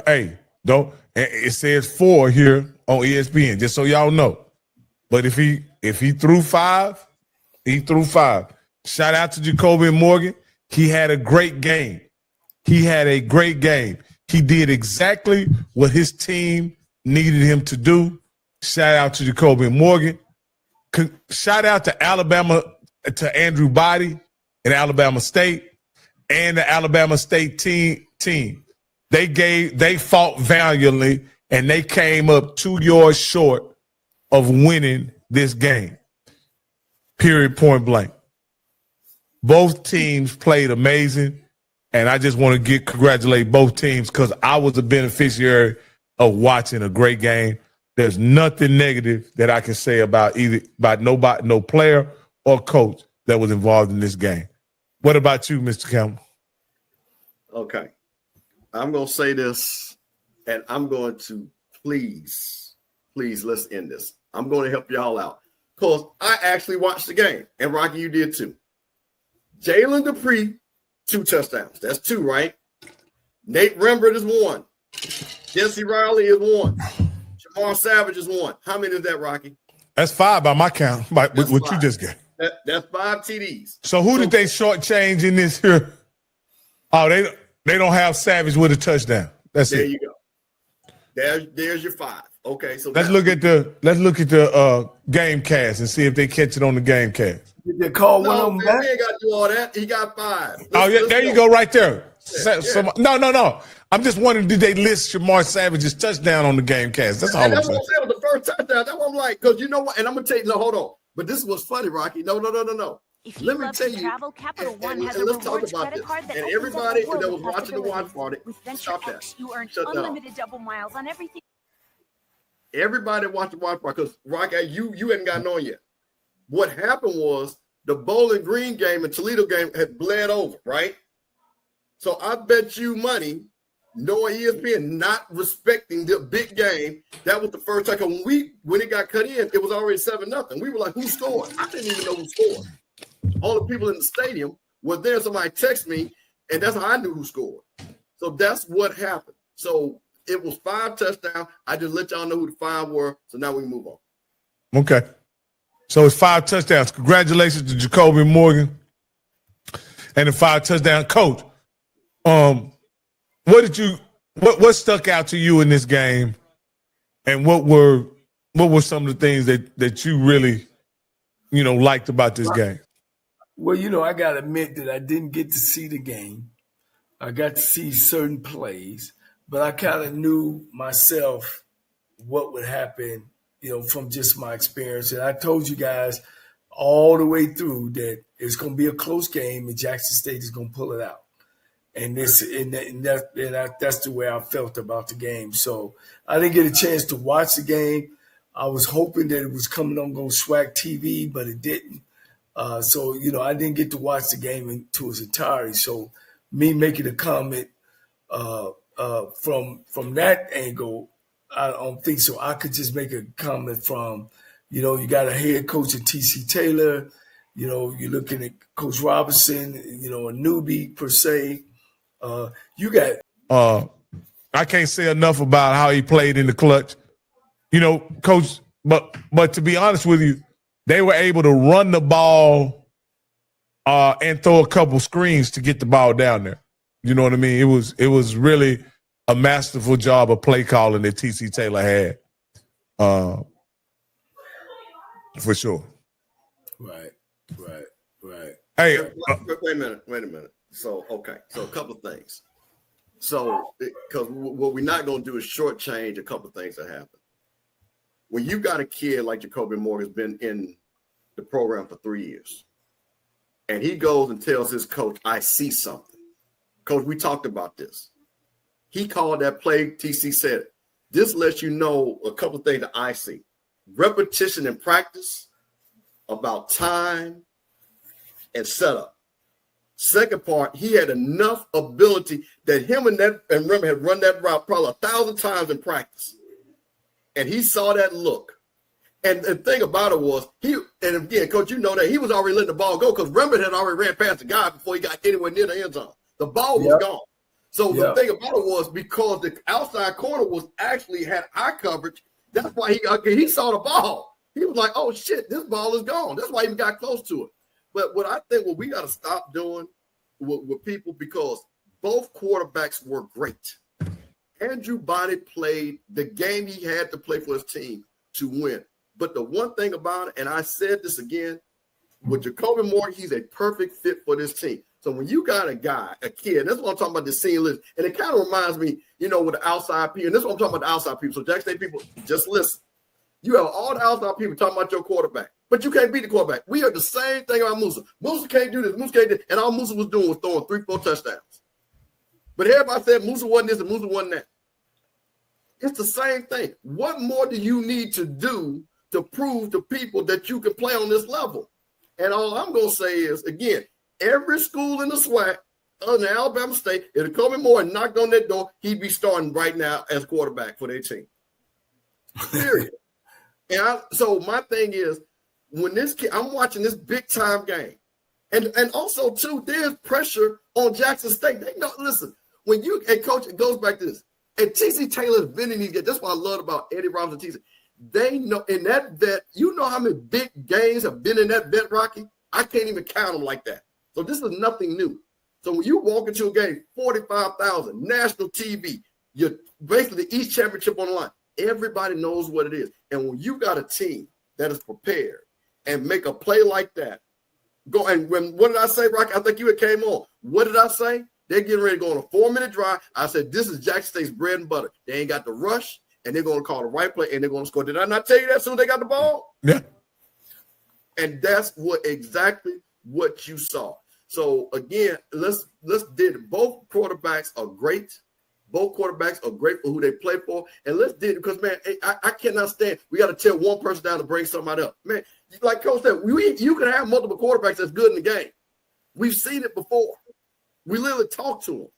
Speaker 1: hey, don't. It says 4 here on ESPN, just so y'all know. But if he threw 5, he threw 5. Shout out to Jacoby Morgan. He had a great game. He did exactly what his team needed him to do. Shout out to Jacoby Morgan. Shout out to Alabama, to Andrew Body and Alabama State and the Alabama State team. They fought valiantly, and they came up 2 yards short of winning this game. Period, point blank. Both teams played amazing, and I just want to congratulate both teams because I was a beneficiary of watching a great game. There's nothing negative that I can say about no player or coach that was involved in this game. What about you, Mr. Campbell?
Speaker 4: Okay. I'm going to say this, and I'm going to please, let's end this. I'm going to help y'all out because I actually watched the game, and Rocky, you did too. Jalen Dupree, 2 touchdowns. That's 2, right? Nate Rembert is 1. Jesse Riley is 1. Jamar Savage is 1. How many is that, Rocky?
Speaker 1: That's 5 by my count, what you just got.
Speaker 4: That's 5 TDs.
Speaker 1: So who did they shortchange in this here? Oh, they don't have Savage with a touchdown. That's
Speaker 4: there
Speaker 1: it.
Speaker 4: You go. There's your 5. Okay, so
Speaker 1: let's look at the game cast and see if they catch it on the game cast.
Speaker 2: Did they call one of them back?
Speaker 4: He ain't got to do all that. He got 5.
Speaker 1: There you go, right there. Yeah. No. I'm just wondering, did they list Jamar Savage's touchdown on the game cast? That's all I'm saying.
Speaker 4: That's what I'm saying. The first touchdown. That's what I'm like, because you know what? And I'm gonna tell you. No, hold on. But this is what's funny, Rocky. No. Let me tell you.
Speaker 5: Travel, Capital One has
Speaker 4: and
Speaker 5: a
Speaker 4: let's talk about this.
Speaker 5: card that
Speaker 4: and everybody that was
Speaker 5: watching
Speaker 4: watching the watch party, stop that.
Speaker 5: You earn
Speaker 4: Shut
Speaker 5: unlimited
Speaker 4: down.
Speaker 5: double miles on everything.
Speaker 4: Everybody watched the watch party because Rocky, you hadn't gotten on yet. What happened was the Bowling Green game and Toledo game had bled over, right? So I bet you money, knowing ESPN not respecting the big game, that was the first time. When it got cut in, it was already 7-0. We were like, who scored? I didn't even know who scored. All the people in the stadium were there. Somebody texted me, and that's how I knew who scored. So that's what happened. So it was 5 touchdowns. I just let y'all know who the 5 were. So now we can move on.
Speaker 1: Okay. So it's 5 touchdowns. Congratulations to Jacoby Morgan and the 5 touchdown coach. What stuck out to you in this game, and what were some of the things that you really, liked about this game?
Speaker 2: Well, I got to admit that I didn't get to see the game. I got to see certain plays, but I kind of knew myself what would happen, from just my experience. And I told you guys all the way through that it's going to be a close game and Jackson State is going to pull it out. And that's the way I felt about the game. So I didn't get a chance to watch the game. I was hoping that it was coming on SWAC TV, but it didn't. So I didn't get to watch the game to its entirety. So me making a comment from that angle, I don't think so. I could just make a comment from, you got a head coach in T.C. Taylor. You're looking at Coach Robinson, a newbie per se. You got.
Speaker 1: I can't say enough about how he played in the clutch. Coach, but to be honest with you, they were able to run the ball and throw a couple screens to get the ball down there. You know what I mean? It was really a masterful job of play calling that T.C. Taylor had, for sure.
Speaker 2: Right.
Speaker 1: Hey,
Speaker 4: wait a minute. So a couple of things. So, because what we're not going to do is shortchange a couple of things that happen. When you got a kid like Jacoby Morgan's been in the program for 3 years, and he goes and tells his coach, I see something. Coach, we talked about this. He called that play, TC said it. This lets you know a couple of things that I see. Repetition in practice, about time, and setup. Second part, he had enough ability that him and Remy had run that route probably 1,000 times in practice. And he saw that look. And the thing about it was, and again, Coach, you know that he was already letting the ball go because Remy had already ran past the guy before he got anywhere near the end zone. The ball was gone. So the thing about it was, because the outside corner was actually had eye coverage, that's why he saw the ball. He was like, oh, shit, this ball is gone. That's why he even got close to it. But what I think we got to stop doing with people, because both quarterbacks were great. Andrew Bonney played the game he had to play for his team to win. But the one thing about it, and I said this again, with Jacoby Morgan, he's a perfect fit for this team. So when you got a kid, that's what I'm talking about, the senior list. And it kind of reminds me, with the outside people. And this is what I'm talking about, the outside people. So Jackson State people, just listen. You have all the outside people talking about your quarterback, but you can't beat the quarterback. We heard the same thing about Musa. Musa can't do this. Musa can't do this. And all Musa was doing was throwing 3-4 touchdowns. But everybody said Musa wasn't this and Musa wasn't that. It's the same thing. What more do you need to do to prove to people that you can play on this level? And all I'm going to say is, again, every school in the SWAC, other than Alabama State, if Jacoby Morgan knocked on that door, he'd be starting right now as quarterback for their team. Period. So my thing is, when this kid, I'm watching this big time game, and also too, there's pressure on Jackson State. They know. Listen, when you and coach, it goes back to this. And T.C. Taylor's been in these games. That's what I love about Eddie Robinson. T.C. They know in that vet. You know how many big games have been in that vet, Rocky? I can't even count them like that. So this is nothing new. So when you walk into a game, 45,000 national TV, you're basically the East Championship on the line. Everybody knows what it is. And when you got a team that is prepared and make a play like that, go and what did I say, Rocky? I think you came on. What did I say? They're getting ready to go on a 4-minute drive. I said, this is Jackson State's bread and butter. They ain't got the rush, and they're going to call the right play, and they're going to score. Did I not tell you that as soon as they got the ball?
Speaker 1: Yeah.
Speaker 4: And that's exactly what you saw. So, again, let's did both quarterbacks are great. Both quarterbacks are great for who they play for. And let's do it because, man, I cannot stand. We got to tell one person down to bring somebody up. Man, like Coach said, you can have multiple quarterbacks that's good in the game. We've seen it before. We literally talk to them.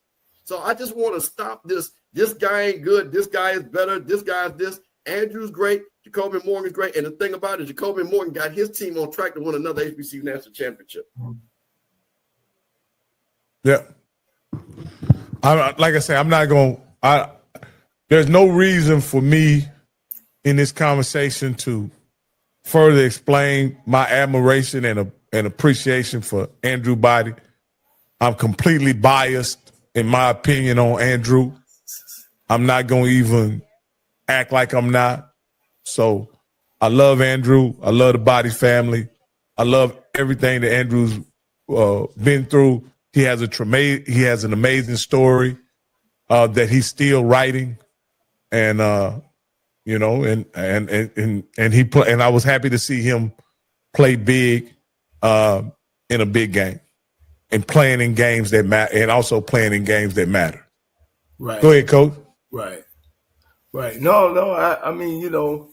Speaker 4: So I just want to stop this. This guy ain't good. This guy is better. This guy is this. Andrew's great. Jacoby Morgan's great. And the thing about it, Jacoby Morgan got his team on track to win another HBCU national championship. Yeah.
Speaker 1: Like I say, I'm not going. there's no reason for me in this conversation to further explain my admiration and appreciation for Andrew Body. I'm completely biased in my opinion on Andrew. I'm not going to even act like I'm not. So I love Andrew. I love the Body family. I love everything that Andrew's been through. He has an amazing story that he's still writing, and you know, and I was happy to see him play big in a big game, and playing in games that matter, and also playing in games that matter.
Speaker 2: Right.
Speaker 1: Go ahead, Coach.
Speaker 2: Right. No. I mean, you know,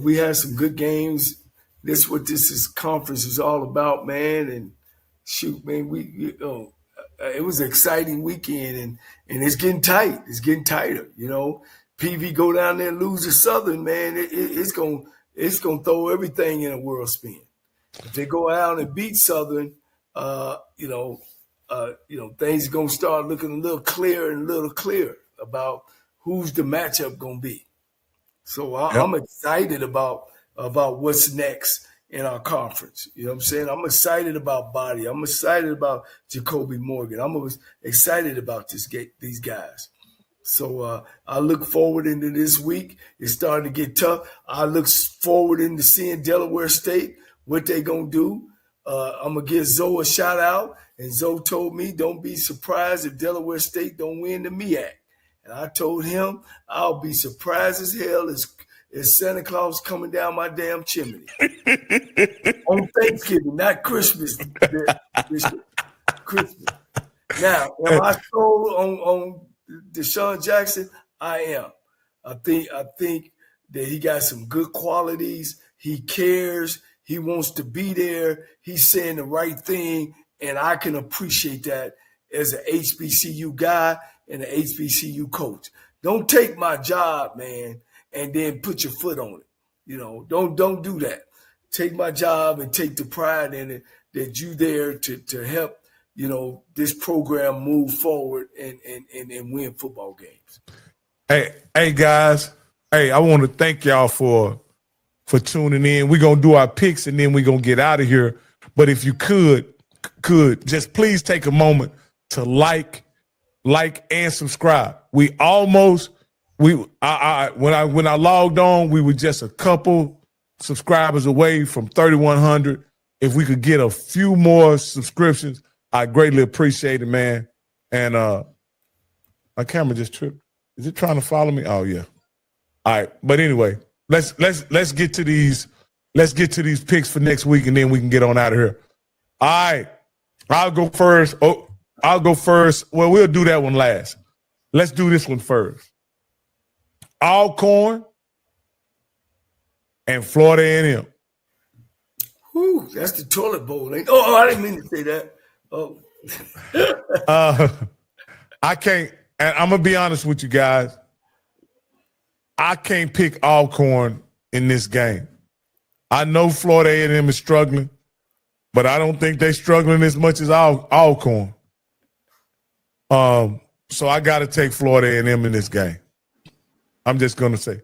Speaker 2: we had some good games. This is what this conference is all about, man. And shoot, man, it was an exciting weekend, and it's getting tight. It's getting tighter. You know, PV go down there and lose to Southern, man. It's gonna throw everything in a whirl spin. If they go out and beat Southern, you know, things are gonna start looking a little clearer about who's the matchup gonna be. So I'm excited about what's next in our conference. You know what I'm saying? I'm excited about Body. I'm excited about Jacoby Morgan. I'm excited about these guys. So I look forward into this week. It's starting to get tough. I look forward into seeing Delaware State, what they going to do. I'm going to give Zoe a shout out. And Zoe told me, don't be surprised if Delaware State don't win the MEAC. And I told him I'll be surprised as hell as Santa Claus coming down my damn chimney. On Thanksgiving, not Christmas. Christmas. Now, am I sold on Deshaun Jackson? I am. I think that he got some good qualities. He cares. He wants to be there. He's saying the right thing, and I can appreciate that as an HBCU guy and an HBCU coach. Don't take my job, man, and then put your foot on it. You know, don't do that. Take my job and take the pride in it that you there to help, you know, this program move forward and win football games.
Speaker 1: Hey guys. Hey, I want to thank y'all for tuning in. We're gonna do our picks and then we're gonna get out of here. But if you could just please take a moment to like and subscribe. When I logged on, we were just a couple subscribers away from 3,100. If we could get a few more subscriptions, I greatly appreciate it, man. And my camera just tripped. Is it trying to follow me? Oh yeah. All right. But anyway, let's get to these picks for next week, and then we can get on out of here. All right. I'll go first. Well, we'll do that one last. Let's do this one first. Alcorn and Florida A&M.
Speaker 2: Whew, that's the toilet bowl. Oh, I didn't mean to say that. Oh.
Speaker 1: I can't, and I'm going to be honest with you guys. I can't pick Alcorn in this game. I know Florida A&M is struggling, but I don't think they're struggling as much as Alcorn. So I got to take Florida A&M in this game. I'm just going to say.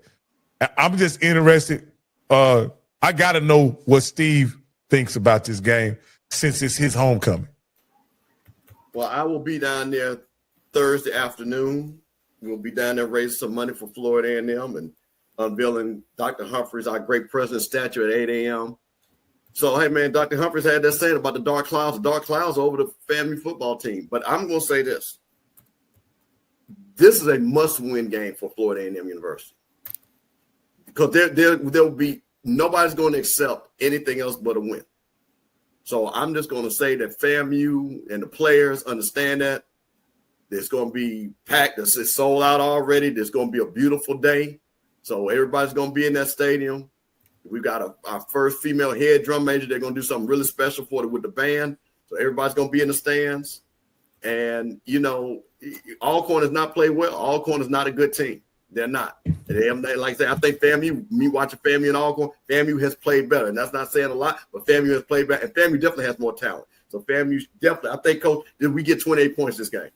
Speaker 1: I'm just interested. I got to know what Steve thinks about this game since it's his homecoming.
Speaker 4: Well, I will be down there Thursday afternoon. We'll be down there raising some money for Florida A&M and unveiling Dr. Humphreys, our great president statue, at 8 a.m. So, hey, man, Dr. Humphreys had that saying about the dark clouds over the family football team. But I'm going to say this. This is a must-win game for Florida A&M University. Because there will be – nobody's going to accept anything else but a win. So I'm just going to say that FAMU and the players understand that. It's going to be packed. It's sold out already. There's going to be a beautiful day. So everybody's going to be in that stadium. We've got our first female head drum major. They're going to do something really special with the band. So everybody's going to be in the stands. And, you know, Alcorn has not played well. Alcorn is not a good team. They're not. They, like I say, I think FAMU, me watching FAMU and Alcorn, FAMU has played better. And that's not saying a lot, but FAMU has played better. And FAMU definitely has more talent. So FAMU definitely, I think, Coach, did we get 28 points this game?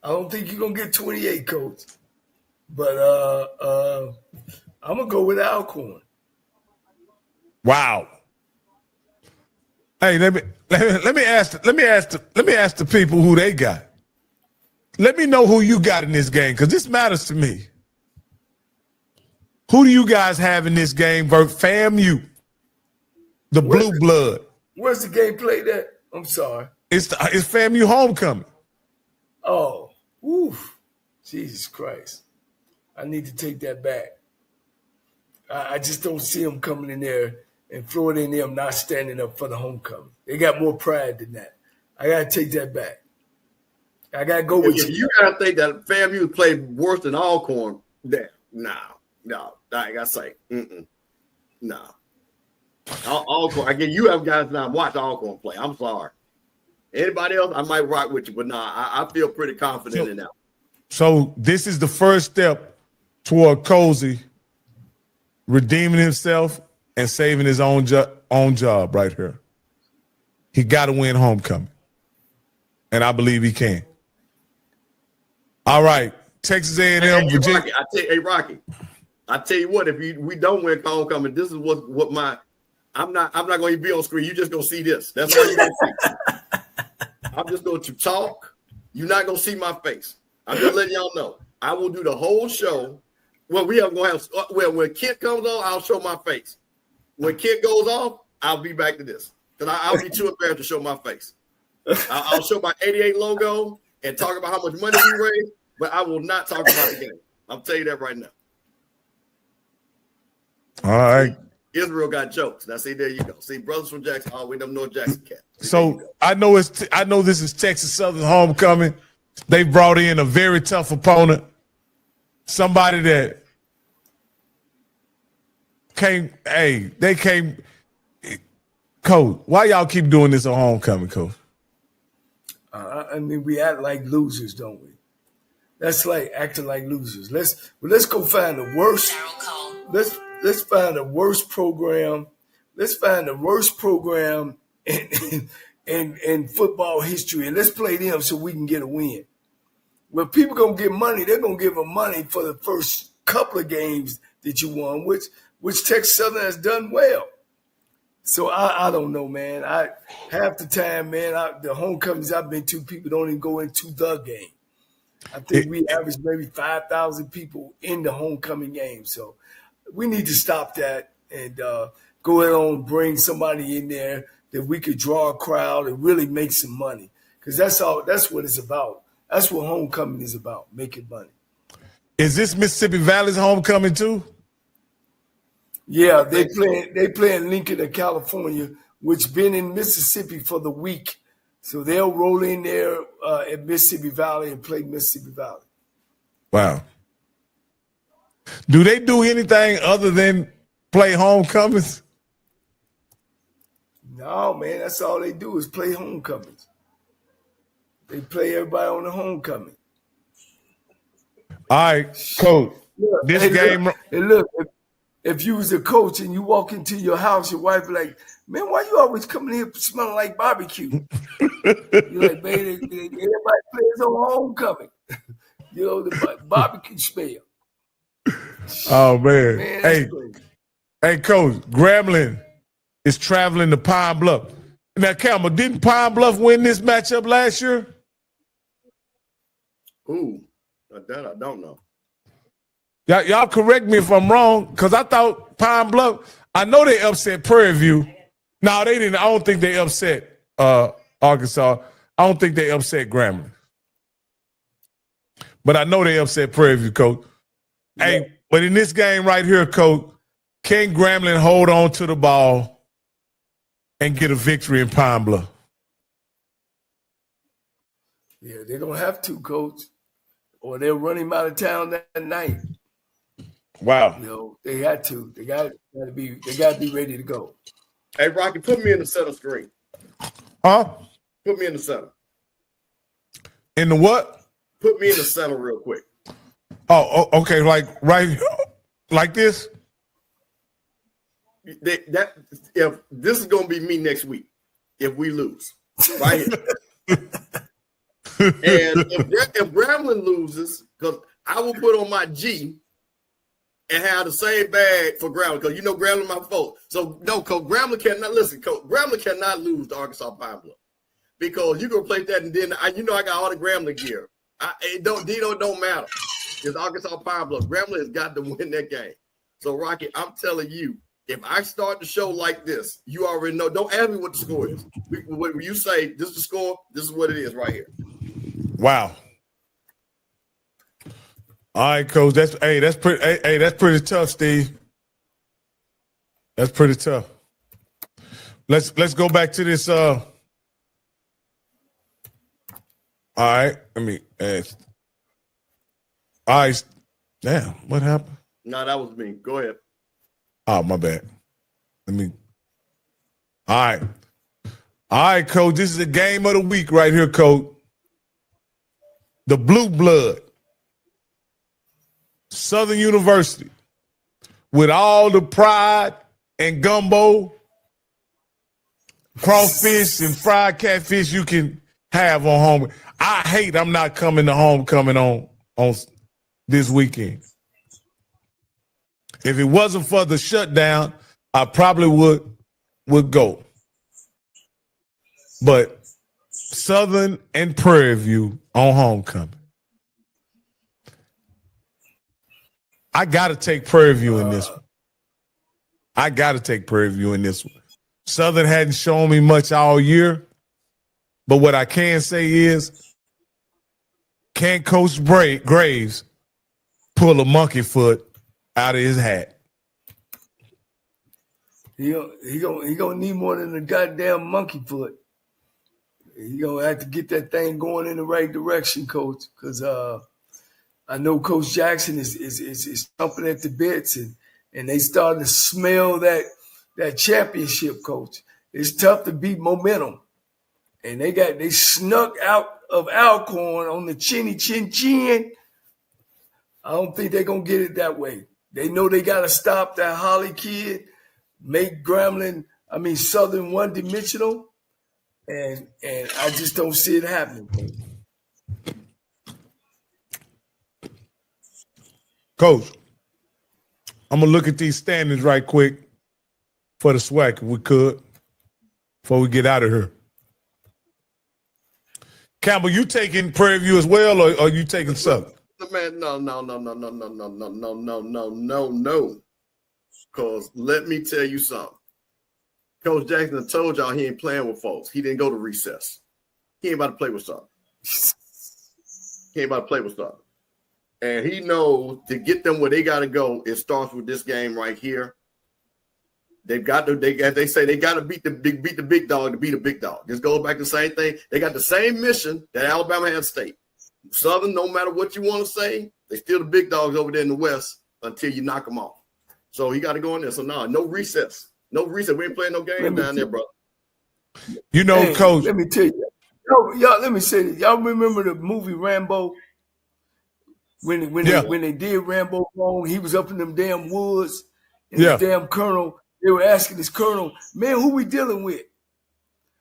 Speaker 2: I don't think you're gonna get 28, Coach. But I'm gonna go with Alcorn.
Speaker 1: Wow. Hey, let me ask the people who they got. Let me know who you got in this game, because this matters to me. Who do you guys have in this game versus FAMU? The Blue Blood.
Speaker 2: Where's the game played at? I'm sorry.
Speaker 1: It's FAMU homecoming.
Speaker 2: Oh, oof. Jesus Christ. I need to take that back. I just don't see them coming in there and Florida and them not standing up for the homecoming. They got more pride than that. I got to take that back. I got to go with you.
Speaker 4: You got to think that FAMU played worse than Alcorn there. No, I got to say, no. Alcorn, again, you have guys now watch Alcorn play. I'm sorry. Anybody else, I might rock with you, but I feel pretty confident in that.
Speaker 1: So this is the first step toward Cozy redeeming himself and saving his own job right here. He got to win homecoming, and I believe he can. All right, Texas A&M, Virginia.
Speaker 4: Rocky, I tell you what, if we don't win homecoming, this is what my I'm not going to be on screen. You're just going to see this. That's all you're going to see. I'm just going to talk. You're not going to see my face. I'm just letting y'all know. I will do the whole show. Well, when Kent comes on, I'll show my face. When Kent goes off, I'll be back to this. Because I'll be too embarrassed to show my face. I'll show my 88 logo and talk about how much money we raised, but I will not talk about the game. I'll tell you that right now.
Speaker 1: All right.
Speaker 4: Israel got jokes. Now, see, there you go. See, brothers from Jackson, we them North Jackson cat.
Speaker 1: So I know this is Texas Southern homecoming. They brought in a very tough opponent, somebody that came. Hey, they came. Coach, why y'all keep doing this on homecoming, Coach?
Speaker 2: I mean, we act like losers, don't we? That's like acting like losers. Let's go find the worst. Let's find the worst program. Let's find the worst program in football history, and let's play them so we can get a win. When people gonna get money, they're gonna give them money for the first couple of games that you won, which Texas Southern has done well. So I don't know, man. Half the time, man, the homecomings I've been to, people don't even go into the game. I think we average maybe 5,000 people in the homecoming game. So we need to stop that and go ahead and bring somebody in there that we could draw a crowd and really make some money. Because that's what it's about. That's what homecoming is about, making money.
Speaker 1: Is this Mississippi Valley's homecoming too?
Speaker 2: Yeah, they play in Lincoln, California, which been in Mississippi for the week. So they'll roll in there at Mississippi Valley and play Mississippi Valley.
Speaker 1: Wow. Do they do anything other than play homecomings?
Speaker 2: No, man, that's all they do is play homecomings. They play everybody on the homecoming.
Speaker 1: All right, Coach.
Speaker 2: Look, if you was a coach and you walk into your house, your wife be like, man, why you always coming here smelling like barbecue? You're like, man, everybody plays on homecoming. You know, the barbecue smell.
Speaker 1: Oh, man. Hey, Coach, Grambling is traveling to Pine Bluff. Now, Campbell, didn't Pine Bluff win this matchup last year?
Speaker 4: Ooh, that I don't know.
Speaker 1: Y'all correct me if I'm wrong, because I thought Pine Bluff, I know they upset Prairie View. No, they didn't. I don't think they upset Arkansas. I don't think they upset Grambling. But I know they upset Prairie View, Coach. Yeah. Hey, but in this game right here, Coach, can Grambling hold on to the ball and get a victory in Pine Bluff?
Speaker 2: Yeah, they don't have to, Coach, or they'll run him out of town that night.
Speaker 1: Wow.
Speaker 2: You know, they had to. They got to be ready to go.
Speaker 4: Hey, Rocky, put me in the center screen.
Speaker 1: Huh?
Speaker 4: Put me in the center.
Speaker 1: In the what?
Speaker 4: Put me in the center real quick.
Speaker 1: Oh, okay. Like right, like this.
Speaker 4: If this is gonna be me next week, if we lose, right here. if Grambling loses, because I will put on my G and have the same bag for Grambling, because you know Grambling my folks. So no, Coach Grambling cannot listen. Coach Grambling cannot lose to Arkansas Pine Bluff, because you can play that, and then I got all the Grambling gear. It don't matter. It's Arkansas Pine Bluff. Grambling has got to win that game. So Rocky, I'm telling you, if I start the show like this, you already know. Don't ask me what the score is. When you say this is the score, this is what it is right here.
Speaker 1: Wow. All right, Coach. That's pretty tough, Steve. That's pretty tough. Let's go back to this. All right. Let me ask. All right. Damn, what happened?
Speaker 4: No, that was me. Go ahead.
Speaker 1: Oh, my bad. All right. All right, Coach. This is the game of the week right here, Coach. The Blue Blood. Southern University. With all the pride and gumbo, crawfish and fried catfish you can have on home. I'm not coming to homecoming on this weekend. If it wasn't for the shutdown, I probably would go. But Southern and Prairie View on homecoming. I got to take Prairie View in this one. Southern hadn't shown me much all year, but what I can say is, can Coach Graves pull a monkey foot out of his hat?
Speaker 2: He gonna need more than a goddamn monkey foot. He gonna have to get that thing going in the right direction, Coach. Because I know Coach Jackson is jumping at the bits, and they starting to smell that championship, Coach. It's tough to beat momentum, and they snuck out of Alcorn on the chinny chin chin. I don't think they're gonna get it that way. They know they got to stop that Holly kid, make Southern one-dimensional, and I just don't see it happening.
Speaker 1: Coach, I'm going to look at these standings right quick for the SWAC, if we could, before we get out of here. Campbell, you taking Prairie View as well, or are you taking Southern?
Speaker 4: Man, no. Because let me tell you something. Coach Jackson told y'all he ain't playing with folks. He didn't go to recess. He ain't about to play with something. And he knows to get them where they got to go, it starts with this game right here. They've got to, they say they got to beat the big dog to beat a big dog. This goes back to the same thing. They got the same mission that Alabama had State. Southern, no matter what you want to say, they still the big dogs over there in the West until you knock them off. So he got to go in there. So no recess. No recess. We ain't playing no game down there, bro.
Speaker 1: You know, hey, Coach.
Speaker 2: Let me tell you. Y'all, let me say this. Y'all remember the movie Rambo? When they did Rambo wrong, he was up in them damn woods. And the damn colonel, they were asking this colonel, man, who we dealing with?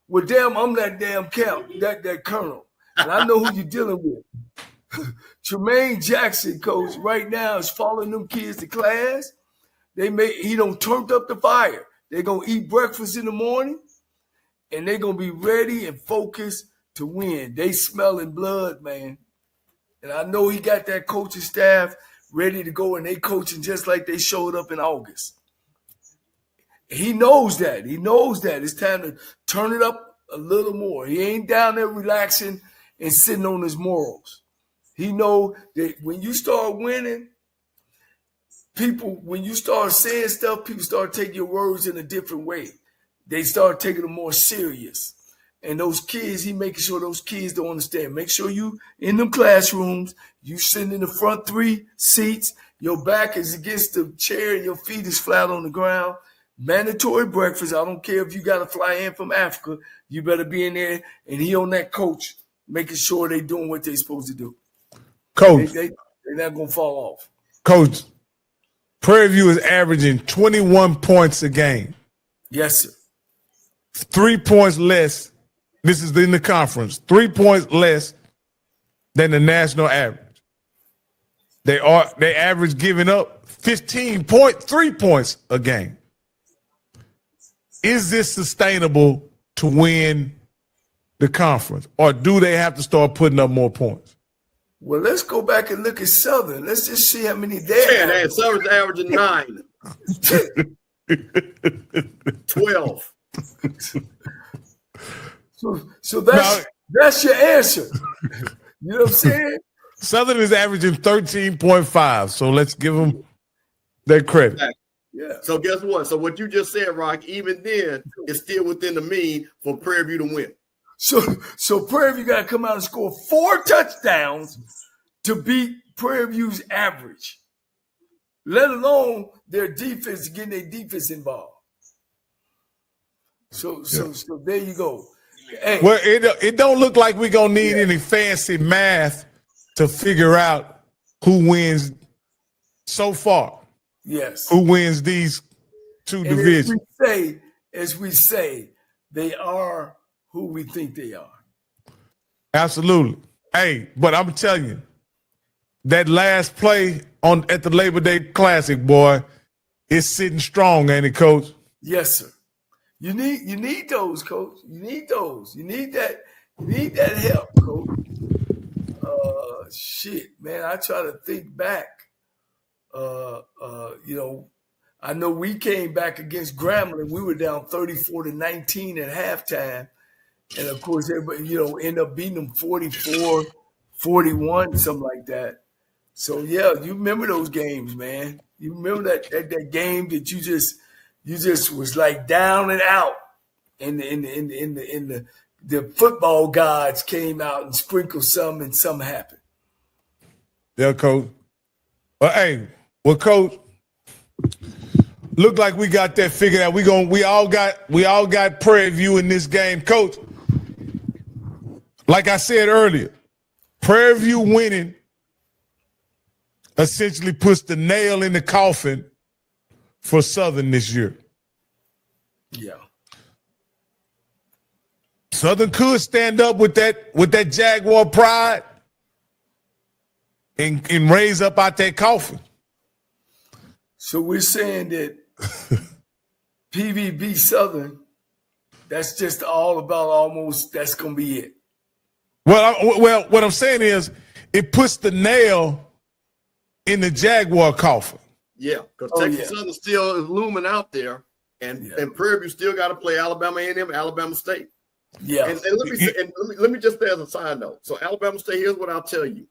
Speaker 2: Well, damn, I'm that damn count, that colonel. And I know who you're dealing with. Tremaine Jackson, Coach, right now is following them kids to class. He done turned up the fire. They're going to eat breakfast in the morning, and they're going to be ready and focused to win. They smelling blood, man. And I know he got that coaching staff ready to go, and they coaching just like they showed up in August. He knows that. It's time to turn it up a little more. He ain't down there relaxing and sitting on his morals. He know that when you start winning, when you start saying stuff, people start taking your words in a different way. They start taking them more serious. And those kids, he making sure those kids don't understand. Make sure you in them classrooms, you sitting in the front 3 seats, your back is against the chair and your feet is flat on the ground. Mandatory breakfast. I don't care if you got to fly in from Africa. You better be in there. And he on that coach, making sure they doing what they supposed to do.
Speaker 1: Coach.
Speaker 2: They're not going to fall off.
Speaker 1: Coach, Prairie View is averaging 21 points a game.
Speaker 2: Yes, sir.
Speaker 1: 3 points less. This is in the conference. 3 points less than the national average. They average giving up 15.3 points a game. Is this sustainable to win the conference, or do they have to start putting up more points?
Speaker 2: Well, let's go back and look at Southern. Let's just see how many they have.
Speaker 4: Southern's averaging 9. 12.
Speaker 2: So that's your answer. You know what I'm saying?
Speaker 1: Southern is averaging 13.5, so let's give them their credit.
Speaker 4: Exactly.
Speaker 2: Yeah.
Speaker 4: So guess what? So what you just said, Rock, even then, it's still within the mean for Prairie View to win.
Speaker 2: So Prairie View got to come out and score 4 touchdowns to beat Prairie View's average, let alone their defense, getting their defense involved. So there you go. Hey.
Speaker 1: Well, it don't look like we're going to need any fancy math to figure out who wins so far.
Speaker 2: Yes.
Speaker 1: Who wins these two divisions.
Speaker 2: As we say, they are who we think they are.
Speaker 1: Absolutely. Hey, but I'm telling you, that last play at the Labor Day Classic, boy, is sitting strong, ain't it, Coach?
Speaker 2: Yes, sir. You need those, Coach. You need those. You need that help, Coach. Shit, man. I try to think back. I know we came back against Grambling. We were down 34-19 at halftime. And of course, everybody, end up beating them 44-41, something like that. So yeah, you remember those games, man. You remember that game that you just was like down and out, and the football gods came out and sprinkled some, and some happened.
Speaker 1: Yeah, Coach. Coach, look like we got that figured out. We all got Prairie View in this game, Coach. Like I said earlier, Prairie View winning essentially puts the nail in the coffin for Southern this year.
Speaker 2: Yeah.
Speaker 1: Southern could stand up with that Jaguar pride and raise up out that coffin.
Speaker 2: So we're saying that PVB Southern, that's just all about almost, that's going to be it.
Speaker 1: Well, what I'm saying is it puts the nail in the Jaguar coffin.
Speaker 4: Yeah, because Texas Southern still is looming out there, and Prairie View still got to play Alabama A&M, Alabama State.
Speaker 2: Yeah.
Speaker 4: And let me just say as a side note. So Alabama State, here's what I'll tell you.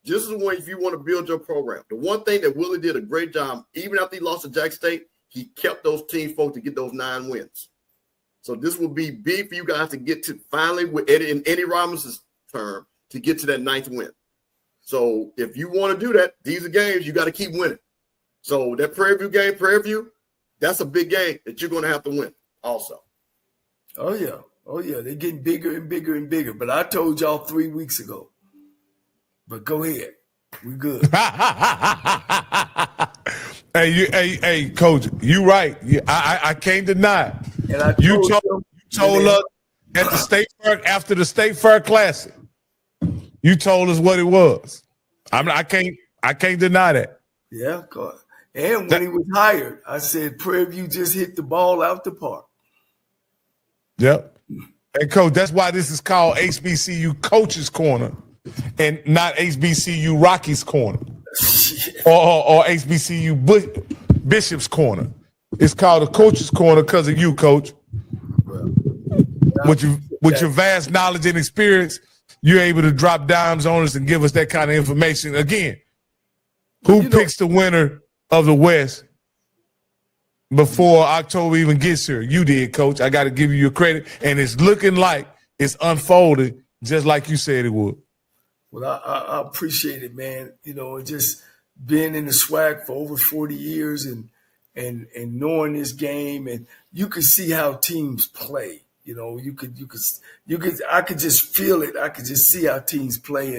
Speaker 4: This is when if you want to build your program. The one thing that Willie did a great job, even after he lost to Jack State, he kept those team folks to get those 9 wins. So this will be big for you guys to get to finally with Eddie Robinson's term to get to that 9th win. So if you want to do that, these are games you got to keep winning. So that Prairie View game, that's a big game that you're going to have to win also.
Speaker 2: Oh, yeah. They're getting bigger and bigger and bigger. But I told y'all 3 weeks ago. But go ahead. We good.
Speaker 1: Hey, Coach, you right. I can't deny it.
Speaker 2: And
Speaker 1: you told us at the State Fair, after the State Fair Classic, you told us what it was. I can't deny that.
Speaker 2: Yeah, and when he was hired, I said Prairie View just hit the ball out the park. Yep.
Speaker 1: And Coach, that's why this is called HBCU Coaches Corner and not HBCU Rockies Corner or HBCU Bishop's Corner. It's called a Coaches Corner because of you, Coach. With your vast knowledge and experience, you're able to drop dimes on us and give us that kind of information. Again, who picks the winner of the West before October even gets here? You did, Coach. I got to give you your credit. And it's looking like it's unfolding just like you said it would.
Speaker 2: Well, I appreciate it, man. Just being in the SWAC for over 40 years and knowing this game, and you could see how teams play. I could just feel it. I could just see how teams play,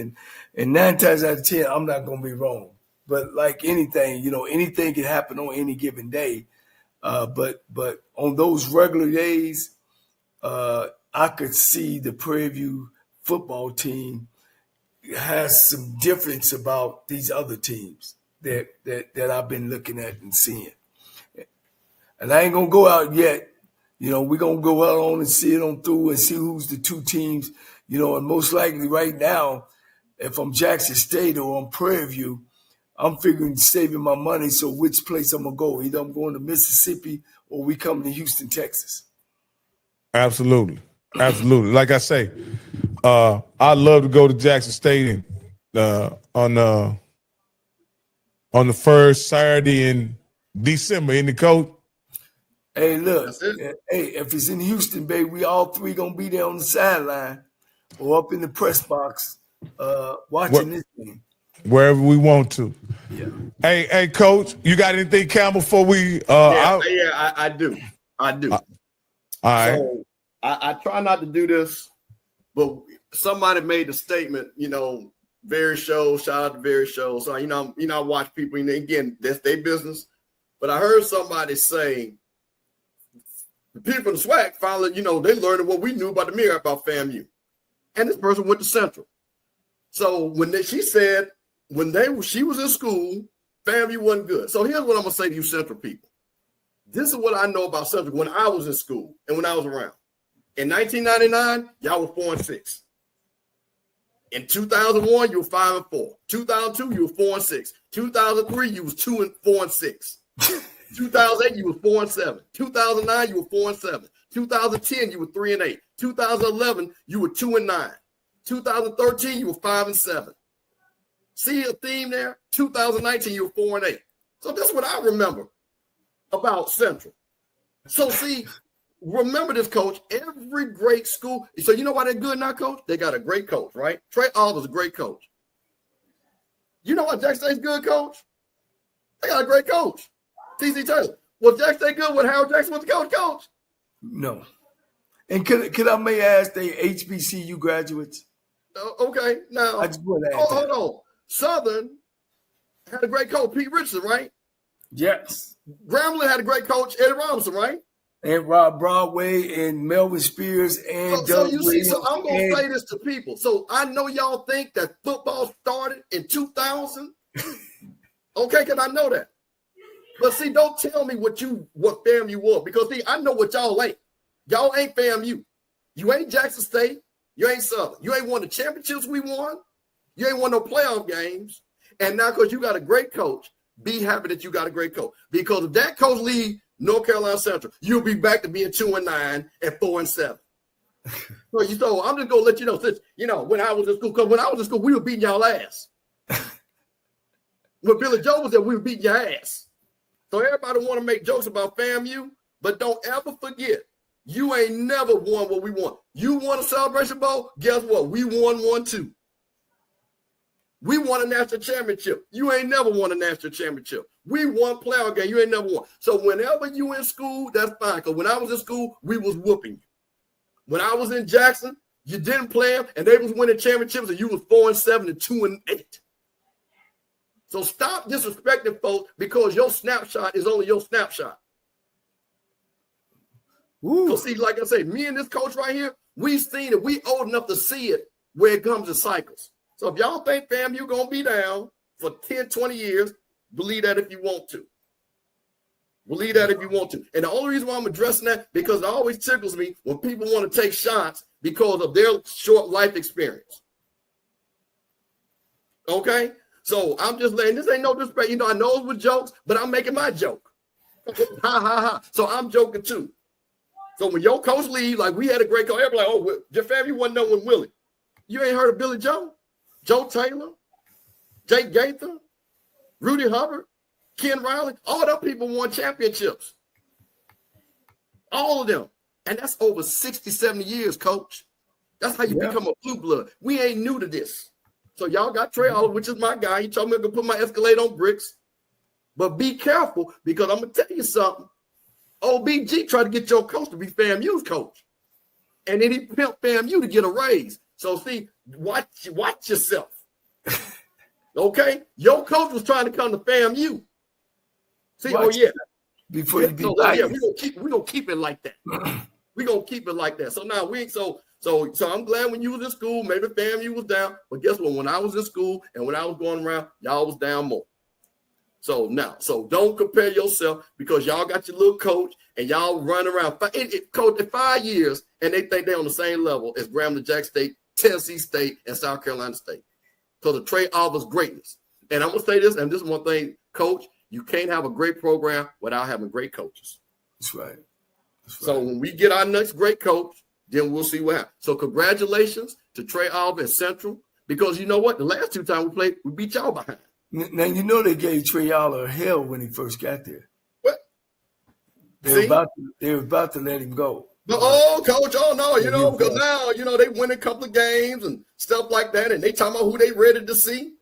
Speaker 2: and 9 times out of 10, I'm not going to be wrong. But like anything, anything can happen on any given day. But on those regular days, I could see the Prairie View football team has some difference about these other teams that I've been looking at and seeing. And I ain't gonna go out yet. We're gonna go out on and see it on through and see who's the two teams. And most likely right now, if I'm Jackson State or I'm Prairie View, I'm figuring saving my money. So which place I'm gonna go? Either I'm going to Mississippi or we come to Houston, Texas.
Speaker 1: Absolutely. Like I say, I'd love to go to Jackson State on the first Saturday in December. In the coach.
Speaker 2: Hey, look. Hey, if it's in Houston, baby, we all three gonna be there on the sideline or up in the press box, watching this game.
Speaker 1: Wherever we want to.
Speaker 2: Yeah.
Speaker 1: Hey, Coach, you got anything, Campbell, before we?
Speaker 4: I do.
Speaker 1: All right.
Speaker 4: So I try not to do this, but somebody made the statement. Very show. Shout out to very show. So I watch people. And again, that's their business. But I heard somebody say the people from the SWAC finally, they learned what we knew about the MEAC about FAMU, and this person went to Central. So she said she was in school, FAMU wasn't good. So here's what I'm gonna say to you, Central people. This is what I know about Central when I was in school and when I was around. In 1999, y'all were 4-6. In 2001, you were 5-4. 2002, you were 4-6. 2003, you was 2-4-6. 2008, you were 4-7. 2009, you were 4-7. 2010, you were 3-8. 2011, you were 2-9. 2013, you were 5-7. See a theme there? 2019, you were 4-8. So that's what I remember about Central. So see, remember this, Coach. Every great school. So you know why they're good now, Coach? They got a great coach, right? Trey Oliver's a great coach. You know why Jackson State's good, Coach? They got a great coach. T.C. Taylor. Was Jackson State good when Harold Jackson was the coach?
Speaker 2: No. And could I may ask they HBCU graduates?
Speaker 4: Okay. Now,
Speaker 2: I just want to ask
Speaker 4: hold on. Southern had a great coach, Pete Richardson, right?
Speaker 2: Yes.
Speaker 4: Grambling had a great coach, Eddie Robinson, right?
Speaker 2: And Rob Broadway and Melvin Spears and
Speaker 4: so you see, so I'm gonna say this to people. So I know y'all think that football started in 2000. Okay, because I know that. But see, don't tell me what FAMU was, because see, I know what y'all ain't. Y'all ain't FAMU. You ain't Jackson State. You ain't Southern. You ain't won the championships we won. You ain't won no playoff games. And now, because you got a great coach, be happy that you got a great coach. Because if that coach leave North Carolina Central, you'll be back to being 2-9 and 4-7. So I'm just gonna let you know, since when I was in school, because when I was in school, we were beating y'all ass. When Billy Joe was there, we were beating your ass. So everybody want to make jokes about FAMU, but don't ever forget, you ain't never won what we won. You won a Celebration Bowl, guess what? We won one too. We won a national championship. You ain't never won a national championship. We won playoff game. You ain't never won. So whenever you in school, that's fine. Because when I was in school, we was whooping you. When I was in Jackson, you didn't play them, and they was winning championships, and you was 4-7 and 2-8. So stop disrespecting folks because your snapshot is only your snapshot. So see, like I say, me and this coach right here, we've seen it. We old enough to see it where it comes in cycles. So if y'all think FAMU going to be down for 10, 20 years, believe that if you want to. Believe that if you want to. And the only reason why I'm addressing that, because it always tickles me when people want to take shots because of their short life experience. Okay? So I'm just letting, this ain't no disrespect. I know it was jokes, but I'm making my joke. Ha, ha, ha. So I'm joking too. So when your coach leave, like we had a great coach, everybody like, your family wasn't knowing Willie. You ain't heard of Billy Joe? Joe Taylor, Jake Gaither, Rudy Hubbard, Ken Riley, all them people won championships. All of them. And that's over 60, 70 years, coach. That's how you become a blue blood. We ain't new to this. So y'all got Trey Oliver, which is my guy. He told me I'm going to put my Escalade on bricks. But be careful, because I'm going to tell you something. OBG tried to get your coach to be FAMU's coach. And then he pimped FAMU to get a raise. So see, watch yourself. Okay? Your coach was trying to come to FAMU. See,
Speaker 2: Watch
Speaker 4: yeah.
Speaker 2: Before you be
Speaker 4: we're gonna keep it like that. We're gonna keep it like that. So now we ain't so I'm glad when you was in school, maybe family was down. But guess what? When I was in school and when I was going around, y'all was down more. So now, don't compare yourself because y'all got your little coach and y'all run around. Coach at 5 years and they think they're on the same level as Grambling Jack State, Tennessee State, and South Carolina State. So the trade offers greatness. And I'm gonna say this, and this is one thing, Coach, you can't have a great program without having great coaches.
Speaker 2: That's right.
Speaker 4: So when we get our next great coach, then we'll see what happens. So congratulations to Trey Alvin and Central, because you know what? The last 2 times we played, we beat y'all behind.
Speaker 2: Now, you know they gave Trey Aller hell when he first got there.
Speaker 4: What?
Speaker 2: They were about to let him go.
Speaker 4: But, Coach, no, because now, they win a couple of games and stuff like that, and they talking about who they ready to see.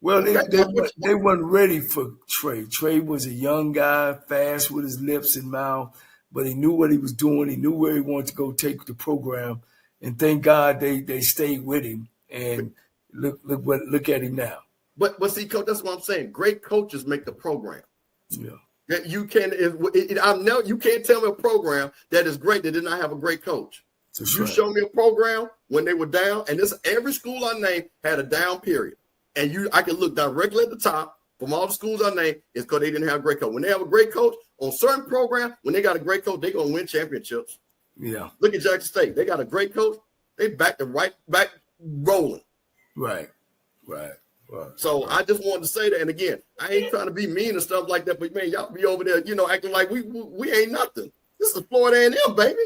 Speaker 2: Well, they weren't ready for Trey. Trey was a young guy, fast with his lips and mouth, but he knew what he was doing. He knew where he wanted to go take the program, and thank God they stayed with him. And look at him now. But
Speaker 4: see, Coach, that's what I'm saying. Great coaches make the program.
Speaker 2: Yeah.
Speaker 4: That you can't tell me a program that is great that did not have a great coach. You show me a program when they were down, and every school I named had a down period. And I can look directly at the top from all the schools I named, it's because they didn't have a great coach. When they have a great coach on certain programs, when they got a great coach, they're gonna win championships.
Speaker 2: Yeah.
Speaker 4: Look at Jackson State. They got a great coach, they back rolling. Right. So I just wanted to say that. And again, I ain't trying to be mean and stuff like that, but man, y'all be over there, acting like we ain't nothing. This is Florida A&M, baby.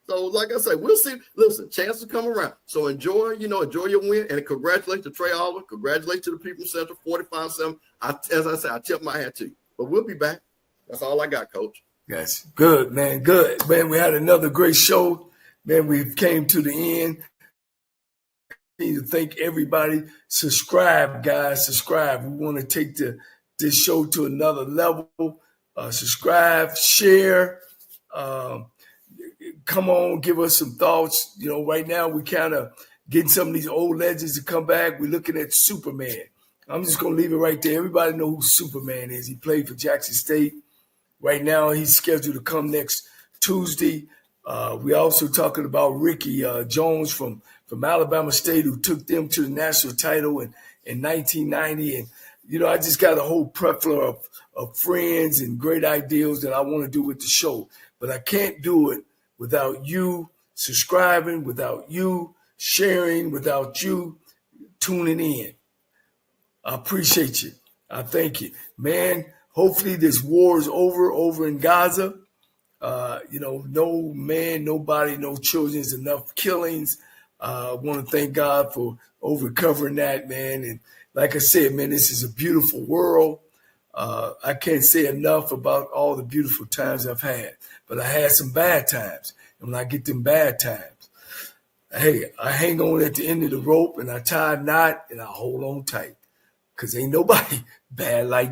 Speaker 4: So like I said, we'll see. Listen, chances come around. So enjoy your win, and congratulations to Trey Alvin. Congratulations to the people in Central, 45-7. As I said, I tip my hat to you. But we'll be back. That's all I got, Coach.
Speaker 2: Yes. Good, man. Good. Man, we had another great show. Man, we came to the end. I need to thank everybody. Subscribe, guys. Subscribe. We want to take this show to another level. Subscribe, share. Come on, give us some thoughts. Right now we kind of getting some of these old legends to come back. We're looking at Superman. I'm just going to leave it right there. Everybody know who Superman is. He played for Jackson State. Right now he's scheduled to come next Tuesday. We also talking about Ricky Jones from Alabama State, who took them to the national title in 1990. And, I just got a whole plethora of friends and great ideals that I want to do with the show. But I can't do it without you subscribing, without you sharing, without you tuning in. I appreciate you. I thank you. Man, hopefully this war is over in Gaza. No man, nobody, no children, enough killings. I want to thank God for overcovering that, man. And like I said, man, this is a beautiful world. I can't say enough about all the beautiful times I've had, but I had some bad times. And when I get them bad times, hey, I hang on at the end of the rope and I tie a knot and I hold on tight because ain't nobody bad like me.